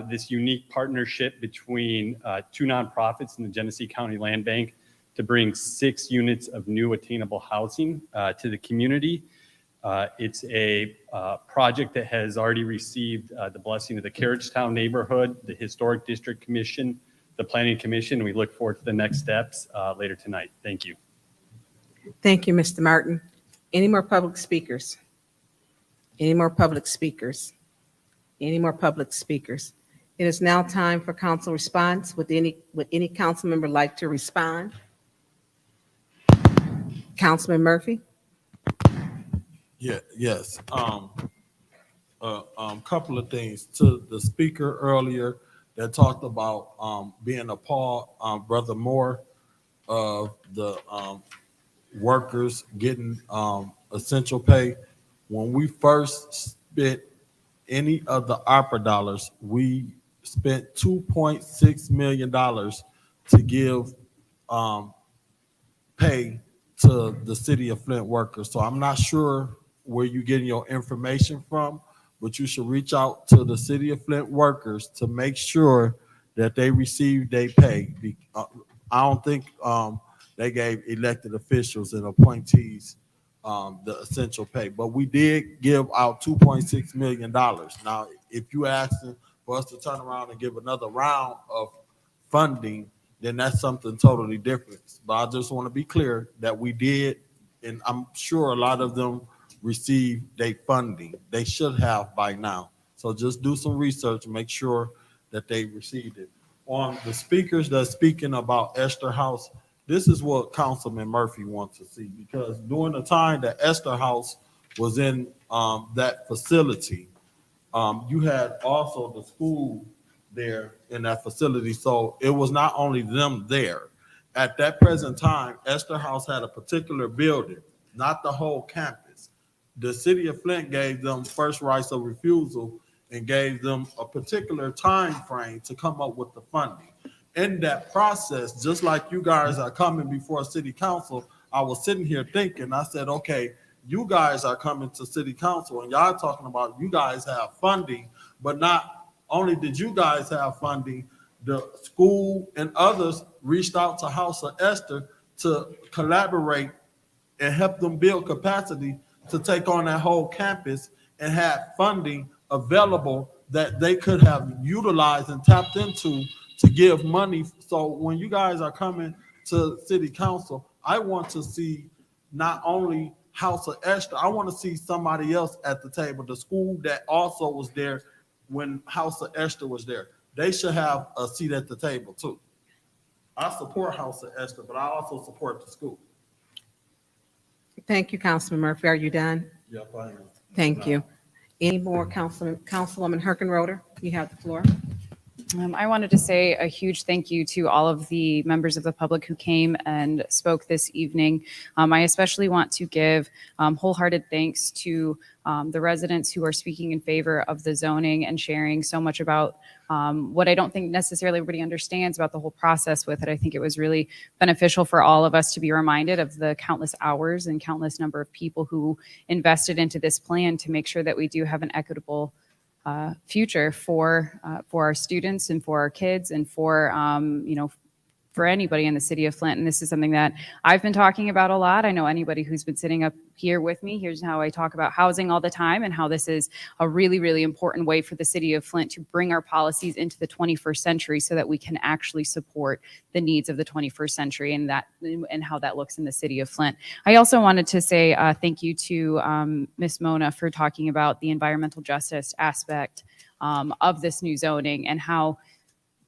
this unique partnership between 2 nonprofits in the Genesee County Land Bank to bring 6 units of new attainable housing to the community. It's a project that has already received the blessing of the Carriagetown neighborhood, the Historic District Commission, the Planning Commission. We look forward to the next steps later tonight. Thank you. Thank you, Mr. Martin. Any more public speakers? Any more public speakers? Any more public speakers? It is now time for council response. Would any council member like to respond? Councilman Murphy? Yeah, yes. Couple of things to the speaker earlier that talked about being appalled, Brother Moore, of the workers getting essential pay. When we first spent any of the ARPA dollars, we spent $2.6 million to give pay to the city of Flint workers. So I'm not sure where you're getting your information from, but you should reach out to the city of Flint workers to make sure that they receive their pay. I don't think they gave elected officials and appointees the essential pay. But we did give out $2.6 million. Now, if you asking for us to turn around and give another round of funding, then that's something totally different. But I just want to be clear that we did, and I'm sure a lot of them received their funding. They should have by now. So just do some research and make sure that they received it. On the speakers that's speaking about Esther House, this is what Councilman Murphy wants to see, because during the time that Esther House was in that facility, you had also the school there in that facility. So it was not only them there. At that present time, Esther House had a particular building, not the whole campus. The city of Flint gave them first rights of refusal and gave them a particular time frame to come up with the funding. In that process, just like you guys are coming before city council, I was sitting here thinking, I said, okay, you guys are coming to city council and y'all talking about you guys have funding, but not only did you guys have funding, the school and others reached out to House of Esther to collaborate and help them build capacity to take on that whole campus and have funding available that they could have utilized and tapped into to give money. So when you guys are coming to city council, I want to see not only House of Esther, I want to see somebody else at the table. The school that also was there when House of Esther was there, they should have a seat at the table too. I support House of Esther, but I also support the school. Thank you, Councilman Murphy. Are you done? Yep, I am. Thank you. Any more, Councilwoman Herkenroder? You have the floor. I wanted to say a huge thank you to all of the members of the public who came and spoke this evening. I especially want to give wholehearted thanks to the residents who are speaking in favor of the zoning and sharing so much about what I don't think necessarily everybody understands about the whole process with it. I think it was really beneficial for all of us to be reminded of the countless hours and countless number of people who invested into this plan to make sure that we do have an equitable future for our students and for our kids and for for anybody in the city of Flint. And this is something that I've been talking about a lot. I know anybody who's been sitting up here with me, here's how I talk about housing all the time and how this is a really, really important way for the city of Flint to bring our policies into the 21st century so that we can actually support the needs of the 21st century and how that looks in the city of Flint. I also wanted to say thank you to Ms. Mona for talking about the environmental justice aspect of this new zoning and how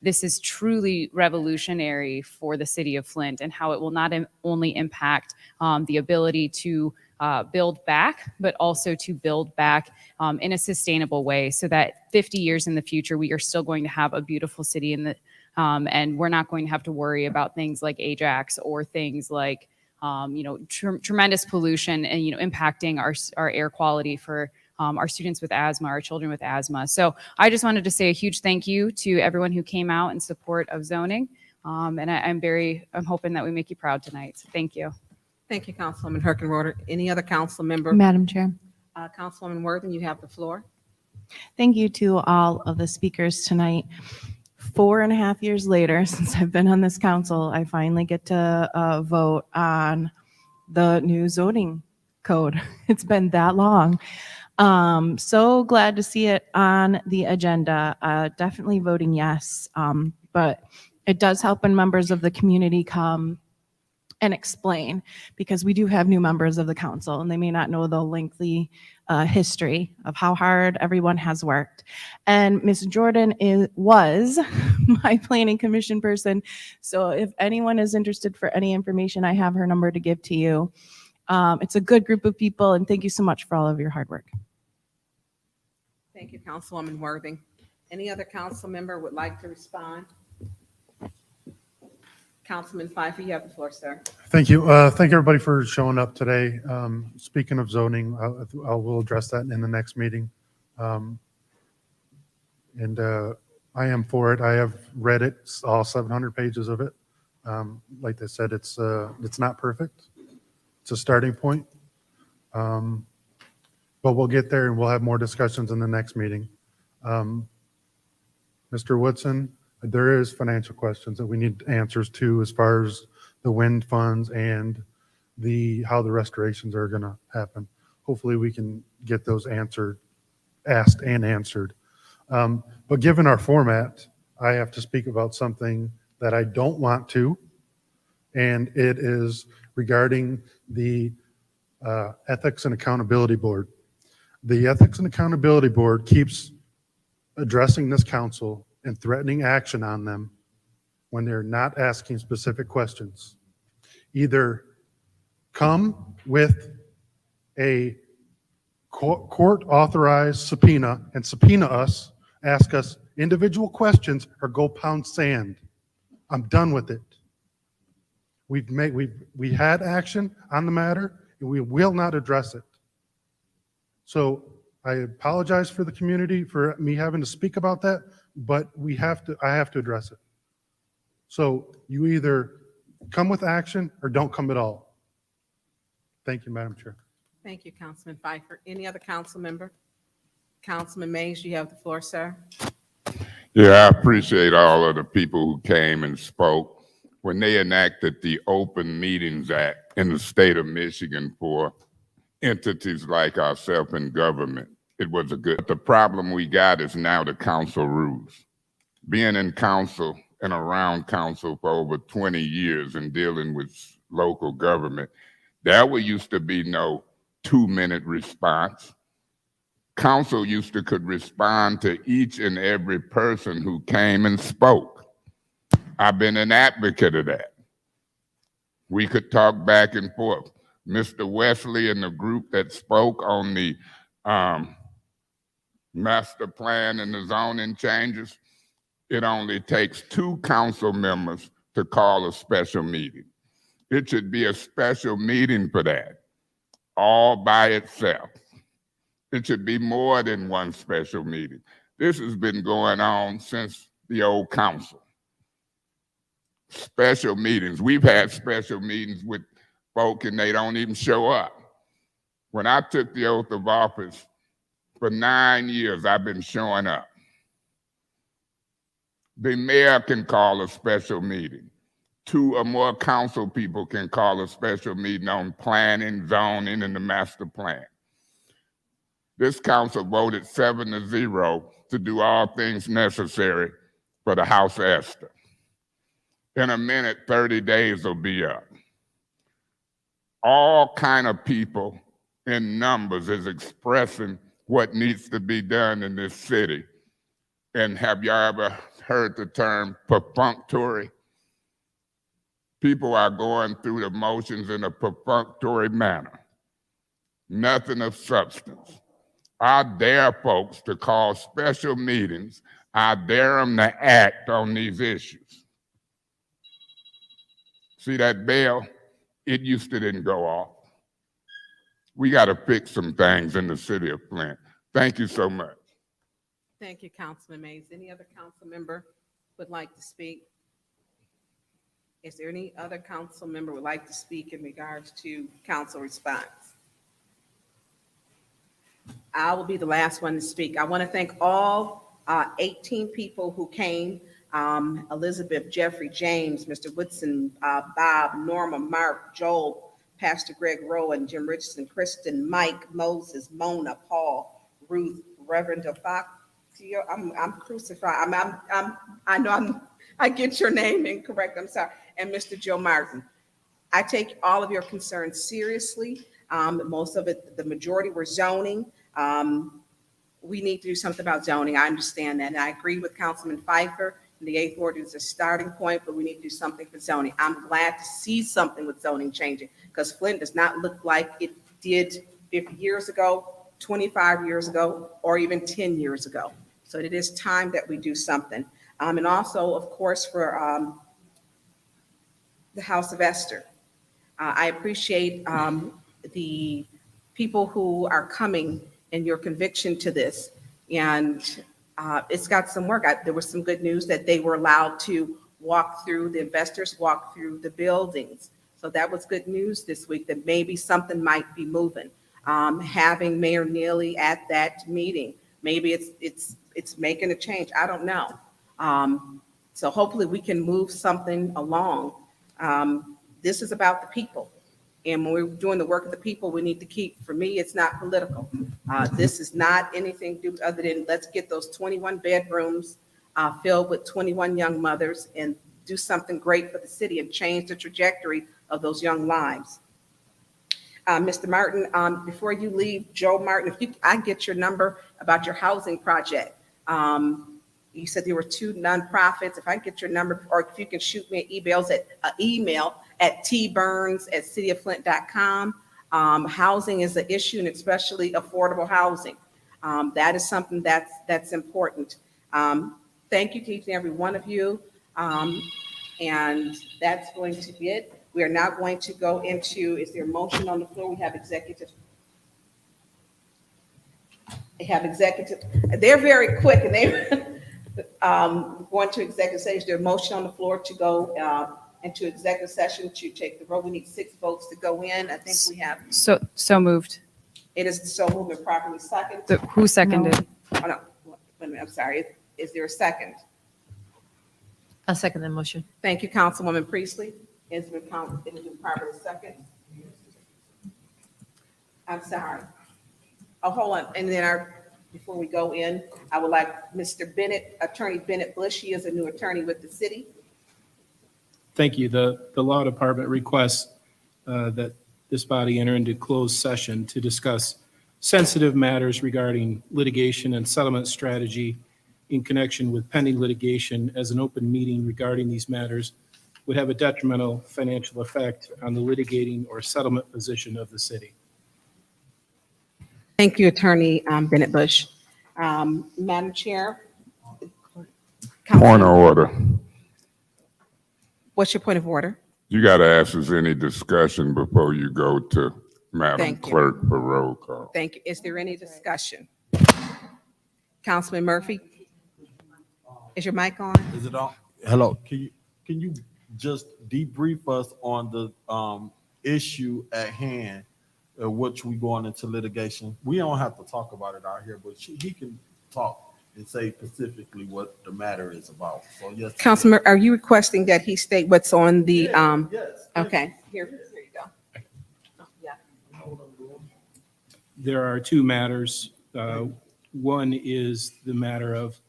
this is truly revolutionary for the city of Flint and how it will not only impact the ability to build back, but also to build back in a sustainable way so that 50 years in the future, we are still going to have a beautiful city and we're not going to have to worry about things like Ajax or things like tremendous pollution and impacting our air quality for our students with asthma, our children with asthma. So I just wanted to say a huge thank you to everyone who came out in support of zoning. And I'm hoping that we make you proud tonight. So thank you. Thank you, Councilwoman Herkenroder. Any other council member? Madam Chair. Councilwoman Worthen, you have the floor. Thank you to all of the speakers tonight. 4.5 years later, since I've been on this council, I finally get to vote on the new zoning code. It's been that long. So glad to see it on the agenda. Definitely voting yes. But it does help when members of the community come and explain, because we do have new members of the council and they may not know the lengthy history of how hard everyone has worked. And Ms. Jordan was my planning commission person. So if anyone is interested for any information, I have her number to give to you. It's a good group of people, and thank you so much for all of your hard work. Thank you, Councilwoman Worthing. Any other council member would like to respond? Councilman Pfeiffer, you have the floor, sir. Thank you. Thank everybody for showing up today. Speaking of zoning, I will address that in the next meeting. I am for it. I have read it, all 700 pages of it. Like I said, it's not perfect. It's a starting point. But we'll get there and we'll have more discussions in the next meeting. Mr. Woodson, there is financial questions that we need answers to as far as the wind funds and how the restorations are going to happen. Hopefully we can get those asked and answered. But given our format, I have to speak about something that I don't want to, and it is regarding the Ethics and Accountability Board. The Ethics and Accountability Board keeps addressing this council and threatening action on them when they're not asking specific questions. Either come with a court-authorized subpoena and subpoena us, ask us individual questions, or go pound sand. I'm done with it. We had action on the matter, and we will not address it. So I apologize for the community for me having to speak about that, but I have to address it. So you either come with action or don't come at all. Thank you, Madam Chair. Thank you, Councilman Pfeiffer. Any other council member? Councilman Mays, you have the floor, sir. Yeah, I appreciate all of the people who came and spoke. When they enacted the Open Meetings Act in the state of Michigan for entities like ourselves in government, it was a good. The problem we got is now the council rules. Being in council and around council for over 20 years and dealing with local government, there used to be no 2-minute response. Council could respond to each and every person who came and spoke. I've been an advocate of that. We could talk back and forth. Mr. Wesley and the group that spoke on the master plan and the zoning changes, it only takes 2 council members to call a special meeting. It should be a special meeting for that, all by itself. It should be more than one special meeting. This has been going on since the old council. Special meetings. We've had special meetings with folk and they don't even show up. When I took the oath of office, for 9 years, I've been showing up. The mayor can call a special meeting. 2 or more council people can call a special meeting on planning, zoning, and the master plan. This council voted 7-0 to do all things necessary for the House of Esther. In a minute, 30 days will be up. All kind of people in numbers is expressing what needs to be done in this city. And have you ever heard the term perfunctory? People are going through the motions in a perfunctory manner. Nothing of substance. I dare folks to call special meetings. I dare them to act on these issues. See that bell? It used to didn't go off. We got to fix some things in the city of Flint. Thank you so much. Thank you, Councilman Mays. Any other council member would like to speak? Is there any other council member would like to speak in regards to council response? I will be the last one to speak. I want to thank all 18 people who came. Elizabeth, Jeffrey, James, Mr. Woodson, Bob, Norma, Mark, Joel, Pastor Greg Rowan, Jim Richardson, Kristen, Mike, Moses, Mona, Paul, Ruth, Reverend Delfacio. I'm crucified. I get your name incorrect. I'm sorry. And Mr. Joe Martin. I take all of your concerns seriously. Most of it, the majority were zoning. We need to do something about zoning. I understand that. And I agree with Councilman Pfeiffer. The 8th Ward is a starting point, but we need to do something for zoning. I'm glad to see something with zoning changing because Flint does not look like it did 50 years ago, 25 years ago, or even 10 years ago. So it is time that we do something. And also, of course, for the House of Esther. I appreciate the people who are coming and your conviction to this. And it's got some work. There was some good news that they were allowed to walk through, the investors walk through the buildings. So that was good news this week that maybe something might be moving. Having Mayor Neely at that meeting, maybe it's making a change. I don't know. So hopefully we can move something along. This is about the people. And when we're doing the work of the people, we need to keep, for me, it's not political. This is not anything to do other than let's get those 21 bedrooms filled with 21 young mothers and do something great for the city and change the trajectory of those young lives. Mr. Martin, before you leave, Joe Martin, if I get your number about your housing project. You said there were 2 nonprofits. If I get your number, or if you can shoot me an email at tburns@cityofflint.com. Housing is an issue, and especially affordable housing. That is something that's important. Thank you to each and every one of you. And that's going to be it. We are now going to go into, is there a motion on the floor? We have executive. They're very quick, and they going to executive session. Is there a motion on the floor to go into executive session to take the roll? We need 6 votes to go in. I think we have. So moved. It is so moved and properly second. Who seconded? Oh, no, wait a minute, I'm sorry. Is there a second? I'll second the motion. Thank you, Councilwoman Priestley. It has been properly second. I'm sorry. Oh, hold on. And then before we go in, I would like Mr. Bennett, Attorney Bennett Bush. He is a new attorney with the city. Thank you. The law department requests that this body enter into closed session to discuss sensitive matters regarding litigation and settlement strategy in connection with pending litigation, as an open meeting regarding these matters would have a detrimental financial effect on the litigating or settlement position of the city. Thank you, Attorney Bennett Bush. Madam Chair. Point of order. What's your point of order? You got to ask us any discussion before you go to Madam Thank you. Clerk for roll call. Thank you. Is there any discussion? Councilman Murphy? Is your mic on? Is it on? Hello, can you just debrief us on the issue at hand, which we going into litigation? We don't have to talk about it out here, but he can talk and say specifically what the matter is about. So yes. Councilman, are you requesting that he state what's on the, Yes. okay, here you go. Yeah. There are 2 matters. One is the matter of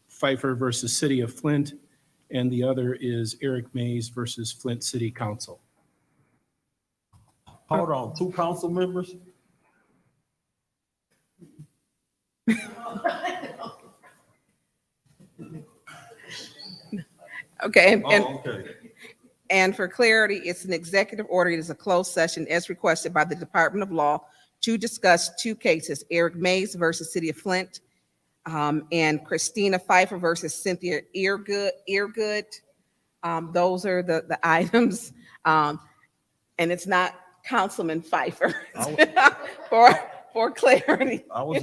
Pfeiffer versus City of Flint, and the other is Eric Mays versus Flint City Council. Hold on, 2 council members? Okay, Okay. and for clarity, it's an executive order. It is a closed session as requested by the Department of Law to discuss 2 cases, Eric Mays versus City of Flint, and Christina Pfeiffer versus Cynthia Eargood. Those are the items. And it's not Councilman Pfeiffer for clarity. I was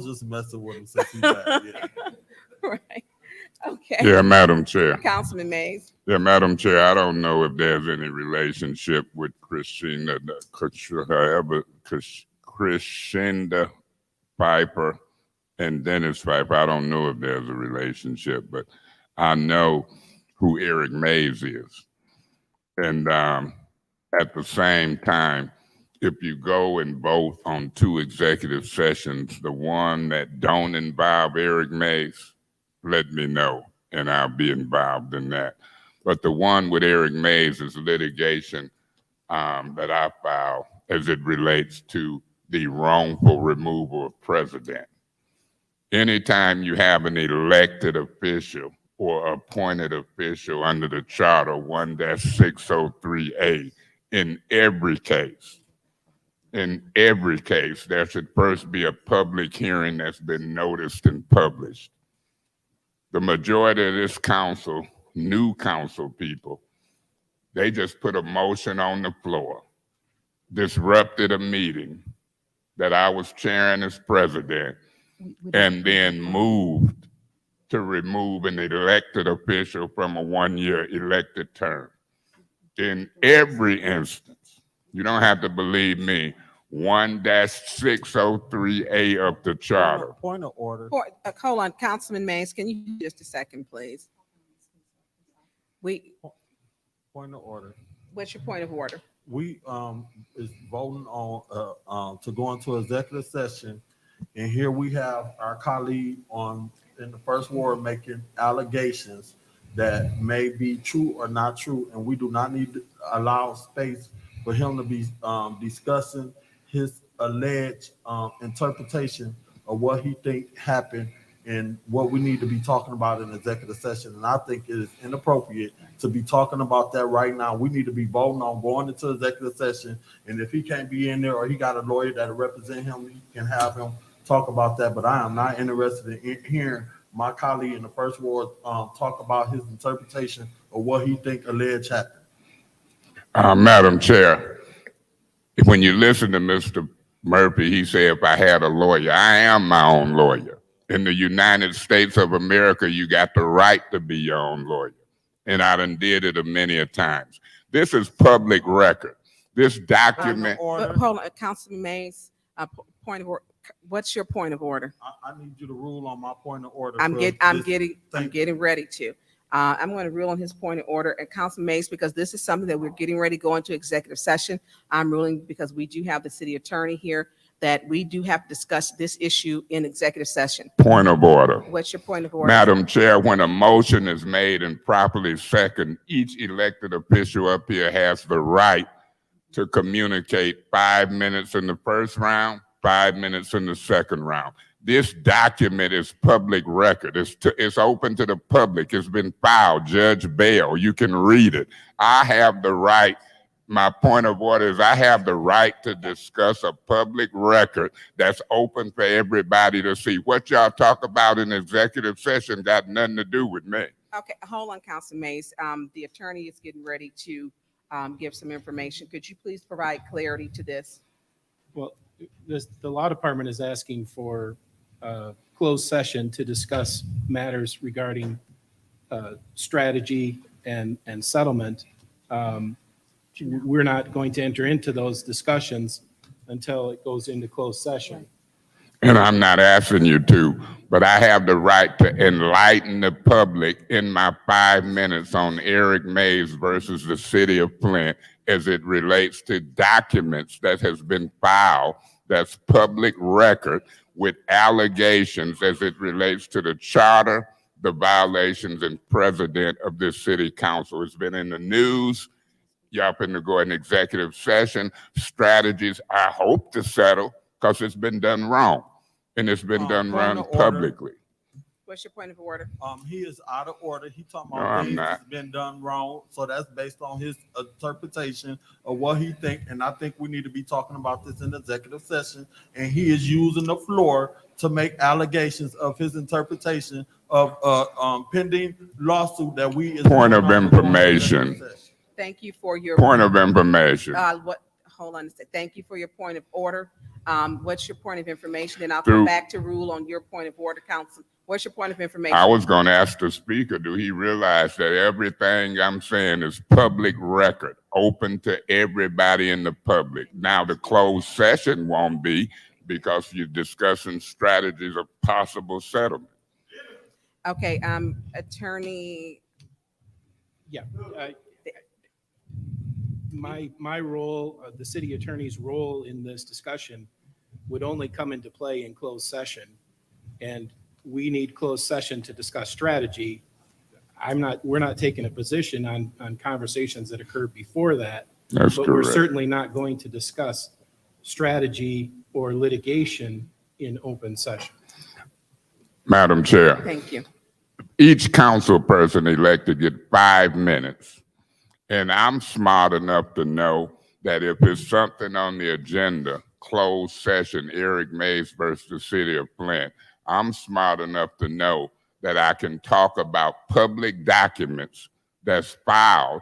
just messing with him since he's back. Yeah. Right. Okay. Yeah, Madam Chair. Councilman Mays. Yeah, Madam Chair, I don't know if there's any relationship with Christina Pfeiffer and Dennis Pfeiffer. I don't know if there's a relationship, but I know who Eric Mays is. And at the same time, if you go and vote on 2 executive sessions, the one that don't involve Eric Mays, let me know, and I'll be involved in that. But the one with Eric Mays is litigation that I filed as it relates to the wrongful removal of president. Anytime you have an elected official or appointed official under the charter 1-603A, in every case, there should first be a public hearing that's been noticed and published. The majority of this council, new council people, they just put a motion on the floor, disrupted a meeting that I was chairing as president, and then moved to remove an elected official from a 1-year elected term. In every instance, you don't have to believe me, 1-603A of the charter. Point of order. Hold on, Councilman Mays, can you just a second, please? Point of order. What's your point of order? We is voting on to go into executive session, and here we have our colleague in the first ward making allegations that may be true or not true, and we do not need to allow space for him to be discussing his alleged interpretation of what he think happened and what we need to be talking about in executive session. And I think it is inappropriate to be talking about that right now. We need to be voting on going into executive session. And if he can't be in there or he got a lawyer that will represent him, he can have him talk about that. But I am not interested in hearing my colleague in the first ward talk about his interpretation of what he think alleged happened. Madam Chair, when you listen to Mr. Murphy, he said, if I had a lawyer, I am my own lawyer. In the United States of America, you got the right to be your own lawyer. And I done did it many a times. This is public record. This document. Hold on, Councilman Mays, point of order. What's your point of order? I need you to rule on my point of order. I'm getting ready to. I'm going to rule on his point of order. And Councilman Mays, because this is something that we're getting ready to go into executive session, I'm ruling because we do have the city attorney here that we do have to discuss this issue in executive session. Point of order. What's your point of order? Madam Chair, when a motion is made and properly seconded, each elected official up here has the right to communicate 5 minutes in the first round, 5 minutes in the second round. This document is public record. It's open to the public. It's been filed, Judge Bell. You can read it. I have the right. My point of order is I have the right to discuss a public record that's open for everybody to see. What y'all talk about in executive session got nothing to do with me. Okay, hold on, Councilman Mays. The attorney is getting ready to give some information. Could you please provide clarity to this? Well, the law department is asking for closed session to discuss matters regarding strategy and settlement. We're not going to enter into those discussions until it goes into closed session. And I'm not asking you to, but I have the right to enlighten the public in my 5 minutes on Eric Mays versus the city of Flint as it relates to documents that has been filed that's public record with allegations as it relates to the charter, the violations, and president of this city council. It's been in the news. Y'all finna go in executive session. Strategies I hope to settle because it's been done wrong. And it's been done wrong publicly. What's your point of order? He is out of order. He talking No, about I'm things not. that's been done wrong. So that's based on his interpretation of what he think. And I think we need to be talking about this in executive session. And he is using the floor to make allegations of his interpretation of pending lawsuit that we. Point of information. Thank you for your Point of information. Hold on a second. Thank you for your point of order. What's your point of information? And I'll Through- come back to rule on your point of order, Council. What's your point of information? I was going to ask the speaker, do he realize that everything I'm saying is public record, open to everybody in the public? Now, the closed session won't be because you're discussing strategies of possible settlement. Okay, attorney. Yeah. My role, the city attorney's role in this discussion would only come into play in closed session. And we need closed session to discuss strategy. We're not taking a position on conversations that occurred before that. That's but we're correct. certainly not going to discuss strategy or litigation in open session. Madam Chair. Thank you. Each council person elected get 5 minutes. And I'm smart enough to know that if it's something on the agenda, closed session, Eric Mays versus the city of Flint, I'm smart enough to know that I can talk about public documents that's filed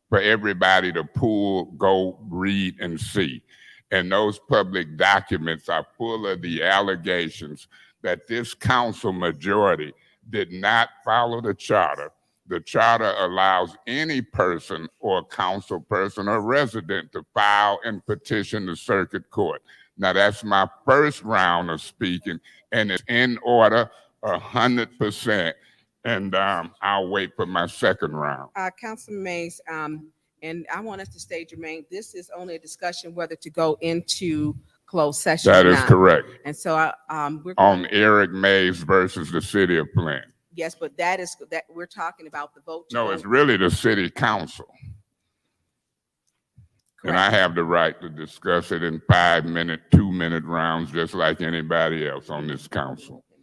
for everybody to pull, go read, and see. And those public documents are full of the allegations that this council majority did not follow the charter. The charter allows any person or council person or resident to file and petition the circuit court. Now, that's my first round of speaking, and it's in order 100%. And I'll wait for my second round. Councilman Mays, And I want us to stay germane. This is only a discussion whether to go into closed session That or is not. correct. And so we're On going, Eric Mays versus the city of Flint. yes, but that we're talking about the vote. To No, go it's in- really the city council. And I have the right to discuss it in 5-minute, 2-minute rounds, just like anybody else on this council. So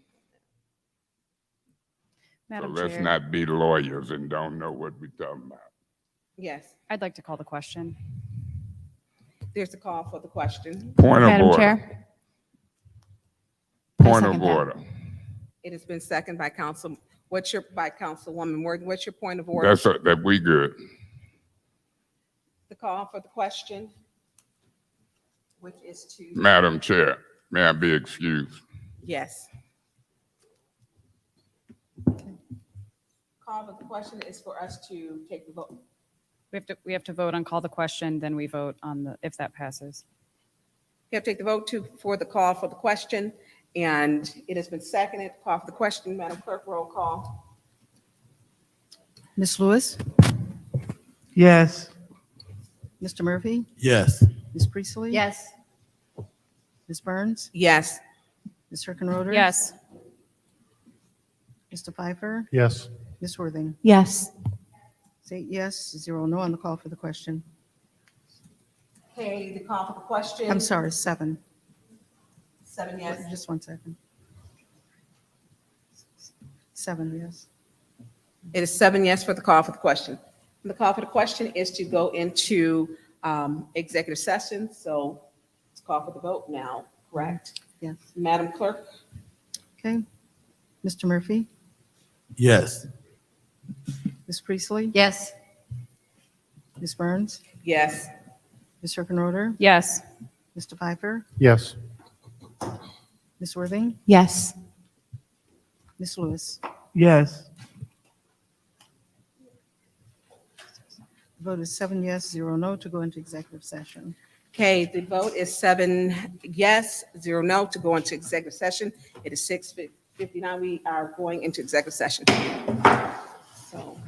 Madam let's Chair, not be lawyers and don't know what we're talking about. Yes, I'd like to call the question. there's a call for the question. Point of Madam order. Chair. Point of second that. order. It has been seconded by by Councilwoman Morgan. What's your point of order? That we good. The call for the question, which is to. Madam Chair, may I be excused? Yes. Call for the question is for us to take the vote. We have to vote on call the question, then we vote on if that passes. You have to take the vote for the call for the question, and it has been seconded. Call for the question, Madam Clerk, roll call. Ms. Lewis, Yes. Mr. Murphy, Yes. Ms. Priestley. Yes. Ms. Burns, Yes. Ms. Hickenroder. Yes. Mr. Pfeiffer, Yes. Ms. Worthing. Yes. Say yes, 0 no on the call for the question. Okay, the call for the question. I'm sorry, 7. 7 yes. Just 1 second. 7, yes. It is 7 yes for the call for the question. And the call for the question is to go into executive session. So let's call for the vote now, correct? Yes. Madam Clerk? Okay. Mr. Murphy, Yes. Ms. Priestley, Yes. Ms. Burns, Yes. Ms. Hickenroder, Yes. Mr. Pfeiffer, Yes. Ms. Worthing, Yes. Ms. Lewis. Yes. Vote is 7 yes, 0 no to go into executive session. Okay, the vote is 7 yes, 0 no to go into executive session. It is 6:59. We are going into executive session. So.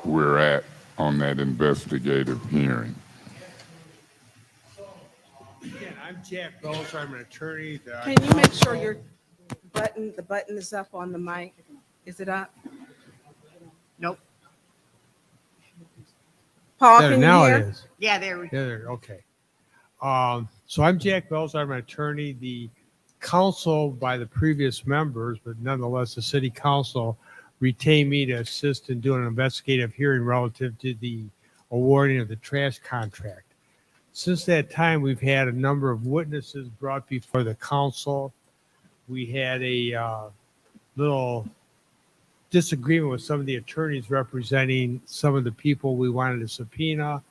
we're at on that investigative hearing. Again, I'm Jack Belzer. I'm an attorney. Can you make sure the button is up on the mic? Is it up? Nope. Paul, There, can you now hear? it is. Yeah, there we go. Yeah, there, okay. So I'm Jack Belzer. I'm an attorney. The council by the previous members, but nonetheless, the city council retained me to assist in doing an investigative hearing relative to the awarding of the trash contract. Since that time, we've had a number of witnesses brought before the council. We had a little disagreement with some of the attorneys representing some of the people we wanted to subpoena.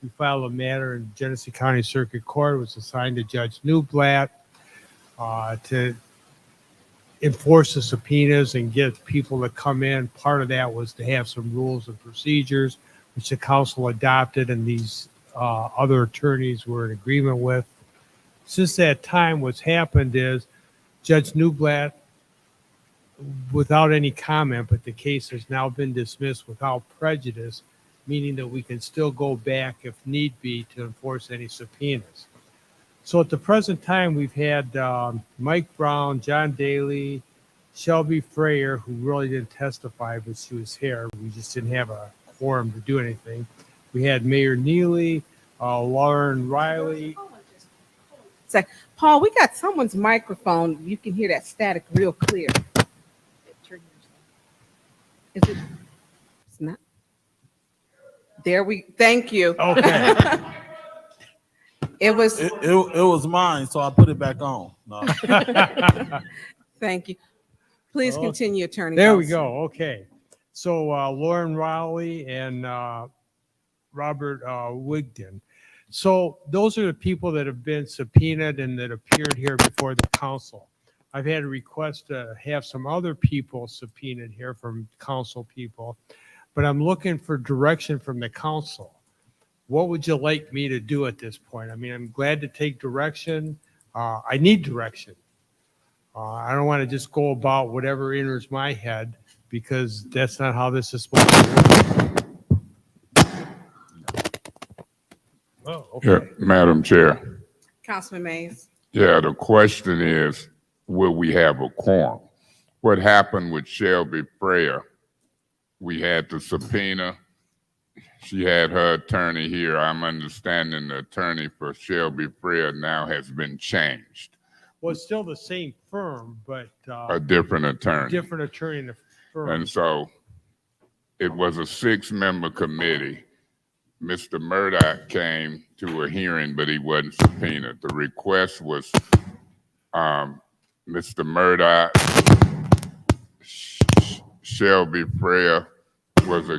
We filed a matter in Genesee County Circuit Court. It was assigned to Judge Newblatt to enforce the subpoenas and get people to come in. Part of that was to have some rules and procedures, which the council adopted, and these other attorneys were in agreement with. Since that time, what's happened is Judge Newblatt, without any comment, but the case has now been dismissed without prejudice, meaning that we can still go back if need be to enforce any subpoenas. So at the present time, we've had Mike Brown, John Daly, Shelby Freyer, who really didn't testify, but she was here. We just didn't have a quorum to do anything. We had Mayor Neely, Lauren Riley. Paul, we got someone's microphone. You can hear that static real clear. Is it? It's not. There we. Thank you. Okay. It was. It was mine, so I put it back on. No. Thank you. Please continue, Attorney. There we Belzer. go. Okay. So Lauren Rowley and Robert Wigden. So those are the people that have been subpoenaed and that appeared here before the council. I've had a request to have some other people subpoenaed here from council people, but I'm looking for direction from the council. What would you like me to do at this point? I mean, I'm glad to take direction. I need direction. I don't want to just go about whatever enters my head, because that's not how this is supposed to work. Oh, okay. Yeah, Madam Chair. Councilman Mays. Yeah, the question is, will we have a quorum? What happened with Shelby Freyer? We had the subpoena. She had her attorney here. I'm understanding the attorney for Shelby Freyer now has been changed. Well, it's still the same firm, but A different attorney. different attorney in the firm. And so it was a 6-member committee. Mr. Murdoch came to a hearing, but he wasn't subpoenaed. The request was Mr. Murdoch, Shelby Freyer was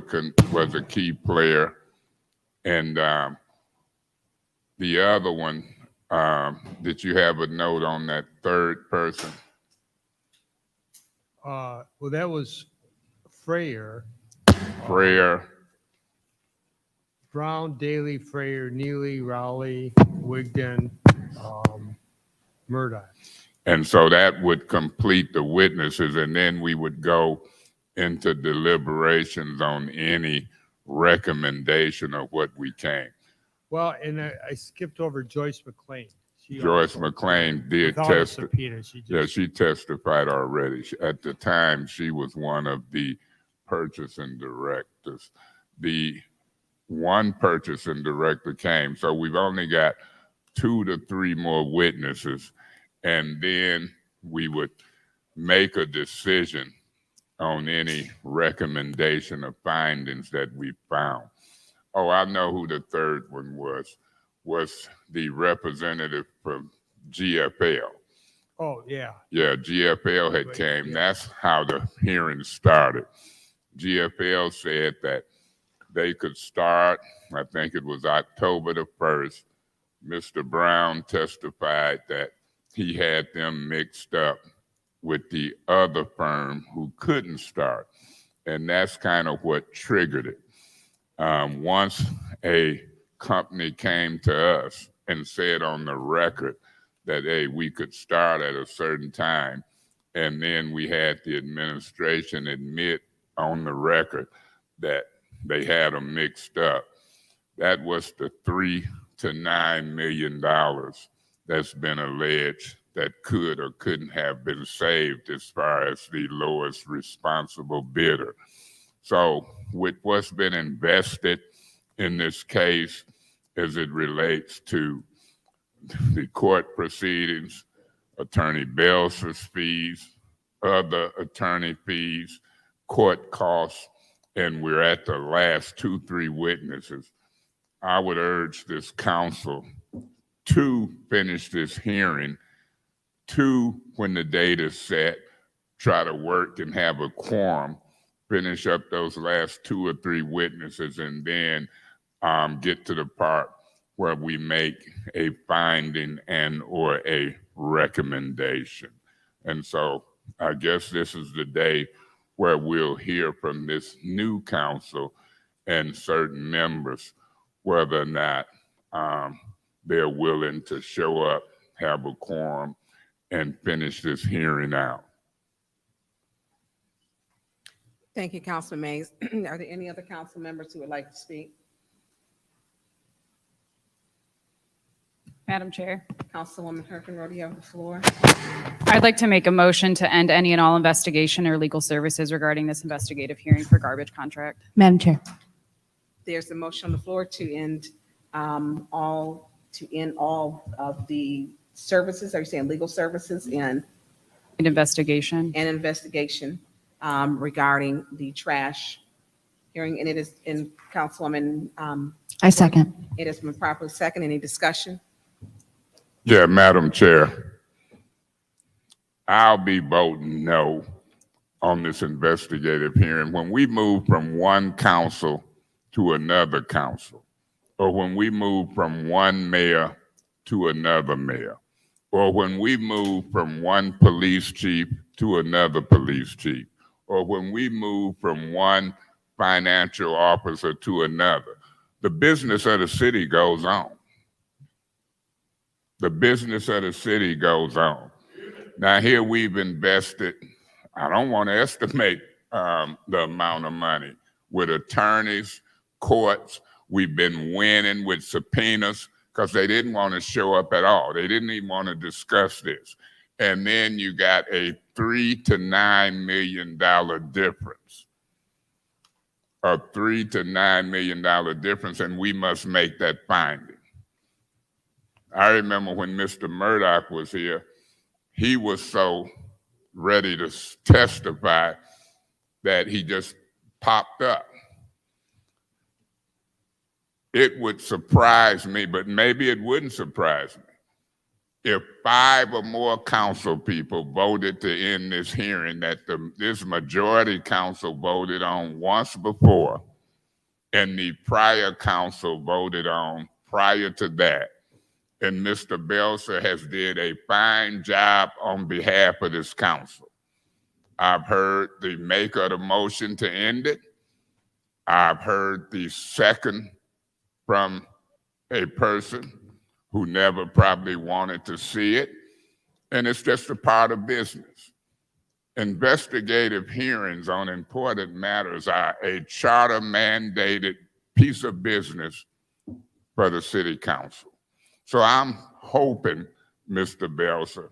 a key player, and the other one. Did you have a note on that third person? Well, that was Freyer. Freyer. Brown, Daly, Freyer, Neely, Rowley, Wigden, Murdoch. And so that would complete the witnesses, and then we would go into deliberations on any recommendation of what we came. Well, and I skipped over Joyce McLean. Joyce McLean did Without a testify. subpoena, she just- Yeah, she testified already. At the time, she was one of the purchasing directors. The one purchasing director came, so we've only got 2 to 3 more witnesses, and then we would make a decision on any recommendation or findings that we found. Oh, I know who the third one was the representative from GFL. Oh, yeah. Yeah, GFL had came. That's how the hearing started. GFL said that they could start, I think it was October the 1st. Mr. Brown testified that he had them mixed up with the other firm who couldn't start. And that's kind of what triggered it. Once a company came to us and said on the record that, hey, we could start at a certain time, and then we had the administration admit on the record that they had them mixed up. That was the $3 to $9 million that's been alleged that could or couldn't have been saved as far as the lowest responsible bidder. So with what's been invested in this case as it relates to the court proceedings, Attorney Belser's fees, other attorney fees, court costs, and we're at the last 2-3 witnesses, I would urge this council to finish this hearing, to, when the date is set, try to work and have a quorum, finish up those last 2 or 3 witnesses, and then get to the part where we make a finding and or a recommendation. And so I guess this is the day where we'll hear from this new council and certain members whether or not they're willing to show up, have a quorum, and finish this hearing out. Thank you, Councilman Mays. Are there any other council members who would like to speak? Madam Chair, Councilwoman Herkenrode, you have the floor. I'd like to make a motion to end any and all investigation or legal services regarding this investigative hearing for garbage contract. Madam Chair. There's a motion on the floor to end all of the services. Are you saying legal services and Investigation. investigation regarding the trash hearing? And it is in Councilwoman. I second. It has been properly second. Any discussion? Yeah, Madam Chair, I'll be voting no on this investigative hearing. When we move from one council to another council, or when we move from one mayor to another mayor, or when we move from one police chief to another police chief, or when we move from one financial officer to another, the business of the city goes on. The business of the city goes on. Now here we've invested, I don't want to estimate the amount of money, with attorneys, courts. We've been winning with subpoenas because they didn't want to show up at all. They didn't even want to discuss this. And then you got a $3 to $9 million difference. A $3 to $9 million difference, and we must make that finding. I remember when Mr. Murdoch was here, he was so ready to testify that he just popped up. It would surprise me, but maybe it wouldn't surprise me, if 5 or more council people voted to end this hearing that this majority council voted on once before, and the prior council voted on prior to that. And Mr. Belser has did a fine job on behalf of this council. I've heard the maker of the motion to end it. I've heard the second from a person who never probably wanted to see it. And it's just a part of business. Investigative hearings on important matters are a charter mandated piece of business for the city council. So I'm hoping, Mr. Belser,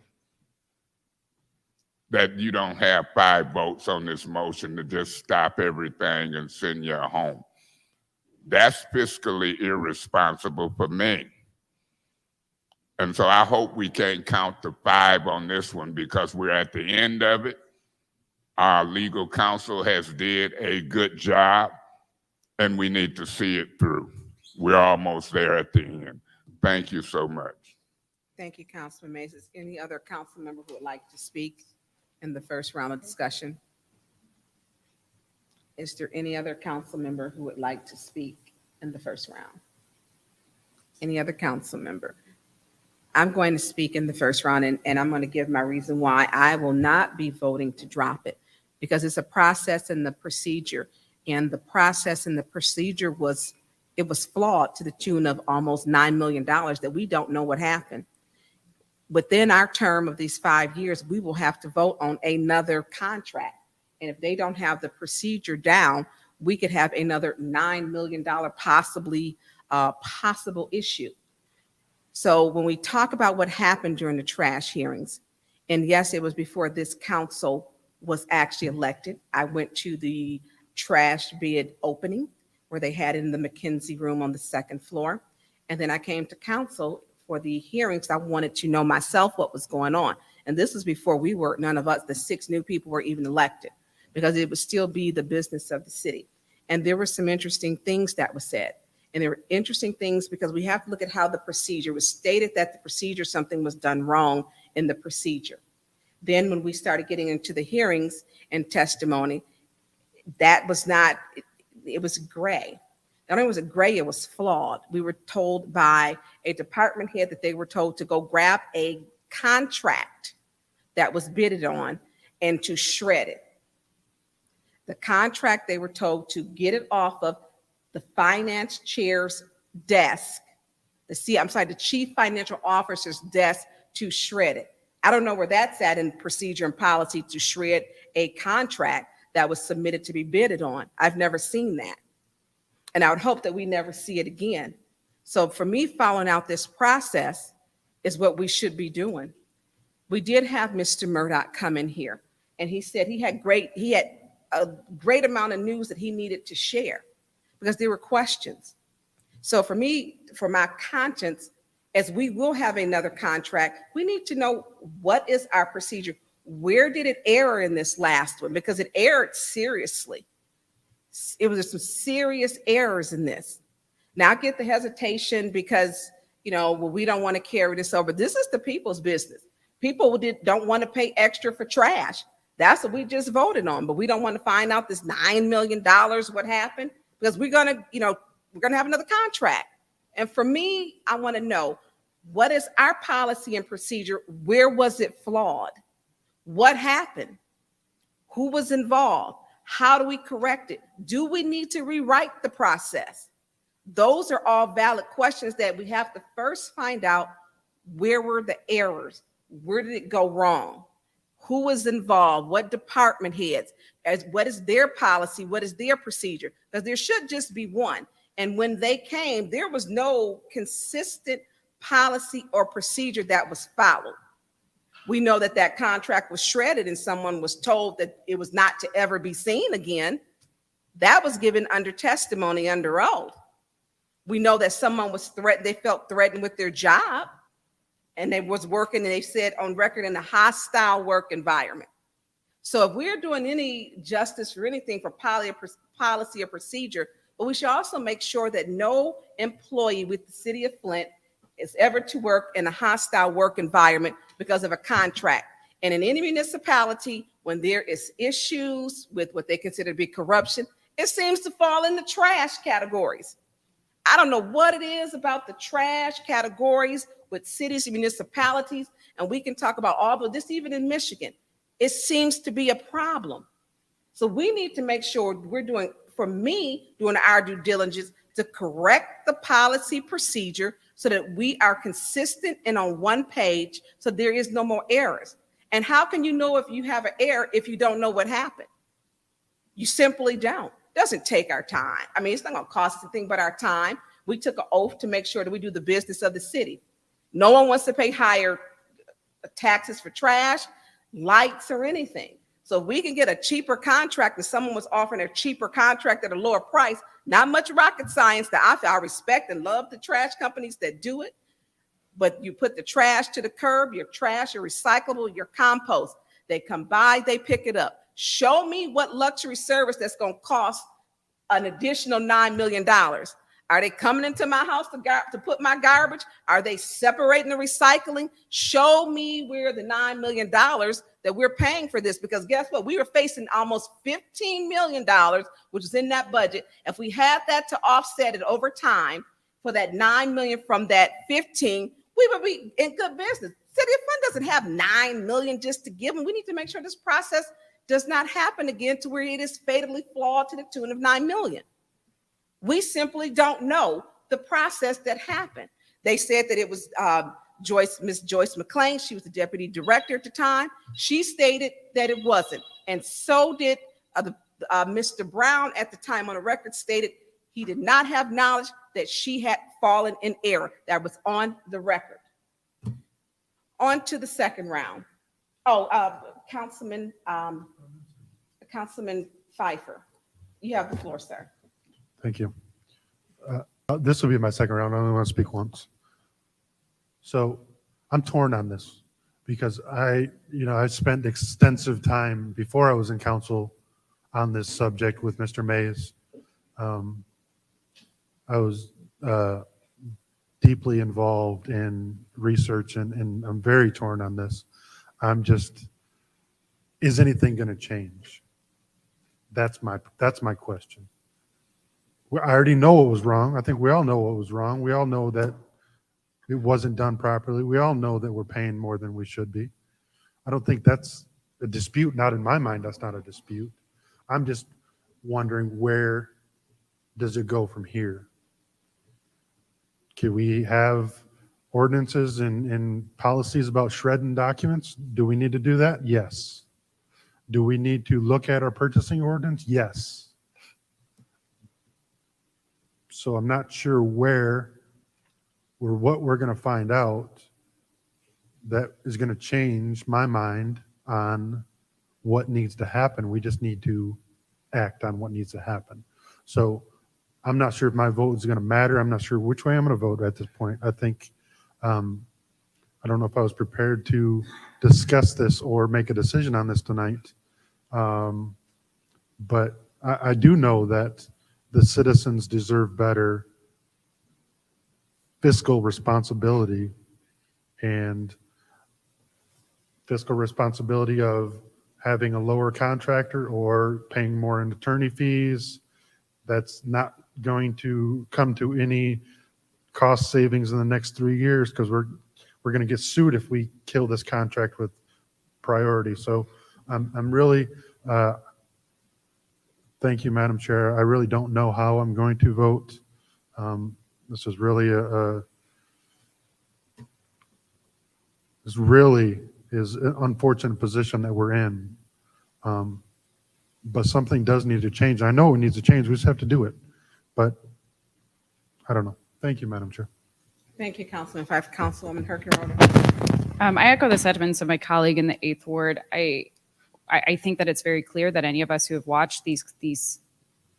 that you don't have 5 votes on this motion to just stop everything and send you home. That's fiscally irresponsible for me. And so I hope we can't count to 5 on this one, because we're at the end of it. Our legal counsel has did a good job, and we need to see it through. We're almost there at the end. Thank you so much. Thank you, Councilman Mays. Is any other council member who would like to speak in the first round of discussion? Is there any other council member who would like to speak in the first round? Any other council member? I'm going to speak in the first round, and I'm going to give my reason why I will not be voting to drop it, because it's a process and the procedure, and the process and the procedure was flawed to the tune of almost $9 million that we don't know what happened. Within our term of these 5 years, we will have to vote on another contract. And if they don't have the procedure down, we could have another $9 million possible issue. So when we talk about what happened during the trash hearings, and yes, it was before this council was actually elected. I went to the trash bid opening where they had it in the McKinsey room on the second floor. And then I came to council for the hearings. I wanted to know myself what was going on. And this was before none of us, the 6 new people, were even elected, because it would still be the business of the city. And there were some interesting things that were said. And there were interesting things because we have to look at how the procedure was stated, that the procedure, something was done wrong in the procedure. Then when we started getting into the hearings and testimony, that was not, it was gray. Not only was it gray, it was flawed. We were told by a department head that they were told to go grab a contract that was bidded on and to shred it. The contract, they were told to get it off of the finance chair's desk, the chief financial officer's desk, to shred it. I don't know where that's at in procedure and policy, to shred a contract that was submitted to be bidded on. I've never seen that. And I would hope that we never see it again. So for me, following out this process is what we should be doing. We did have Mr. Murdoch come in here, and he said he had a great amount of news that he needed to share because there were questions. So for me, for my conscience, as we will have another contract, we need to know what is our procedure. Where did it err in this last one? Because it erred seriously. It was some serious errors in this. Now I get the hesitation because, we don't want to carry this over. This is the people's business. People don't want to pay extra for trash. That's what we just voted on, but we don't want to find out this $9 million, what happened, because we're going to have another contract. And for me, I want to know, what is our policy and procedure? Where was it flawed? What happened? Who was involved? How do we correct it? Do we need to rewrite the process? Those are all valid questions that we have to first find out. Where were the errors? Where did it go wrong? Who was involved? What department heads? What is their policy? What is their procedure? Because there should just be one. And when they came, there was no consistent policy or procedure that was followed. We know that that contract was shredded and someone was told that it was not to ever be seen again. That was given under testimony under oath. We know that someone was threatened, they felt threatened with their job, and they was working, and they said on record, in a hostile work environment. So if we're doing any justice for anything for policy or procedure, but we should also make sure that no employee with the city of Flint is ever to work in a hostile work environment because of a contract. And in any municipality, when there is issues with what they consider to be corruption, it seems to fall in the trash categories. I don't know what it is about the trash categories with cities and municipalities, and we can talk about all of this, even in Michigan. It seems to be a problem. So we need to make sure we're doing our due diligence to correct the policy procedure so that we are consistent and on one page so there is no more errors. And how can you know if you have an error if you don't know what happened? You simply don't. It doesn't take our time. I mean, it's not going to cost us anything but our time. We took an oath to make sure that we do the business of the city. No one wants to pay higher taxes for trash, lights, or anything. So if we can get a cheaper contract, if someone was offering a cheaper contract at a lower price, not much rocket science that I respect and love the trash companies that do it. But you put the trash to the curb, your trash, your recyclable, your compost. They come by, they pick it up. Show me what luxury service that's going to cost an additional $9 million. Are they coming into my house to put my garbage? Are they separating the recycling? Show me where the $9 million that we're paying for this, because guess what? We were facing almost $15 million, which is in that budget. If we had that to offset it over time for that $9 million from that 15, we would be in good business. City of Flint doesn't have $9 million just to give them. We need to make sure this process does not happen again to where it is fatally flawed to the tune of $9 million. We simply don't know the process that happened. They said that it was Miss Joyce McLean. She was the deputy director at the time. She stated that it wasn't. And so did Mr. Brown at the time on the record stated he did not have knowledge that she had fallen in error. That was on the record. On to the second round. Oh, Councilman Pfeiffer, you have the floor, sir. Thank you. This will be my second round. I only want to speak once. So I'm torn on this because I spent extensive time before I was in council on this subject with Mr. Mays. I was deeply involved in research and I'm very torn on this. Is anything going to change? That's my question. I already know what was wrong. I think we all know what was wrong. We all know that it wasn't done properly. We all know that we're paying more than we should be. I don't think that's a dispute. Not in my mind, that's not a dispute. I'm just wondering, where does it go from here? Can we have ordinances and policies about shredding documents? Do we need to do that? Yes. Do we need to look at our purchasing ordinance? Yes. So I'm not sure where or what we're going to find out that is going to change my mind on what needs to happen. We just need to act on what needs to happen. So I'm not sure if my vote is going to matter. I'm not sure which way I'm going to vote at this point. I think, I don't know if I was prepared to discuss this or make a decision on this tonight. But I do know that the citizens deserve better fiscal responsibility and fiscal responsibility of having a lower contractor or paying more in attorney fees. That's not going to come to any cost savings in the next 3 years because we're going to get sued if we kill this contract with priority. So I'm really, thank you, Madam Chair. I really don't know how I'm going to vote. This is really this really is an unfortunate position that we're in. But something does need to change. I know it needs to change. We just have to do it. But I don't know. Thank you, Madam Chair. Thank you, Councilman Pfeiffer. Councilwoman Herkenroder. I echo the sentiments of my colleague in the 8th Ward. I think that it's very clear that any of us who have watched these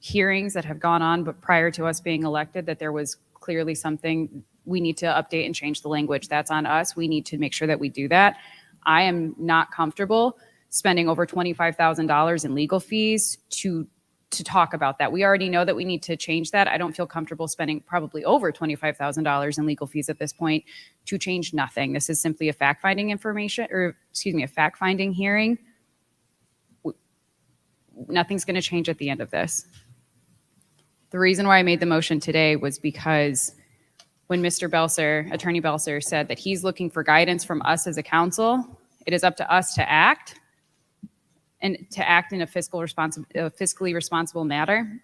hearings that have gone on, but prior to us being elected, that there was clearly something we need to update and change the language. That's on us. We need to make sure that we do that. I am not comfortable spending over $25,000 in legal fees to talk about that. We already know that we need to change that. I don't feel comfortable spending probably over $25,000 in legal fees at this point to change nothing. This is simply a fact-finding a fact-finding hearing. Nothing's going to change at the end of this. The reason why I made the motion today was because when Mr. Belser, Attorney Belser, said that he's looking for guidance from us as a council, it is up to us to act, and to act in a fiscally responsible manner.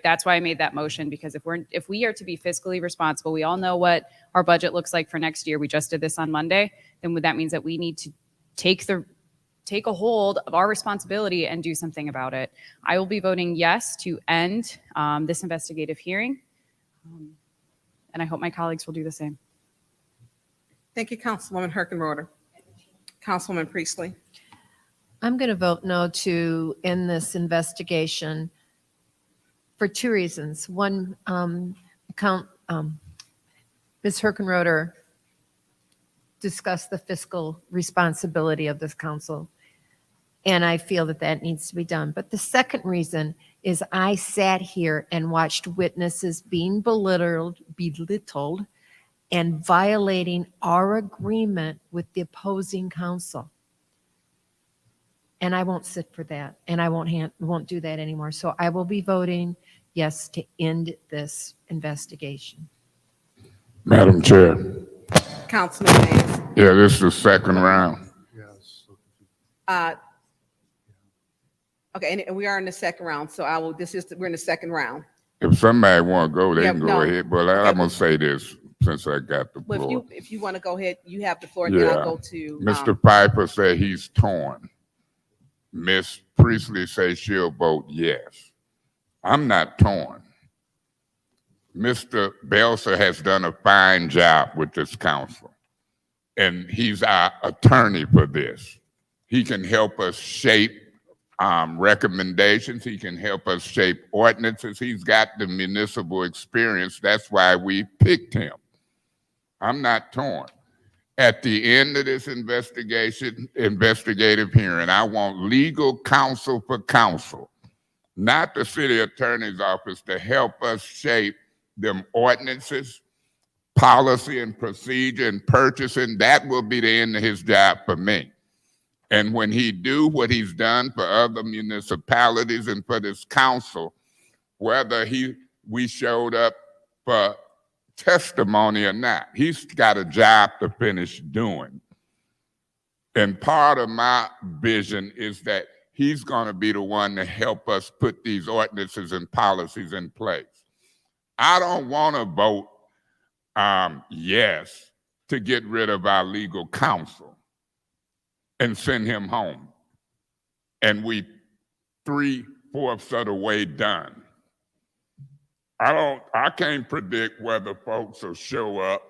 That's why I made that motion, because if we are to be fiscally responsible, we all know what our budget looks like for next year. We just did this on Monday. Then that means that we need to take a hold of our responsibility and do something about it. I will be voting yes to end this investigative hearing. And I hope my colleagues will do the same. Thank you, Councilwoman Herkenroder. Councilwoman Priestley. I'm going to vote no to end this investigation for two reasons. One, Ms. Herkenroder discussed the fiscal responsibility of this council, and I feel that that needs to be done. But the second reason is I sat here and watched witnesses being belittled and violating our agreement with the opposing counsel. And I won't sit for that, and I won't do that anymore. So I will be voting yes to end this investigation. Madam Chair. Councilman Mays. Yeah, this is the second round. Okay, and we are in the second round, so we're in the second round. If somebody want to go, they can go no. ahead. But I'm going to say this since I got the Well, floor. if you want to go ahead, you have the floor, and then I'll go to. Mr. Piper said he's torn. Miss Priestley says she'll vote yes. I'm not torn. Mr. Belser has done a fine job with this council, and he's our attorney for this. He can help us shape recommendations. He can help us shape ordinances. He's got the municipal experience. That's why we picked him. I'm not torn. At the end of this investigative hearing, I want legal counsel for counsel, not the city attorney's office, to help us shape them ordinances, policy and procedure and purchasing. That will be the end of his job for me. And when he do what he's done for other municipalities and for this council, whether we showed up for testimony or not, he's got a job to finish doing. And part of my vision is that he's going to be the one to help us put these ordinances and policies in place. I don't want to vote yes to get rid of our legal counsel and send him home. And we 3/4 of the way done. I can't predict whether folks will show up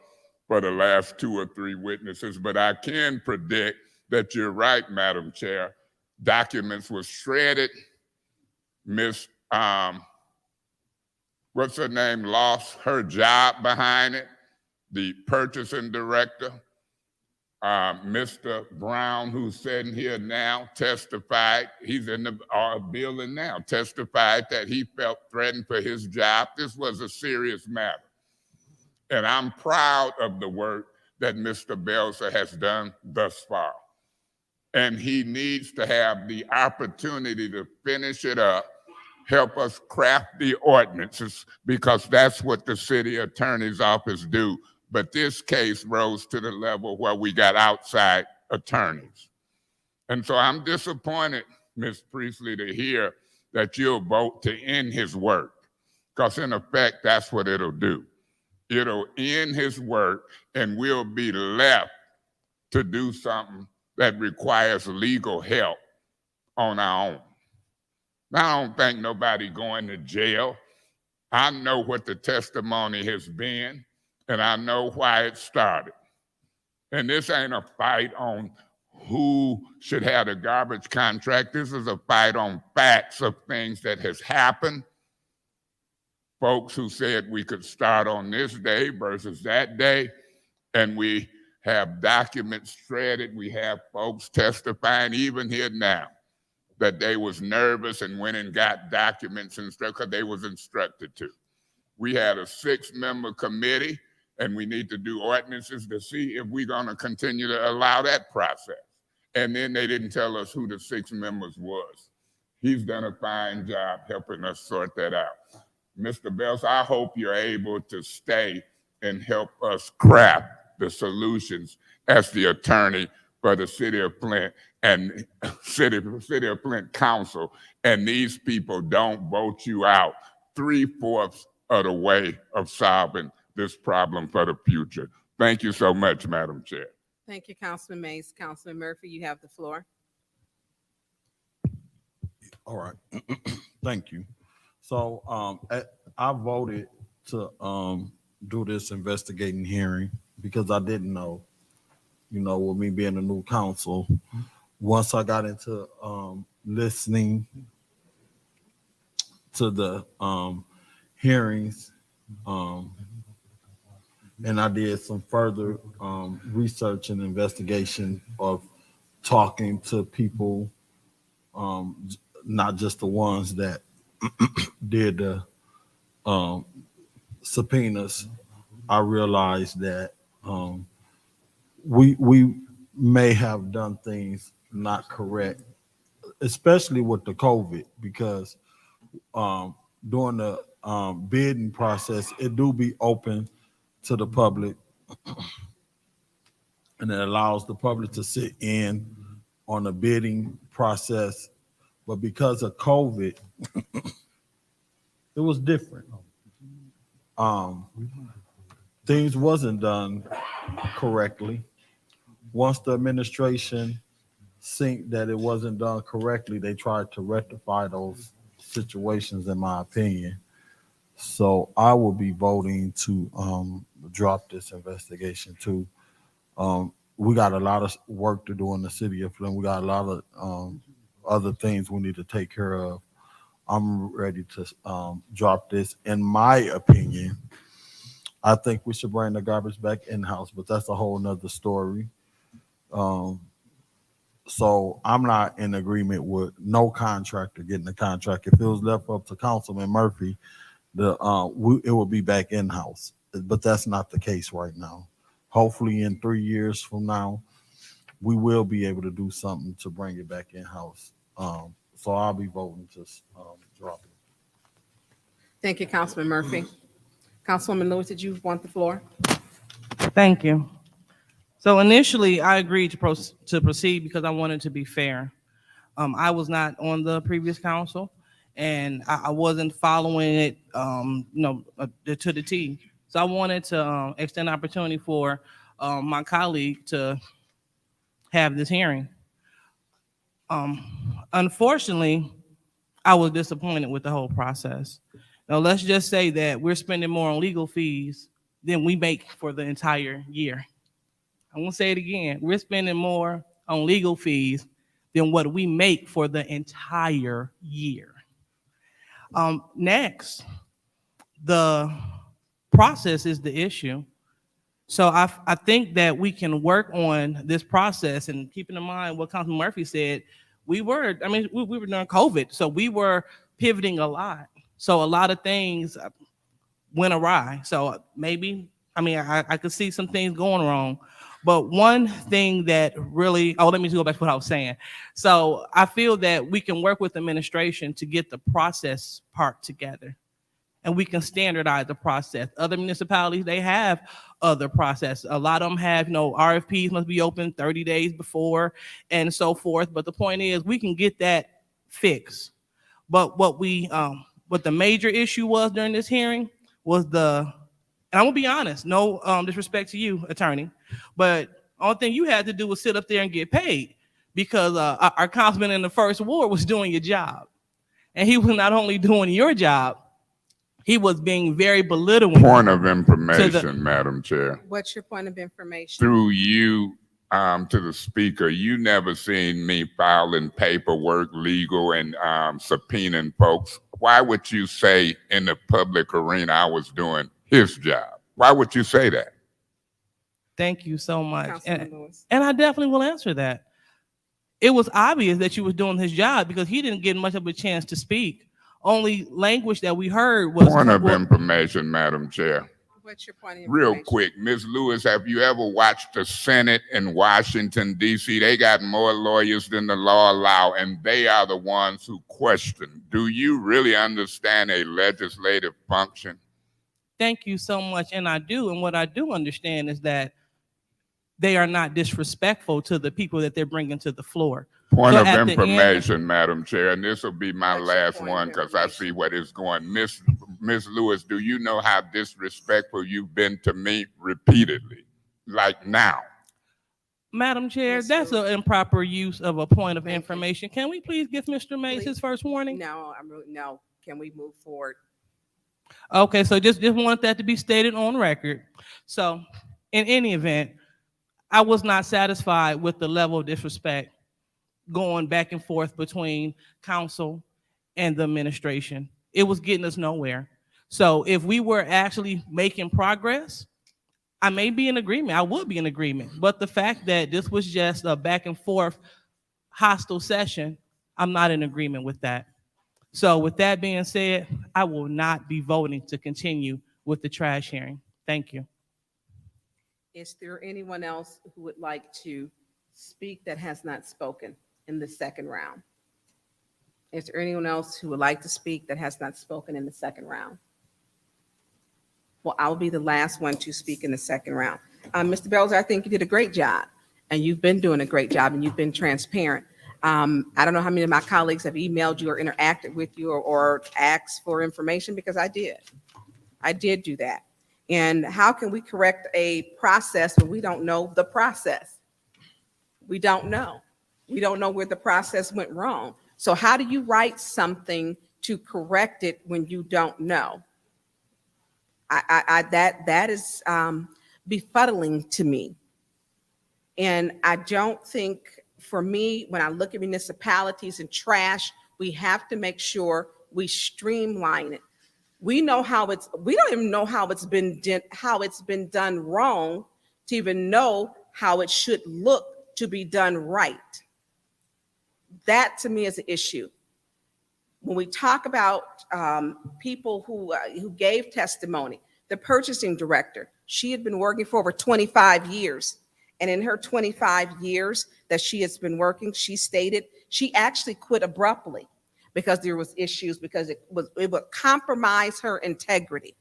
for the last 2 or 3 witnesses, but I can predict that you're right, Madam Chair. Documents were shredded. Miss, what's her name, lost her job behind it. The purchasing director, Mr. Brown, who's sitting here now, testified, he's in the building now, testified that he felt threatened for his job. This was a serious matter. And I'm proud of the work that Mr. Belser has done thus far. And he needs to have the opportunity to finish it up, help us craft the ordinances, because that's what the city attorney's office do. But this case rose to the level where we got outside attorneys. And so I'm disappointed, Ms. Priestley, to hear that you'll vote to end his work, because in effect, that's what it'll do. It'll end his work, and we'll be left to do something that requires legal help on our own. Now, I don't think nobody going to jail. I know what the testimony has been, and I know why it started. And this ain't a fight on who should have the garbage contract. This is a fight on facts of things that has happened. Folks who said we could start on this day versus that day, and we have documents shredded. We have folks testifying even here now that they was nervous and went and got documents and stuff because they was instructed to. We had a 6-member committee, and we need to do ordinances to see if we're going to continue to allow that process. And then they didn't tell us who the 6 members was. He's done a fine job helping us sort that out. Mr. Bells, I hope you're able to stay and help us craft the solutions as the attorney for the City of Flint and City of Flint Council. And these people don't vote you out 3/4 of the way of solving this problem for the future. Thank you so much, Madam Chair. Thank you, Councilman Mays. Councilman Murphy, you have the floor. All right. Thank you. So I voted to do this investigating hearing because I didn't know, with me being a new council. Once I got into listening to the hearings, and I did some further research and investigation of talking to people, not just the ones that did the subpoenas. I realized that we may have done things not correct, especially with the COVID, because during the bidding process, it do be open to the public, and it allows the public to sit in on the bidding process. But because of COVID, it was different. Things wasn't done correctly. Once the administration think that it wasn't done correctly, they tried to rectify those situations, in my opinion. So I will be voting to drop this investigation too. We got a lot of work to do in the city of Flint. We got a lot of other things we need to take care of. I'm ready to drop this. In my opinion, I think we should bring the garbage back in-house, but that's a whole nother story. So I'm not in agreement with no contractor getting the contract. If it was left up to Councilman Murphy, it would be back in-house, but that's not the case right now. Hopefully in 3 years from now, we will be able to do something to bring it back in-house. So I'll be voting to drop it. Thank you, Councilman Murphy. Councilwoman Lewis, did you want the floor? Thank you. So initially, I agreed to proceed because I wanted to be fair. I was not on the previous council, and I wasn't following it, to the T. So I wanted to extend opportunity for my colleague to have this hearing. Unfortunately, I was disappointed with the whole process. Now, let's just say that we're spending more on legal fees than we make for the entire year. I'm gonna say it again. We're spending more on legal fees than what we make for the entire year. Next, the process is the issue. So I think that we can work on this process, and keeping in mind what Councilman Murphy said, we were during COVID, so we were pivoting a lot. So a lot of things went awry. So maybe, I could see some things going wrong. But one thing that really, let me go back to what I was saying. So I feel that we can work with administration to get the process part together, and we can standardize the process. Other municipalities, they have other processes. A lot of them have, RFPs must be open 30 days before and so forth. But the point is, we can get that fixed. But what the major issue was during this hearing was and I'm gonna be honest, no disrespect to you, attorney, but only thing you had to do was sit up there and get paid, because our councilman in the first ward was doing your job. And he was not only doing your job, he was being very belittling. Point of information, Madam Chair. What's your point of information? Through you to the speaker, you never seen me filing paperwork, legal, and subpoenaing folks. Why would you say in the public arena I was doing his job? Why would you say that? Thank you so much. And I definitely will answer that. It was obvious that you was doing his job because he didn't get much of a chance to speak. Only language that we heard was— Point of information, Madam Chair. What's your point of information? Real quick, Ms. Lewis, have you ever watched the Senate in Washington, D.C.? They got more lawyers than the law allow, and they are the ones who question. Do you really understand a legislative function? Thank you so much, and I do. And what I do understand is that they are not disrespectful to the people that they're bringing to the floor. Point of information, Madam Chair, and this will be my last one because I see what is going. Ms. Lewis, do you know how disrespectful you've been to me repeatedly, like now? Madam Chair, that's an improper use of a point of information. Can we please give Mr. Mays his first warning? No, no. Can we move forward? Okay, so just want that to be stated on record. So in any event, I was not satisfied with the level of disrespect going back and forth between council and the administration. It was getting us nowhere. So if we were actually making progress, I may be in agreement. I would be in agreement. But the fact that this was just a back and forth hostile session, I'm not in agreement with that. So with that being said, I will not be voting to continue with the trash hearing. Thank you. Is there anyone else who would like to speak that has not spoken in the second round? Is there anyone else who would like to speak that has not spoken in the second round? Well, I'll be the last one to speak in the second round. Mr. Belzer, I think you did a great job, and you've been doing a great job, and you've been transparent. I don't know how many of my colleagues have emailed you or interacted with you or asked for information, because I did. I did do that. And how can we correct a process when we don't know the process? We don't know. We don't know where the process went wrong. So how do you write something to correct it when you don't know? That is befuddling to me. And I don't think, for me, when I look at municipalities and trash, we have to make sure we streamline it. We don't even know how it's been done wrong to even know how it should look to be done right. That to me is an issue. When we talk about people who gave testimony, the purchasing director, she had been working for over 25 years. And in her 25 years that she has been working, she stated she actually quit abruptly because there was issues, because it would compromise her integrity.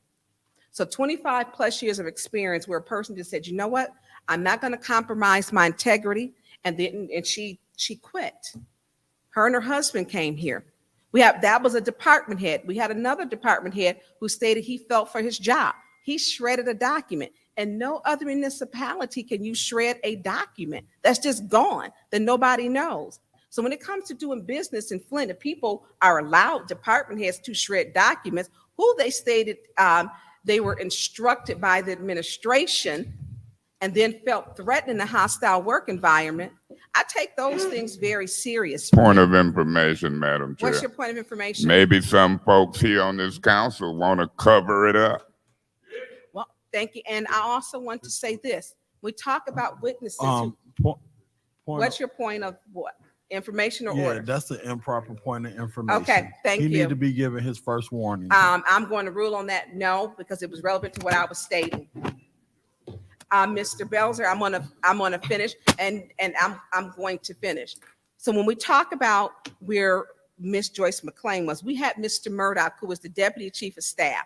So 25 plus years of experience where a person just said, you know what, I'm not going to compromise my integrity. And she quit. Her and her husband came here. That was a department head. We had another department head who stated he felt for his job. He shredded a document, and no other municipality can you shred a document that's just gone, that nobody knows. So when it comes to doing business in Flint, if people are allowed, department heads, to shred documents, who they stated they were instructed by the administration and then felt threatened in a hostile work environment, I take those things very seriously. Point of information, Madam Chair. What's your point of information? Maybe some folks here on this council want to cover it up. Well, thank you. And I also want to say this. We talk about witnesses. What's your point of what? Information or order? Yeah, that's the improper point of information. Okay, thank you. He need to be given his first warning. I'm going to rule on that no, because it was relevant to what I was stating. Mr. Belzer, I'm gonna finish, and I'm going to finish. So when we talk about where Miss Joyce McLean was, we had Mr. Murdoch, who was the deputy chief of staff,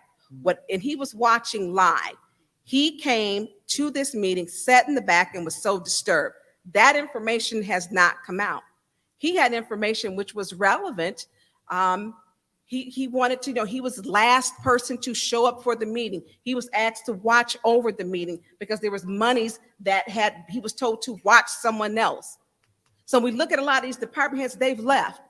and he was watching live. He came to this meeting, sat in the back, and was so disturbed. That information has not come out. He had information which was relevant. He wanted to know, he was the last person to show up for the meeting. He was asked to watch over the meeting because there was monies that he was told to watch someone else. So we look at a lot of these department heads, they've left.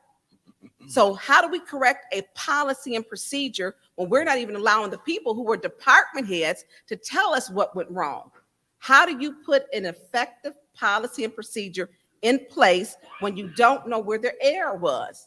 So how do we correct a policy and procedure when we're not even allowing the people who were department heads to tell us what went wrong? How do you put an effective policy and procedure in place when you don't know where their error was?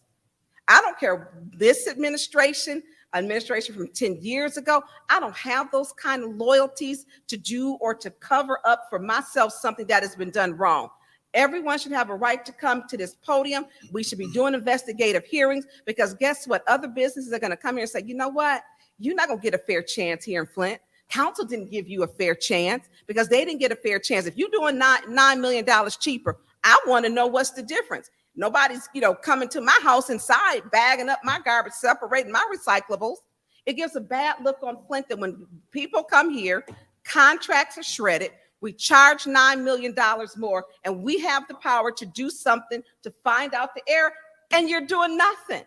I don't care, this administration from 10 years ago, I don't have those kind of loyalties to do or to cover up for myself something that has been done wrong. Everyone should have a right to come to this podium. We should be doing investigative hearings, because guess what? Other businesses are going to come here and say, you know what? You're not going to get a fair chance here in Flint. Council didn't give you a fair chance because they didn't get a fair chance. If you're doing $9 million cheaper, I want to know what's the difference. Nobody's, coming to my house inside, bagging up my garbage, separating my recyclables. It gives a bad look on Flint that when people come here, contracts are shredded, we charge $9 million more, and we have the power to do something to find out the error, and you're doing nothing.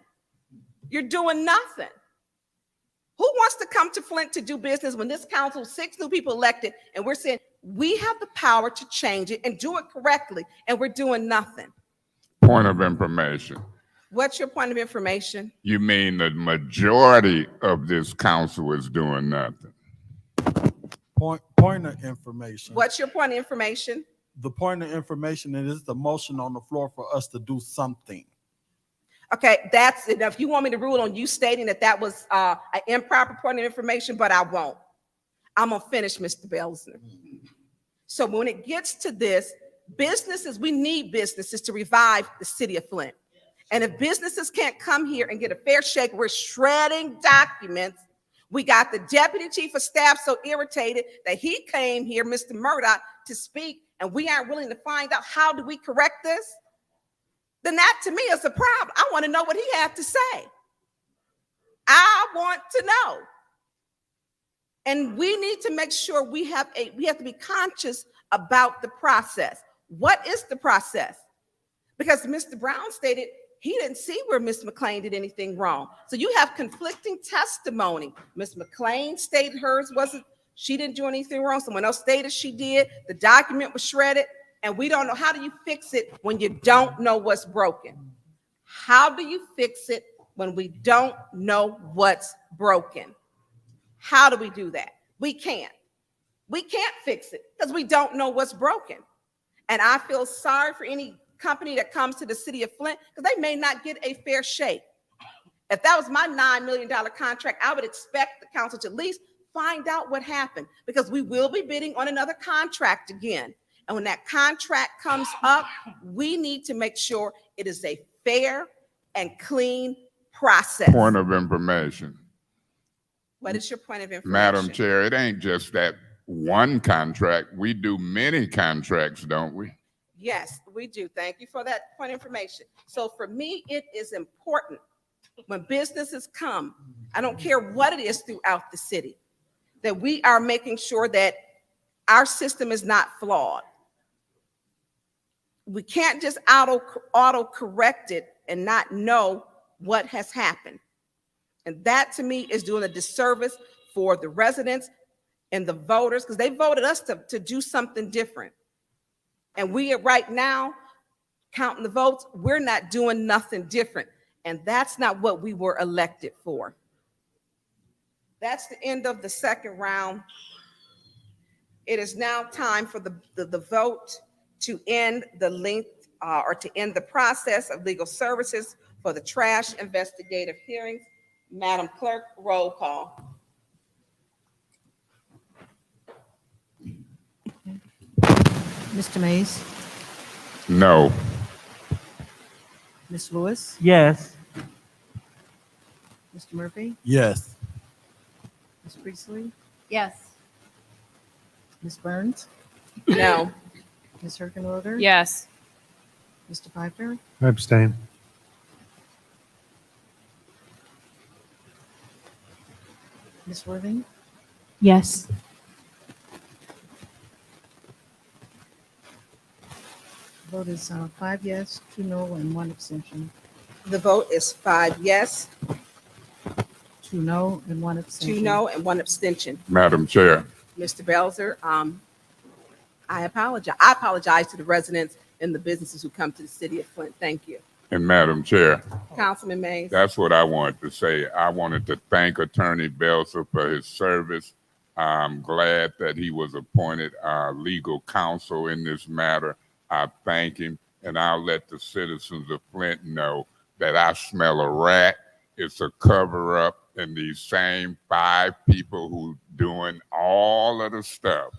You're doing nothing. Who wants to come to Flint to do business when this council, 6 new people elected, and we're saying we have the power to change it and do it correctly, and we're doing nothing? Point of information. What's your point of information? You mean the majority of this council is doing nothing? Point of information. What's your point of information? The point of information is the motion on the floor for us to do something. Okay, that's enough. You want me to rule on you stating that was an improper point of information, but I won't. I'm gonna finish, Mr. Belzer. So when it gets to this, businesses, we need businesses to revive the city of Flint. And if businesses can't come here and get a fair shake, we're shredding documents. We got the deputy chief of staff so irritated that he came here, Mr. Murdoch, to speak, and we aren't willing to find out how do we correct this? Then that to me is a problem. I want to know what he had to say. I want to know. And we need to make sure we have to be conscious about the process. What is the process? Because Mr. Brown stated he didn't see where Ms. McLean did anything wrong. So you have conflicting testimony. Ms. McLean stated hers wasn't, she didn't do anything wrong. Someone else stated she did. The document was shredded. and we don't know. How do you fix it when you don't know what's broken? How do you fix it when we don't know what's broken? How do we do that? We can't. We can't fix it because we don't know what's broken. And I feel sorry for any company that comes to the city of Flint because they may not get a fair shake. If that was my $9 million contract, I would expect the council to at least find out what happened, because we will be bidding on another contract again. And when that contract comes up, we need to make sure it is a fair and clean process. Point of information. What is your point of information? Madam Chair, it ain't just that one contract. We do many contracts, don't we? Yes, we do. Thank you for that point of information. So for me, it is important when businesses come, I don't care what it is throughout the city, that we are making sure that our system is not flawed. We can't just auto correct it and not know what has happened. And that to me is doing a disservice for the residents and the voters, because they voted us to do something different. And we are right now counting the votes. We're not doing nothing different. And that's not what we were elected for. That's the end of the second round. It is now time for the vote to end the length or to end the process of legal services for the trash investigative hearings. Madam Clerk, roll call. Mr. Mays, No. Ms. Lewis, Yes. Mr. Murphy, Yes. Ms. Priestley, Yes. Ms. Burns, No. Ms. Hergenroder. Yes. Mr. Pfeiffer, I abstain. Ms. Worthing, Yes. vote is 5 yes, 2 no, and 1 abstention. The vote is 5 yes, 2 no, and 1 abstention. 2 no, and 1 abstention. Madam Chair, Mr. Belzer, I apologize. I apologize to the residents and the businesses who come to the city of Flint. Thank you. and Madam Chair, Councilman Mays. that's what I wanted to say. I wanted to thank Attorney Belzer for his service. I'm glad that he was appointed our legal counsel in this matter. I thank him, and I'll let the citizens of Flint know that I smell a rat. It's a cover-up, and these same 5 people who doing all of the stuff,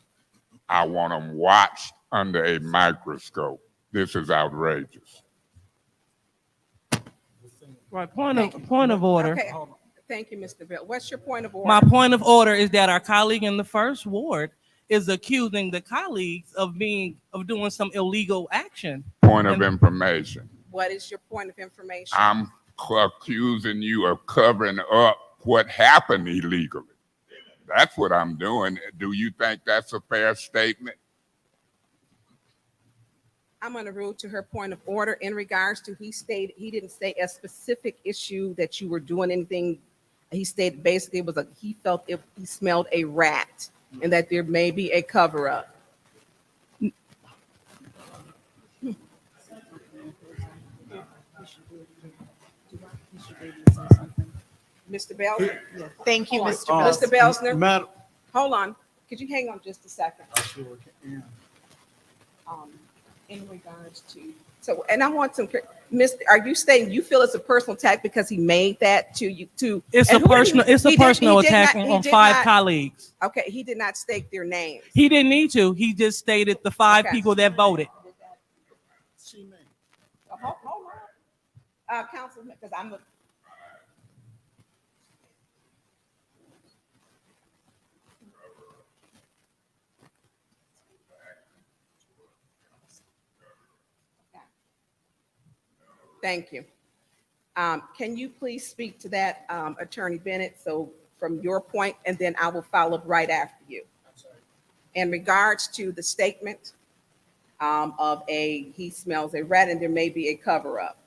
I want them watched under a microscope. This is outrageous. Right, point of order. Okay. Thank you, Mr. Bell. What's your point of order? My point of order is that our colleague in the first ward is accusing the colleagues of doing some illegal action. Point of information. What is your point of information? I'm accusing you of covering up what happened illegally. That's what I'm doing. Do you think that's a fair statement? I'm going to rule to her point of order in regards to he didn't say a specific issue that you were doing anything. He stated basically it was he felt he smelled a rat and that there may be a cover up. Mr. Belzer? Thank you, Hold on. Mr. Belzer. Mr. Belzer? Madam, Hold on. Could you hang on just a second? In regards to, so, and I want some, are you saying you feel it's a personal attack because he made that to you too? It's a personal attack on 5 colleagues. Okay, he did not state their names. He didn't need to. He just stated the 5 people that voted. Hold on. Councilman, because I'm a. Thank you. Can you please speak to that, Attorney Bennett? So from your point, and then I will follow up right after you. In regards to the statement of he smells a rat and there may be a cover up.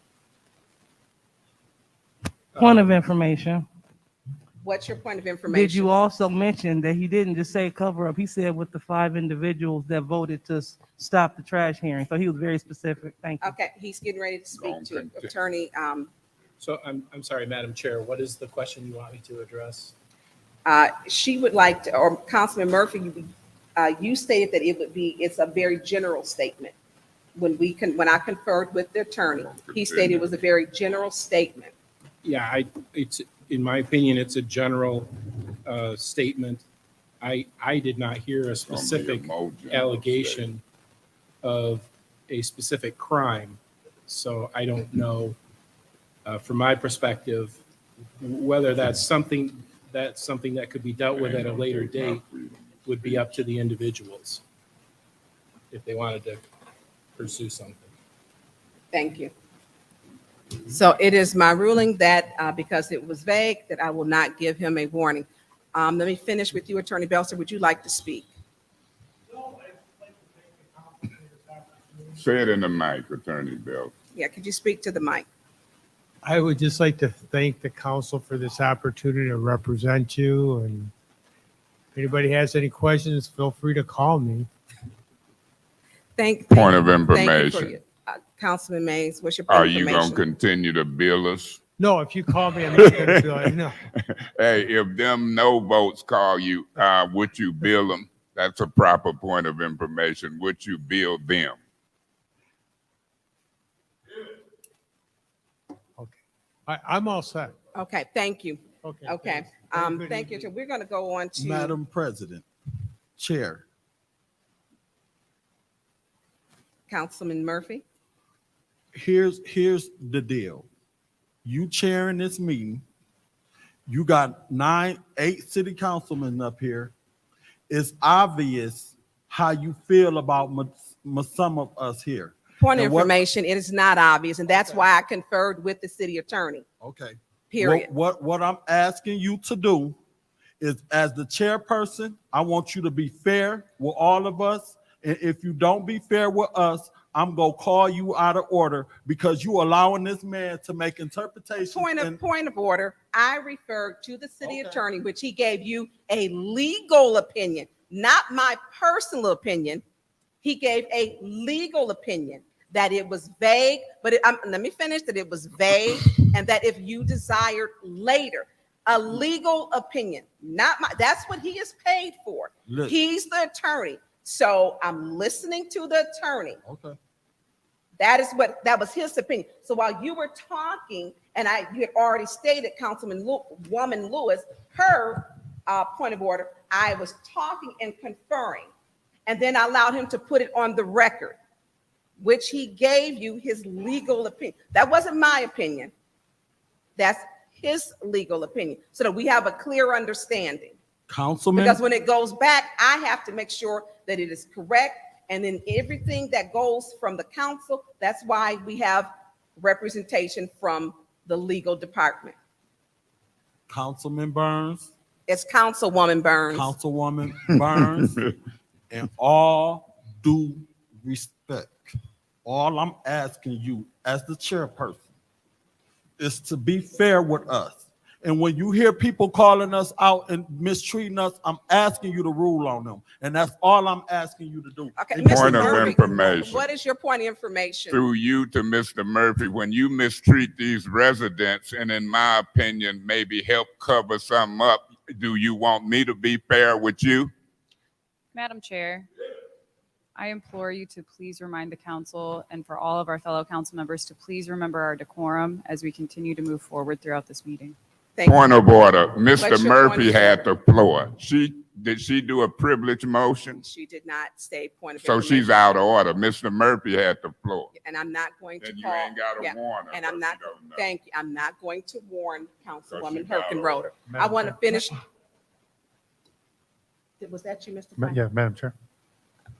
Point of information. What's your point of Did information? you also mention that he didn't just say cover up? He said with the 5 individuals that voted to stop the trash hearing. So he was very specific. Thank you. Okay, he's getting ready to speak to Attorney. So I'm sorry, Madam Chair, what is the question you want me to address? She would like to, or Councilman Murphy, you stated that it's a very general statement. When I conferred with the attorney, he stated it was a very general statement. Yeah, it's, in my opinion, it's a general statement. I did not hear a specific allegation of a specific crime. So I don't know, from my perspective, whether that's something that could be dealt with at a later date would be up to the individuals if they wanted to pursue something. Thank you. So it is my ruling that because it was vague, that I will not give him a warning. Let me finish with you, Attorney Belser. Would you like to speak? Say it in the mic, Attorney Bell. Yeah, could you speak to the mic? I would just like to thank the council for this opportunity to represent you. And if anybody has any questions, feel free to call me. Point of Thank you for information. your, Councilman Mays, what's your point Are of you information? gonna continue to bill us? No, if you call me, I'm not going to do it. No. Hey, if them no votes call you, would you bill them? That's a proper point of information. Would you bill them? I'm all set. Okay, thank you. Okay. Okay, thanks. Have a good thank you. evening. We're going to go on to. Madam President, Chair, Councilman Murphy. here's the deal. You chairing this meeting, you got 8 city councilmen up here. It's obvious how you feel about some of us here. Point of And what- information, it is not obvious, and that's why I conferred with the city attorney. Okay. Period. What I'm asking you to do is, as the chairperson, I want you to be fair with all of us. And if you don't be fair with us, I'm gonna call you out of order because you allowing this man to make interpretations. Point of order. I referred to the city attorney, which he gave you a legal opinion, not my personal opinion. He gave a legal opinion that it was vague, but let me finish, that it was vague, and that if you desired later, a legal opinion, not my, that's what he is paid for. Look. He's the attorney. So I'm listening to the attorney. Okay. That was his opinion. So while you were talking, and you had already stated, Woman Lewis, her point of order, I was talking and conferring, and then I allowed him to put it on the record, which he gave you his legal opinion. That wasn't my opinion. That's his legal opinion, so that we have a clear understanding. Councilman. Because when it goes back, I have to make sure that it is correct. And then everything that goes from the council, that's why we have representation from the legal department. Councilman Burns. It's Councilwoman Burns. Councilwoman Burns. And all due respect, all I'm asking you as the chairperson is to be fair with us. And when you hear people calling us out and mistreating us, I'm asking you to rule on them. And that's all I'm asking you to do. Okay, And Point of Murphy, information. what is your point of information? Through you to Mr. Murphy, when you mistreat these residents and in my opinion, maybe help cover some up, do you want me to be fair with you? Madam Chair, I implore you to please remind the council and for all of our fellow council members to please remember our decorum as we continue to move forward throughout this meeting. Point of order. What's Mr. your point Murphy of had the floor. Did she do a privilege motion? She did not say point of So information. she's out of order. Mr. Murphy had the floor. And I'm not going to Then you call. ain't gotta warn her, And I'm but not, you don't know. thank you. I'm not going to warn Councilwoman she's out of Herkenroder. I want to finish. Was that you, Mr. Pfeiffer? Yeah, Madam Chair.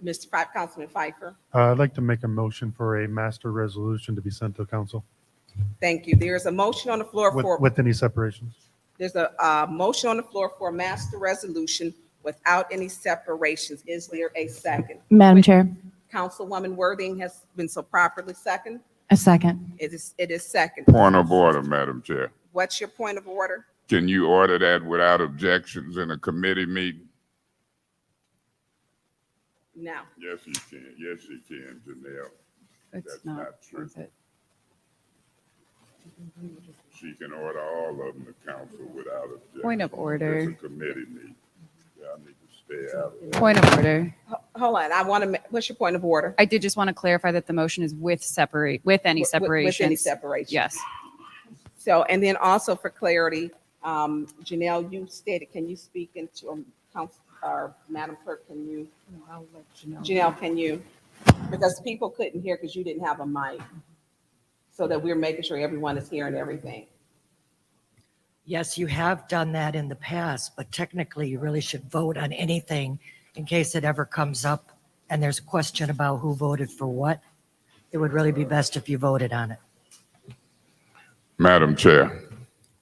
Mr. Pfeiffer, Councilman Pfeiffer? I'd like to make a motion for a master resolution to be sent to council Thank you. There is a motion on the floor for. with any separations. There's a motion on the floor for a master resolution without any separations. Is there a second? Madam Chair, Councilwoman Worthing has been so properly second. a second. It is second. Point of order, Madam Chair. What's your point of order? Can you order that without objections in a committee meeting? No. Yes, you can. Yes, you can, Janelle. It's That's not true. worth it. She can order all of them to council without objection. Point of order. It's a committee meeting. Y'all need to stay out of it. Point of order. Hold on, I want to, what's your point of order? I did just want to clarify that the motion is with any separations. With any separation. Yes. So, and then also for clarity, Janelle, you stated, can you speak into, council, or Madam Clerk, can you? I'll let Janelle, can you? Because people couldn't hear because you didn't have a mic. So that we're making sure everyone is hearing everything. Yes, you have done that in the past, but technically you really should vote on anything in case it ever comes up and there's a question about who voted for what. It would really be best if you voted on it. Madam Chair.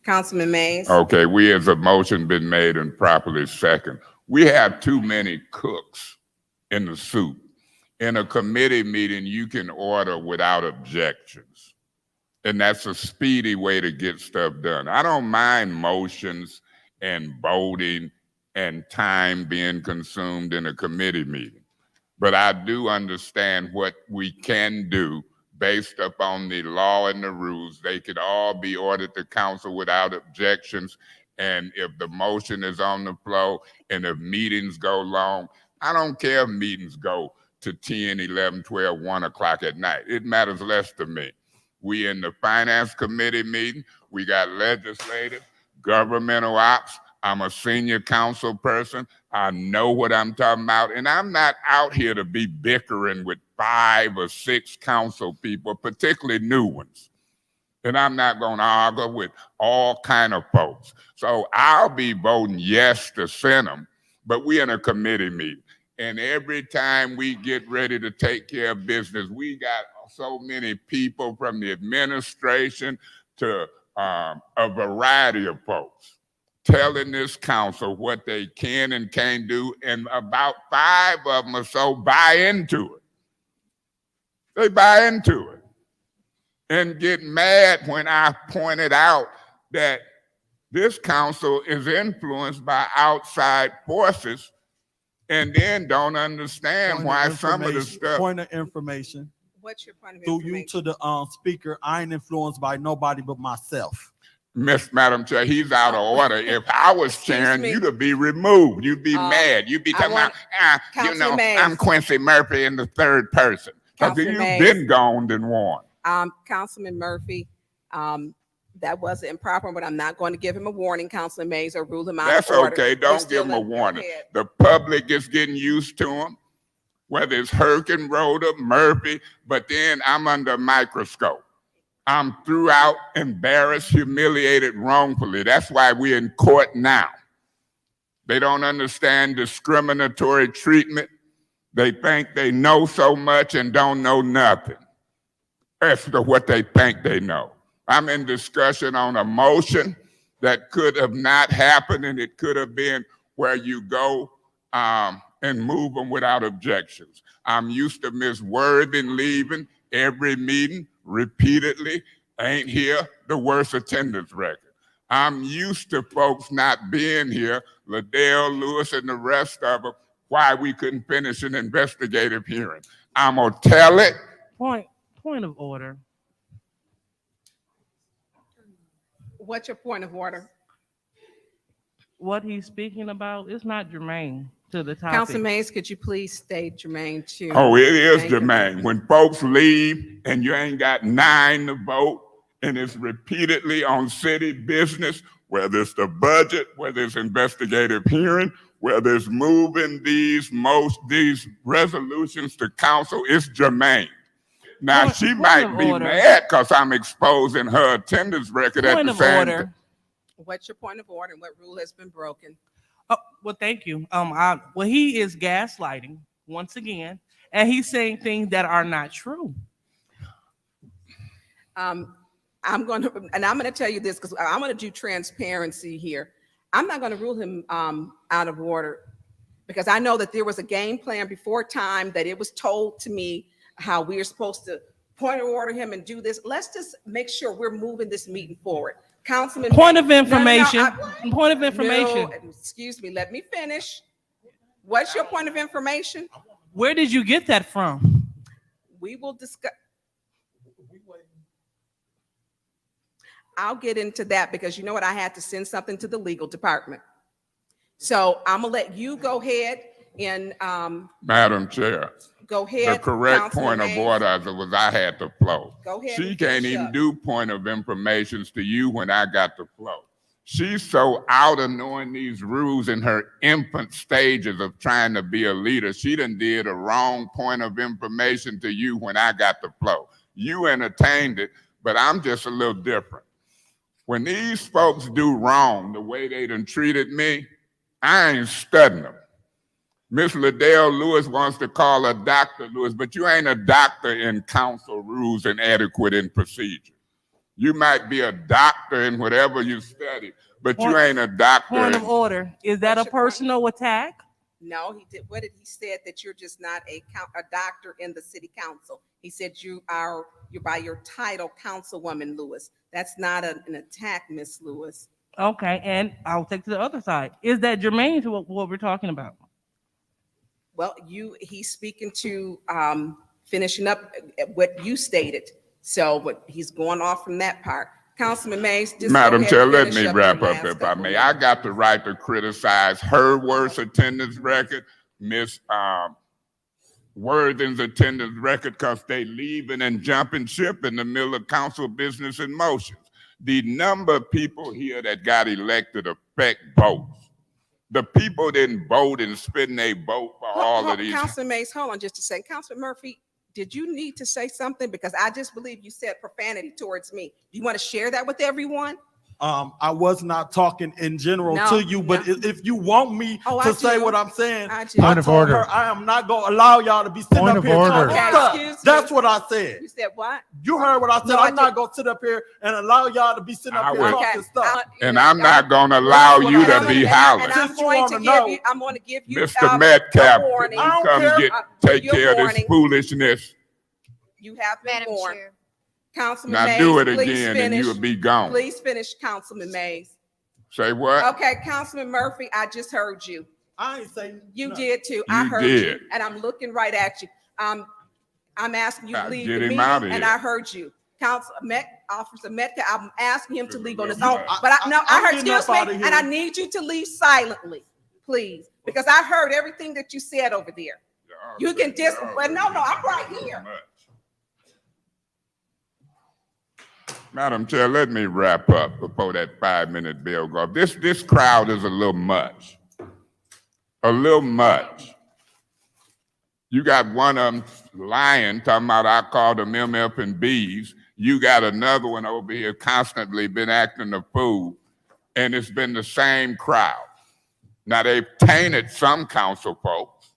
Councilman Mays. Okay, we has a motion been made and properly second. We have too many cooks in the soup. In a committee meeting, you can order without objections. And that's a speedy way to get stuff done. I don't mind motions and voting and time being consumed in a committee meeting. But I do understand what we can do based upon the law and the rules. They could all be ordered to council without objections. And if the motion is on the floor and if meetings go long, I don't care if meetings go to 10, 11, 12, 1 o'clock at night. It matters less to me. We in the finance committee meeting, we got legislative, governmental ops. I'm a senior council person. I know what I'm talking about. And I'm not out here to be bickering with 5 or 6 council people, particularly new ones. And I'm not going to argue with all kind of folks. So I'll be voting yes to send them, but we in a committee meeting. And every time we get ready to take care of business, we got so many people from the administration to a variety of folks telling this council what they can and can't do. And about 5 of them or so buy into it. They buy into it and get mad when I pointed out that this council is influenced by outside forces and then don't understand why some of the stuff. Point of information. What's your point of Through information? you to the speaker, I ain't influenced by nobody but myself. Madam Chair, he's out of order. If I was chairing, you'd be removed. You'd be mad. You'd be talking about, I'm Quincy Murphy in the third person. Because you've been gone and won. Councilman Murphy, that was improper, but I'm not going to give him a warning, Councilman Mays, or rule him out. That's of order. okay. Don't give him a warning. The public is getting used to him, whether it's Herkin, Rhoda, Murphy, but then I'm under a microscope. I'm throughout embarrassed, humiliated wrongfully. That's why we're in court now. They don't understand discriminatory treatment. They think they know so much and don't know nothing as to what they think they know. I'm in discussion on a motion that could have not happened, and it could have been where you go and move them without objections. I'm used to Ms. Worthing leaving every meeting repeatedly, ain't here, the worst attendance record. I'm used to folks not being here, Liddell, Lewis, and the rest of them, why we couldn't finish an investigative hearing. I'm gonna tell it. Point of order. What's your point of order? What he's speaking about is not germane to the topic. Councilman Mays, could you please state germane to? Oh, it is Thank you. germane. When folks leave and you ain't got 9 to vote, and it's repeatedly on city business, whether it's the budget, whether it's investigative hearing, whether it's moving these resolutions to council, it's germane. Now, she might be mad because I'm exposing her attendance record at the same time. What's your point of order and what rule has been broken? Oh, well, thank you. Well, he is gaslighting once again, and he's saying things that are not true. I'm going to tell you this because I'm going to do transparency here. I'm not going to rule him out of order because I know that there was a game plan before time that it was told to me how we are supposed to point of order him and do this. Let's just make sure we're moving this meeting forward. Councilman. Point of No, no, information. I- Point of information. No, excuse me, let me finish. What's your point of information? Where did you get that from? We will discuss. I'll get into that because you know what? I had to send something to the legal department. So I'm gonna let you go ahead and Madam Chair, go ahead. the correct Councilman point of Mays. order was I had the flow. Go ahead She and can't finish even up. do point of informations to you when I got the flow. She's so out of knowing these rules in her infant stages of trying to be a leader. She done did a wrong point of information to you when I got the flow. You entertained it, but I'm just a little different. When these folks do wrong the way they done treated me, I ain't studying them. Miss Liddell Lewis wants to call her Dr. Lewis, but you ain't a doctor in council rules and etiquette and procedure. You might be a doctor in whatever you study, but you ain't a doctor. Point of order. Is that a personal attack? No, he did. What did he said? That you're just not a doctor in the city council. He said you're by your title, Councilwoman Lewis. That's not an attack, Miss Lewis. Okay, and I'll take to the other side. Is that germane to what we're talking about? Well, he's speaking to finishing up what you stated. So, but he's going off from that part. Councilman Mays, just Madam go ahead Chair, and let finish me up wrap your up last if I couple may. of I got the right to criticize her worst attendance record, Miss Worthing's attendance record, because they leaving and jumping ship in the middle of council business and motions. The number of people here that got elected affect votes. The people didn't vote and spend their vote for all of these. Councilman Mays, hold on just a second. Councilman Murphy, did you need to say something? Because I just believe you said profanity towards me. Do you want to share that with everyone? I was not talking in general No, to you, but if you want me I to say do. what I'm saying, I do. Point of told order. her I am not going to allow y'all to be sitting Point up of here order. talking Okay, stuff. excuse me. That's what I said. You said what? You heard what I said. No, I I'm not didn't. going to sit up here and allow y'all to be sitting up here would. talking stuff. And I'm not going to allow you to be hollering. And I'm going to give you, I'm going to give you Mr. Metcalf, a warning. you come take care of this foolishness. You have been Madam warned. Chair. Councilman Now Mays, do it please again and finish. you'll be gone. Please finish, Councilman Mays. Say what? Okay, Councilman Murphy, I just heard you. I ain't saying You did too. I heard did. you, and I'm looking right at you. I'm asking you to leave Get the him meeting, outta and here. I heard you. Officer Metcalf, I'm asking him to leave on his Look, own. I- But I I'm heard, getting up excuse outta me, here. and I need you to leave silently, please, because I heard everything that you said over there. You can just, well, no, I'm right here. Madam Chair, let me wrap up before that 5-minute bill goes. This crowd is a little much. A little much. You got one of them lying, talking about I called them MF and Bs. You got another one over here constantly been acting a fool, and it's been the same crowd. Now, they've tainted some council folks.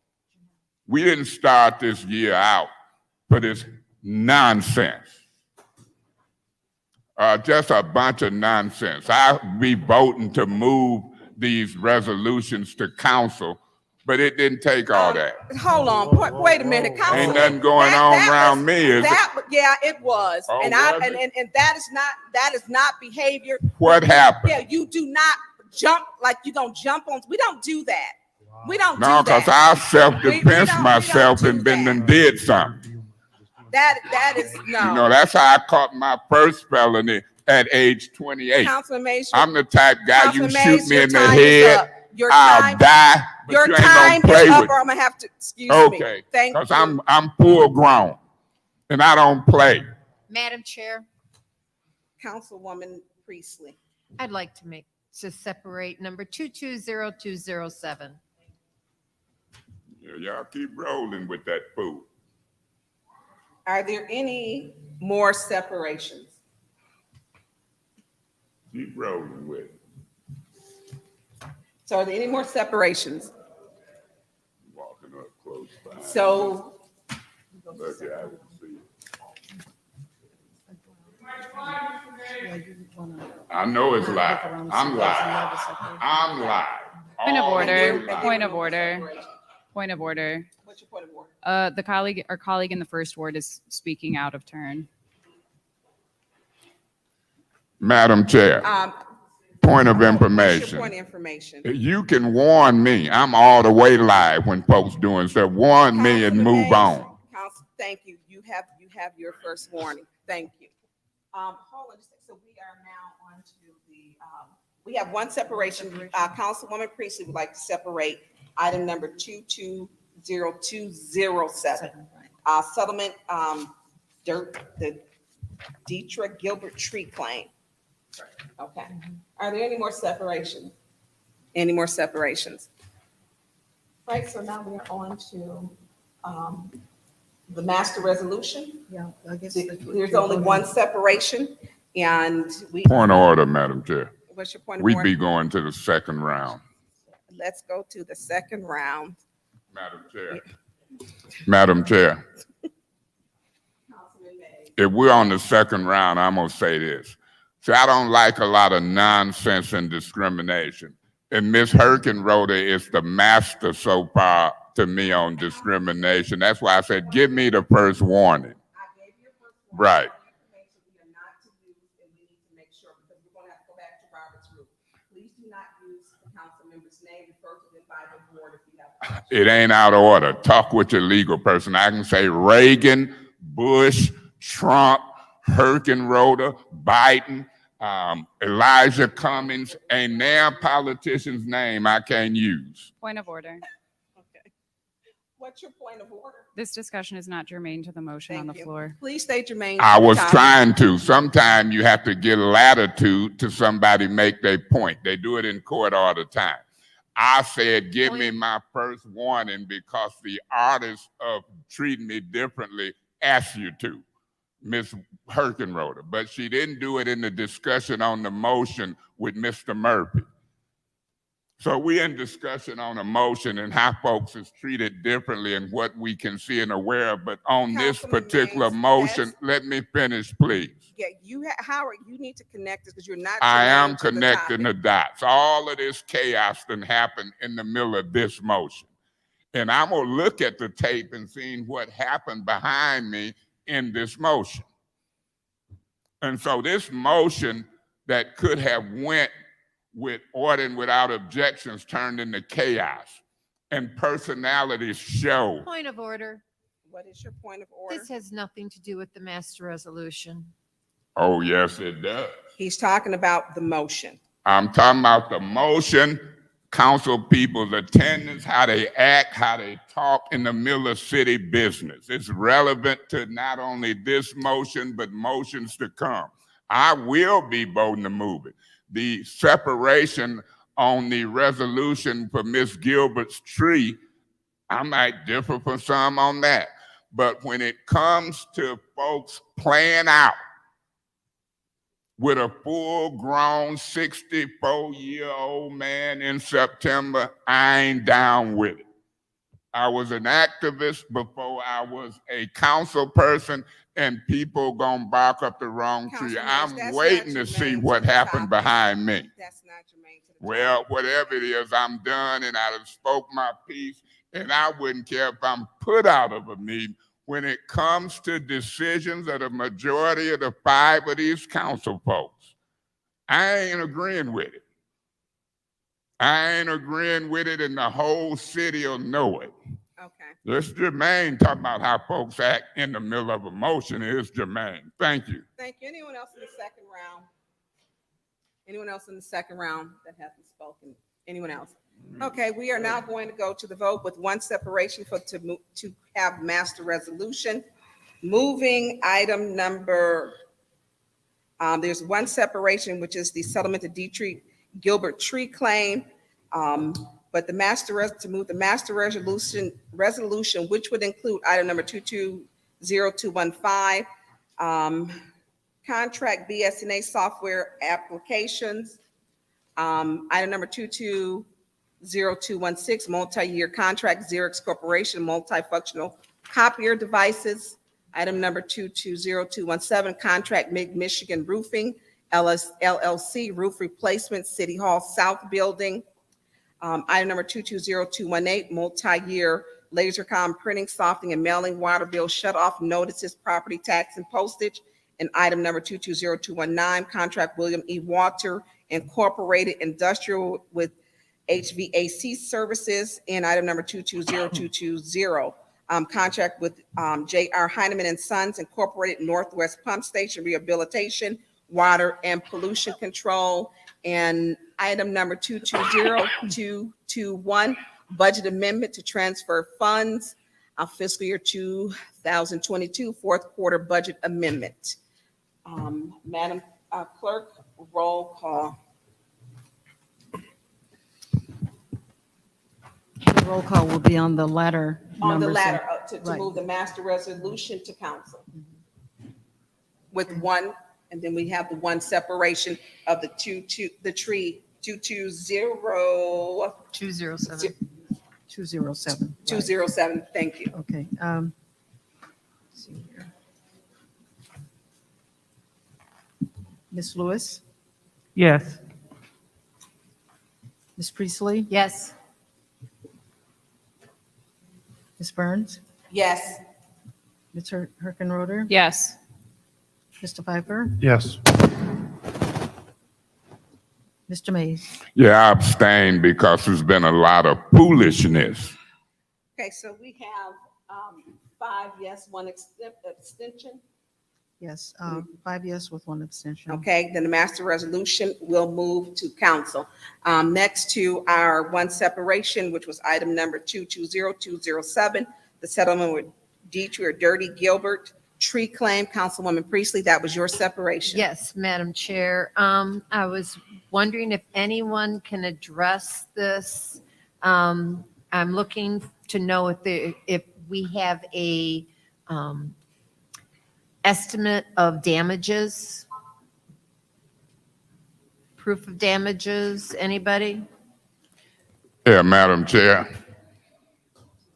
We didn't start this year out for this nonsense. Just a bunch of nonsense. I'll be voting to move these resolutions to council, but it didn't take all that. Hold on, wait a minute, Councilman. Ain't nothing going on around me, is it? Yeah, it was, Oh, and was it? and that is not behavior. What happened? Yeah, you do not jump like you gonna jump on. We don't do that. We don't No, do because that. I self-defense we don't myself do and been that. and did something. That is no. You know, that's how I caught my first felony at age 28. Councilman Mays, I'm the type guy, you Councilman shoot Mays, me your in the time is head, up. Your I'll time- die, but Your you ain't time gonna play is up, with or me. I'm gonna have to excuse me. Okay, Thank because you. I'm full grown, and I don't play. Madam Chair, Councilwoman Priestley. I'd like to separate number 220207. Yeah, y'all keep rolling with that fool. Are there any more separations? Keep rolling with it. So are there any more separations? Walking up close by. So Look, yeah, I can see it. I know it's live. I'm live. I'm live. Point of All order, the way live. point of order, point of order. What's your point of order? Our colleague in the first ward is speaking out of turn. Madam Chair, point of What's your information. point of information? You can warn me. I'm all the way live when folks doing stuff. Warn me and move on. Council, thank you. You have your first warning. Thank you. Hold on just a second. So we are now on to the, we have one separation. Councilwoman Priestley would like to separate item number 220207. Settlement, the Dietrich Gilbert tree claim. Okay. Are there any more separations? Any more separations? Right, so now we're on to the master resolution. Yeah, I guess. There's only one separation, and we. Point of order, Madam Chair. What's your point of We'd order? be going to the second round. Let's go to the second round. Madam Chair. Madam Chair. If we're on the second round, I'm gonna say this. See, I don't like a lot of nonsense and discrimination. And Ms. Herkenroder is the master so far to me on discrimination. That's why I said, give me the first warning. Right. It ain't out of order. Talk with your legal person. I can say Reagan, Bush, Trump, Herkenroder, Biden, Elijah Cummings, a damn politician's name I can't use. Point of order. Okay. What's your point of order? This discussion is not germane to the motion on the floor. Please state your main. I was trying to. Sometimes you have to give latitude to somebody make their point. They do it in court all the time. I said, give me my first warning because the artist of treating me differently asked you to, Ms. Herkenroder, but she didn't do it in the discussion on the motion with Mr. Murphy. So we're in discussion on a motion and how folks is treated differently and what we can see and aware of. But on this particular motion, let me finish, please. Yeah, Howard, you need to connect this because you're not. I am connecting the dots. All of this chaos done happened in the middle of this motion. And I'm gonna look at the tape and seeing what happened behind me in this motion. And so this motion that could have went with order and without objections turned into chaos, and personalities show. Point of order. What is your point of order? This has nothing to do with the master resolution. Oh, yes, it does. He's talking about the motion. I'm talking about the motion, council people's attendance, how they act, how they talk in the middle of city business. It's relevant to not only this motion, but motions to come. I will be voting to move it. The separation on the resolution for Ms. Gilbert's tree, I might differ from some on that. But when it comes to folks playing out with a full-grown 64-year-old man in September, I ain't down with it. I was an activist before I was a council person, and people gonna bark up the wrong tree. I'm waiting to see what happened behind me. That's not germane to the Well, whatever it is, I'm done, and I done spoke my piece, and I wouldn't care if I'm put out of a meeting. When it comes to decisions of the majority of the 5 of these council folks, I ain't agreeing with it. I ain't agreeing with it, and the whole city will know it. Okay. This germane talking about how folks act in the middle of a motion is germane. Thank you. Thank you. Anyone else in the second round? Anyone else in the second round that hasn't spoken? Anyone else? Okay, we are now going to go to the vote with one separation to have master resolution. Moving item number, there's one separation, which is the settlement of Dietrich Gilbert tree claim. But to move the master resolution, which would include item number 220215, contract BSNA software applications. Item number 220216, multi-year contract Xerox Corporation, multifunctional copier devices. Item number 220217, contract Michigan Roofing LLC, roof replacement, City Hall South Building. Item number 220218, multi-year LaserCom printing, softening, and mailing water bill shut-off notices, property tax and postage. And item number 220219, contract William E. Walter Incorporated Industrial with HVAC Services. And item number 220220, contract with J.R. Heineman and Sons Incorporated Northwest Pump Station Rehabilitation, Water and Pollution Control. And item number 220221, budget amendment to transfer funds, fiscal year 2022 fourth quarter budget amendment. Madam Clerk, roll call. The roll call will be on the latter On the numbers. ladder, to Right. move the master resolution to council. With one, and then we have the one separation of the the tree, 220. 207. 207. 207, thank you. Okay. Let's see here. Ms. Lewis, Yes. Ms. Priestley, Yes. Ms. Burns, Yes. Ms. Herkenroder, Yes. Mr. Pfeiffer, Yes. Mr. Mays. Yeah, I abstain because there's been a lot of foolishness. Okay, so we have 5 yes, 1 abstention. Yes, 5 yes with 1 abstention. Okay, then the master resolution will move to council. Next to our one separation, which was item number 220207, the settlement with Dietrich or Dirty Gilbert tree claim. Councilwoman Priestley, that was your separation. Yes, Madam Chair. I was wondering if anyone can address this. I'm looking to know if we have a estimate of damages, proof of damages, anybody? Yeah, Madam Chair.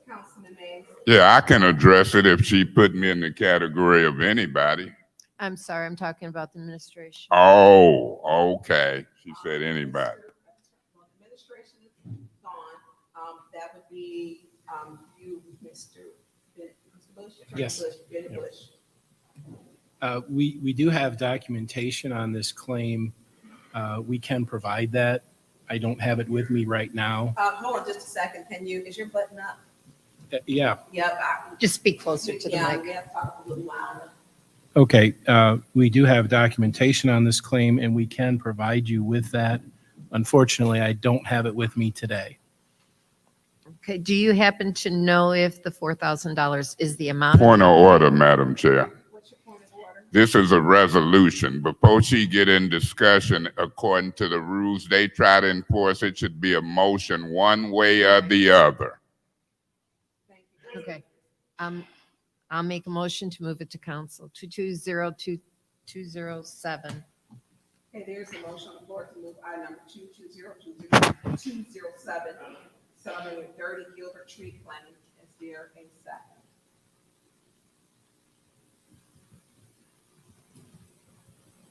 Councilman Mays. Yeah, I can address it if she put me in the category of anybody. I'm sorry, I'm talking about the administration. Oh, okay. She said anybody. Well, administration is gone. That would be you, Mr. Bush. Yes. Benny Bush. We do have documentation on this claim. We can provide that. I don't have it with me right now. Hold on just a second. Is your button up? Yeah, Yep. Just speak closer to the Yeah, mic. we have to talk a little louder. okay. We do have documentation on this claim and we can provide you with that. Unfortunately, I don't have it with me today. Okay, do you happen to know if the $4,000 is the amount? Point of order, Madam Chair. What's your point of order? This is a resolution. Before she get in discussion, according to the rules they try to enforce, it should be a motion one way or the other. Okay. I'll make a motion to move it to council, 220207. Okay, there's a motion on the floor to move item number 220207, settlement with Dirty Gilbert tree claim. Is there a second?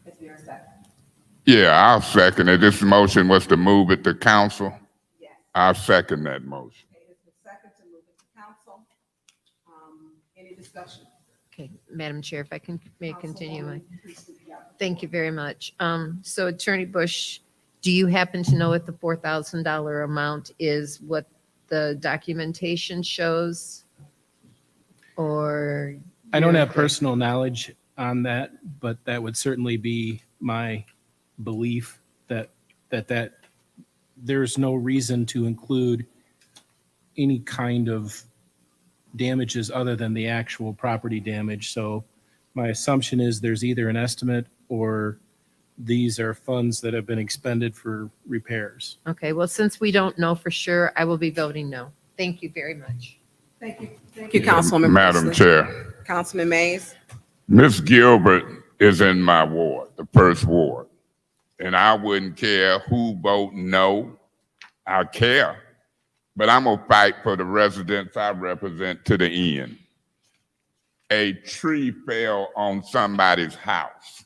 Is there a second? Yeah, I'll second it. This motion was to move it to council. Yes. I'll second that motion. Okay, it's the second to move it to council. Any discussion? Okay, Madam Chair, if I may continue. Councilwoman Priestley, yeah. Thank you very much. So Attorney Bush, do you happen to know what the $4,000 amount is, what the documentation shows? Or? I don't have personal knowledge on that, but that would certainly be my belief that there's no reason to include any kind of damages other than the actual property damage. So my assumption is there's either an estimate or these are funds that have been expended for repairs. Okay, well, since we don't know for sure, I will be voting no. Thank you very much. Thank you. Thank you, Councilwoman Madam Priestley. Chair, Councilman Mays. Ms. Gilbert is in my ward, the first ward. And I wouldn't care who vote no. I care. But I'm gonna fight for the residents I represent to the end. A tree fell on somebody's house.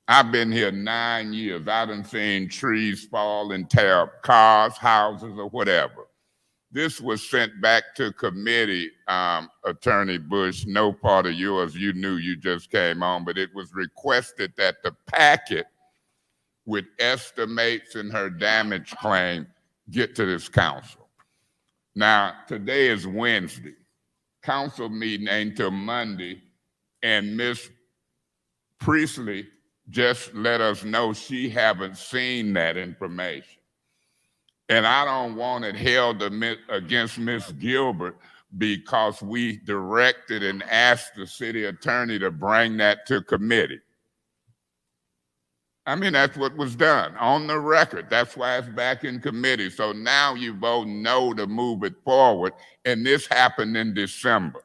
I've been here 9 years. I done seen trees fall and tear up cars, houses, or whatever. This was sent back to committee, Attorney Bush, no part of yours. You knew, you just came on, but it was requested that the packet with estimates and her damage claim get to this council. Now, today is Wednesday. Council meeting ain't till Monday, and Ms. Priestley just let us know she haven't seen that information. And I don't want it held against Ms. Gilbert because we directed and asked the city attorney to bring that to committee. I mean, that's what was done on the record. That's why it's back in committee. So now you vote no to move it forward, and this happened in December.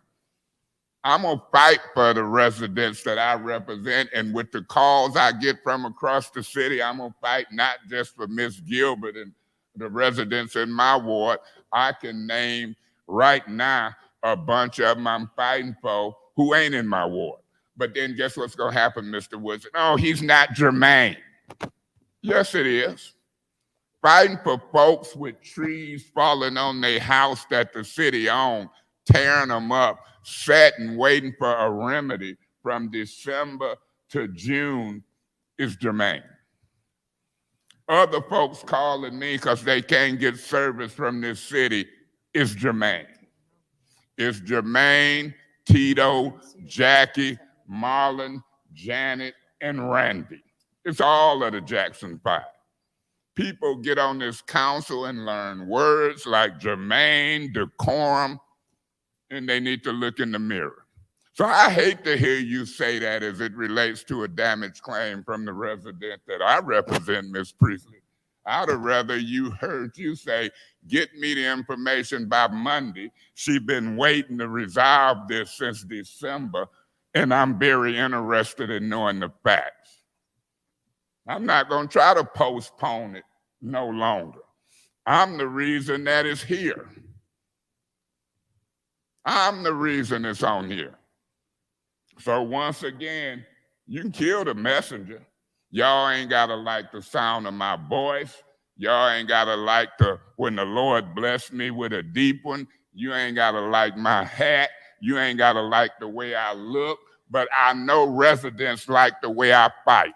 I'm gonna fight for the residents that I represent, and with the calls I get from across the city, I'm gonna fight not just for Ms. Gilbert and the residents in my ward. I can name right now a bunch of them I'm fighting for who ain't in my ward. But then guess what's gonna happen, Mr. Woodson? Oh, he's not germane. Yes, it is. Fighting for folks with trees falling on their house that the city owned, tearing them up, sitting, waiting for a remedy from December to June is germane. Other folks calling me because they can't get service from this city is germane. It's Jermaine, Tito, Jackie, Marlon, Janet, and Randy. It's all of the Jackson Five. People get on this council and learn words like germane, decorum, and they need to look in the mirror. So I hate to hear you say that as it relates to a damage claim from the resident that I represent, Ms. Priestley. I'd have rather heard you say, get me the information by Monday. She's been waiting to resolve this since December, and I'm very interested in knowing the facts. I'm not going to try to postpone it no longer. I'm the reason that it's here. I'm the reason it's on here. So once again, you can kill the messenger. Y'all ain't gotta like the sound of my voice. Y'all ain't gotta like when the Lord blessed me with a deep one. You ain't gotta like my hat. You ain't gotta like the way I look. But I know residents like the way I fight.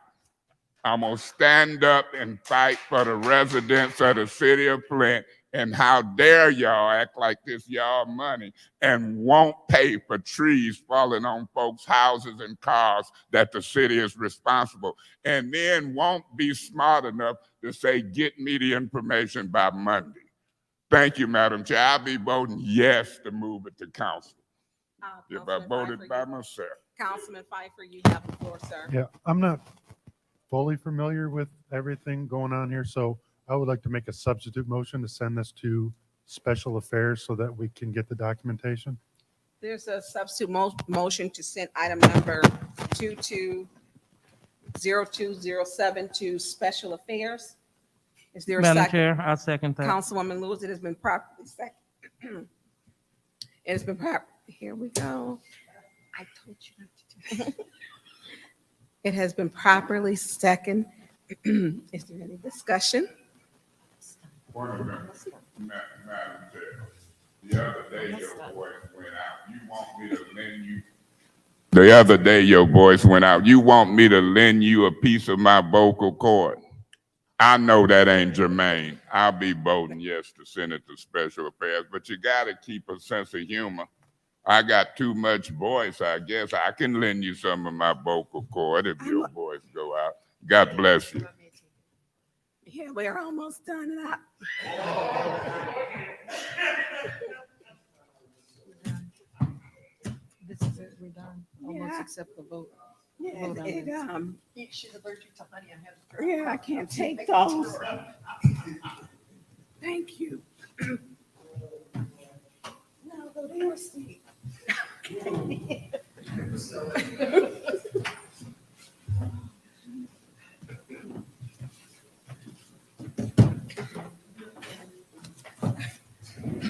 I'm gonna stand up and fight for the residents of the city of Flint. And how dare y'all act like this y'all money and won't pay for trees falling on folks' houses and cars that the city is responsible, and then won't be smart enough to say, get me the information by Monday. Thank you, Madam Chair. I'll be voting yes to move it to council if I voted by myself. Councilman Pfeiffer, you have the floor, sir. Yeah, I'm not fully familiar with everything going on here, so I would like to make a substitute motion to send this to Special Affairs so that we can get the documentation. There's a substitute motion to send item number 220207 to Special Affairs. Is there a Madam second? Chair, I second that. Councilwoman Lewis, it has been properly second. It has been here we go. I told you not to do that. It has been properly second. Is there any discussion? Madam Chair, the other day your voice went out. You want me to lend you? The other day your voice went out. You want me to lend you a piece of my vocal cord? I know that ain't germane. I'll be voting yes to send it to Special Affairs, but you got to keep a sense of humor. I got too much voice, I guess. I can lend you some of my vocal cord if your voice go out. God bless you. Yeah, we're almost done up. This is it, we're done. Almost accept the vote. Yeah, Vote on it, this. She's allergic to honey. I have yeah, I can't take those. Thank you. No, go to your seat.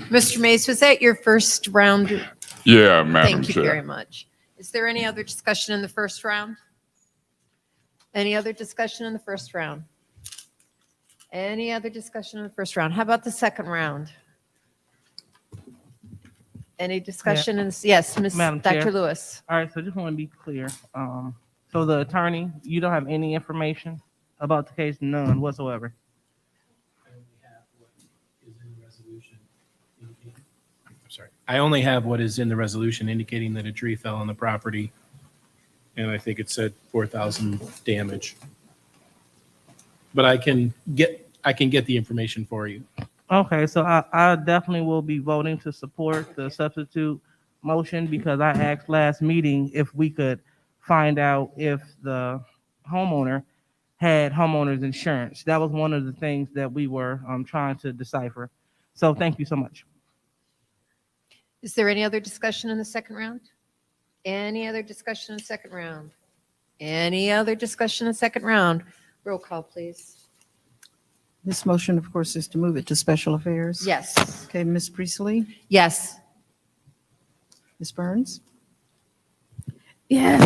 Mr. Mays, was that your first round? Yeah, Madam Thank you Chair. very much. Is there any other discussion in the first round? Any other discussion in the first round? Any other discussion in the first round? How about the second round? Any discussion? Yes, Ms. Madam Dr. Chair. Lewis. All right, so just want to be clear. So the attorney, you don't have any information about the case? None whatsoever. I only have what is in the resolution indicating that a tree fell on the property, and I think it said 4,000 damage. But I can get the information for you. Okay, so I definitely will be voting to support the substitute motion because I asked last meeting if we could find out if the homeowner had homeowner's insurance. That was one of the things that we were trying to decipher. So thank you so much. Is there any other discussion in the second round? Any other discussion in the second round? Any other discussion in the second round? Roll call, please. This motion, of course, is to move it to special affairs. Yes. Okay, Ms. Priestley, Yes. Ms. Burns, Yes.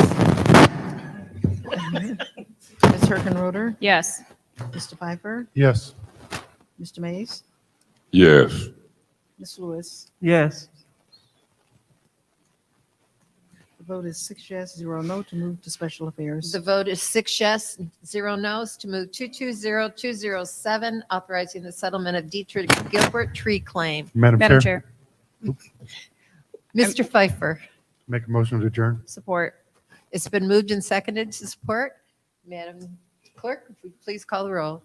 Ms. Herkenroder, Yes. Mr. Pfeiffer, Yes. Mr. Mays, Yes. Ms. Lewis. Yes. The vote is 6 yes, 0 no to move to special affairs. The vote is 6 yes, 0 no's to move 220207, authorizing the settlement of Dietrich Gilbert tree claim. Madam Chair, Mr. Pfeiffer, make a motion to adjourn. Support. it's been moved and seconded to support. Madam Clerk, if we please call the roll.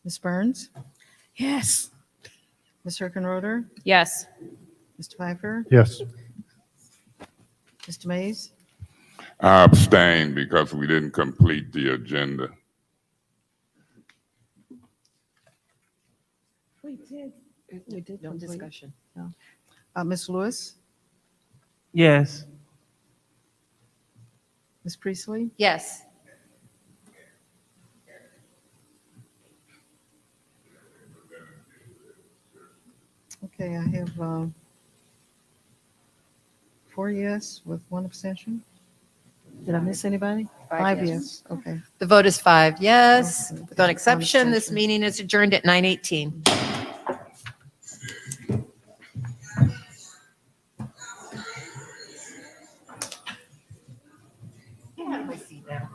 Ms. Burns, Yes. Ms. Herkenroder, Yes. Mr. Pfeiffer, Yes. Mr. Mays, I abstain because we didn't complete the agenda. We did. We did. No complete. discussion. No. Ms. Lewis, Yes. Ms. Priestley, Yes. okay, I have 4 yes with 1 abstention. Did I miss anybody? 5 yes, okay. The vote is 5 yes. Okay. With one exception, this abstention. meeting is adjourned at 9:18. Get out of my seat now.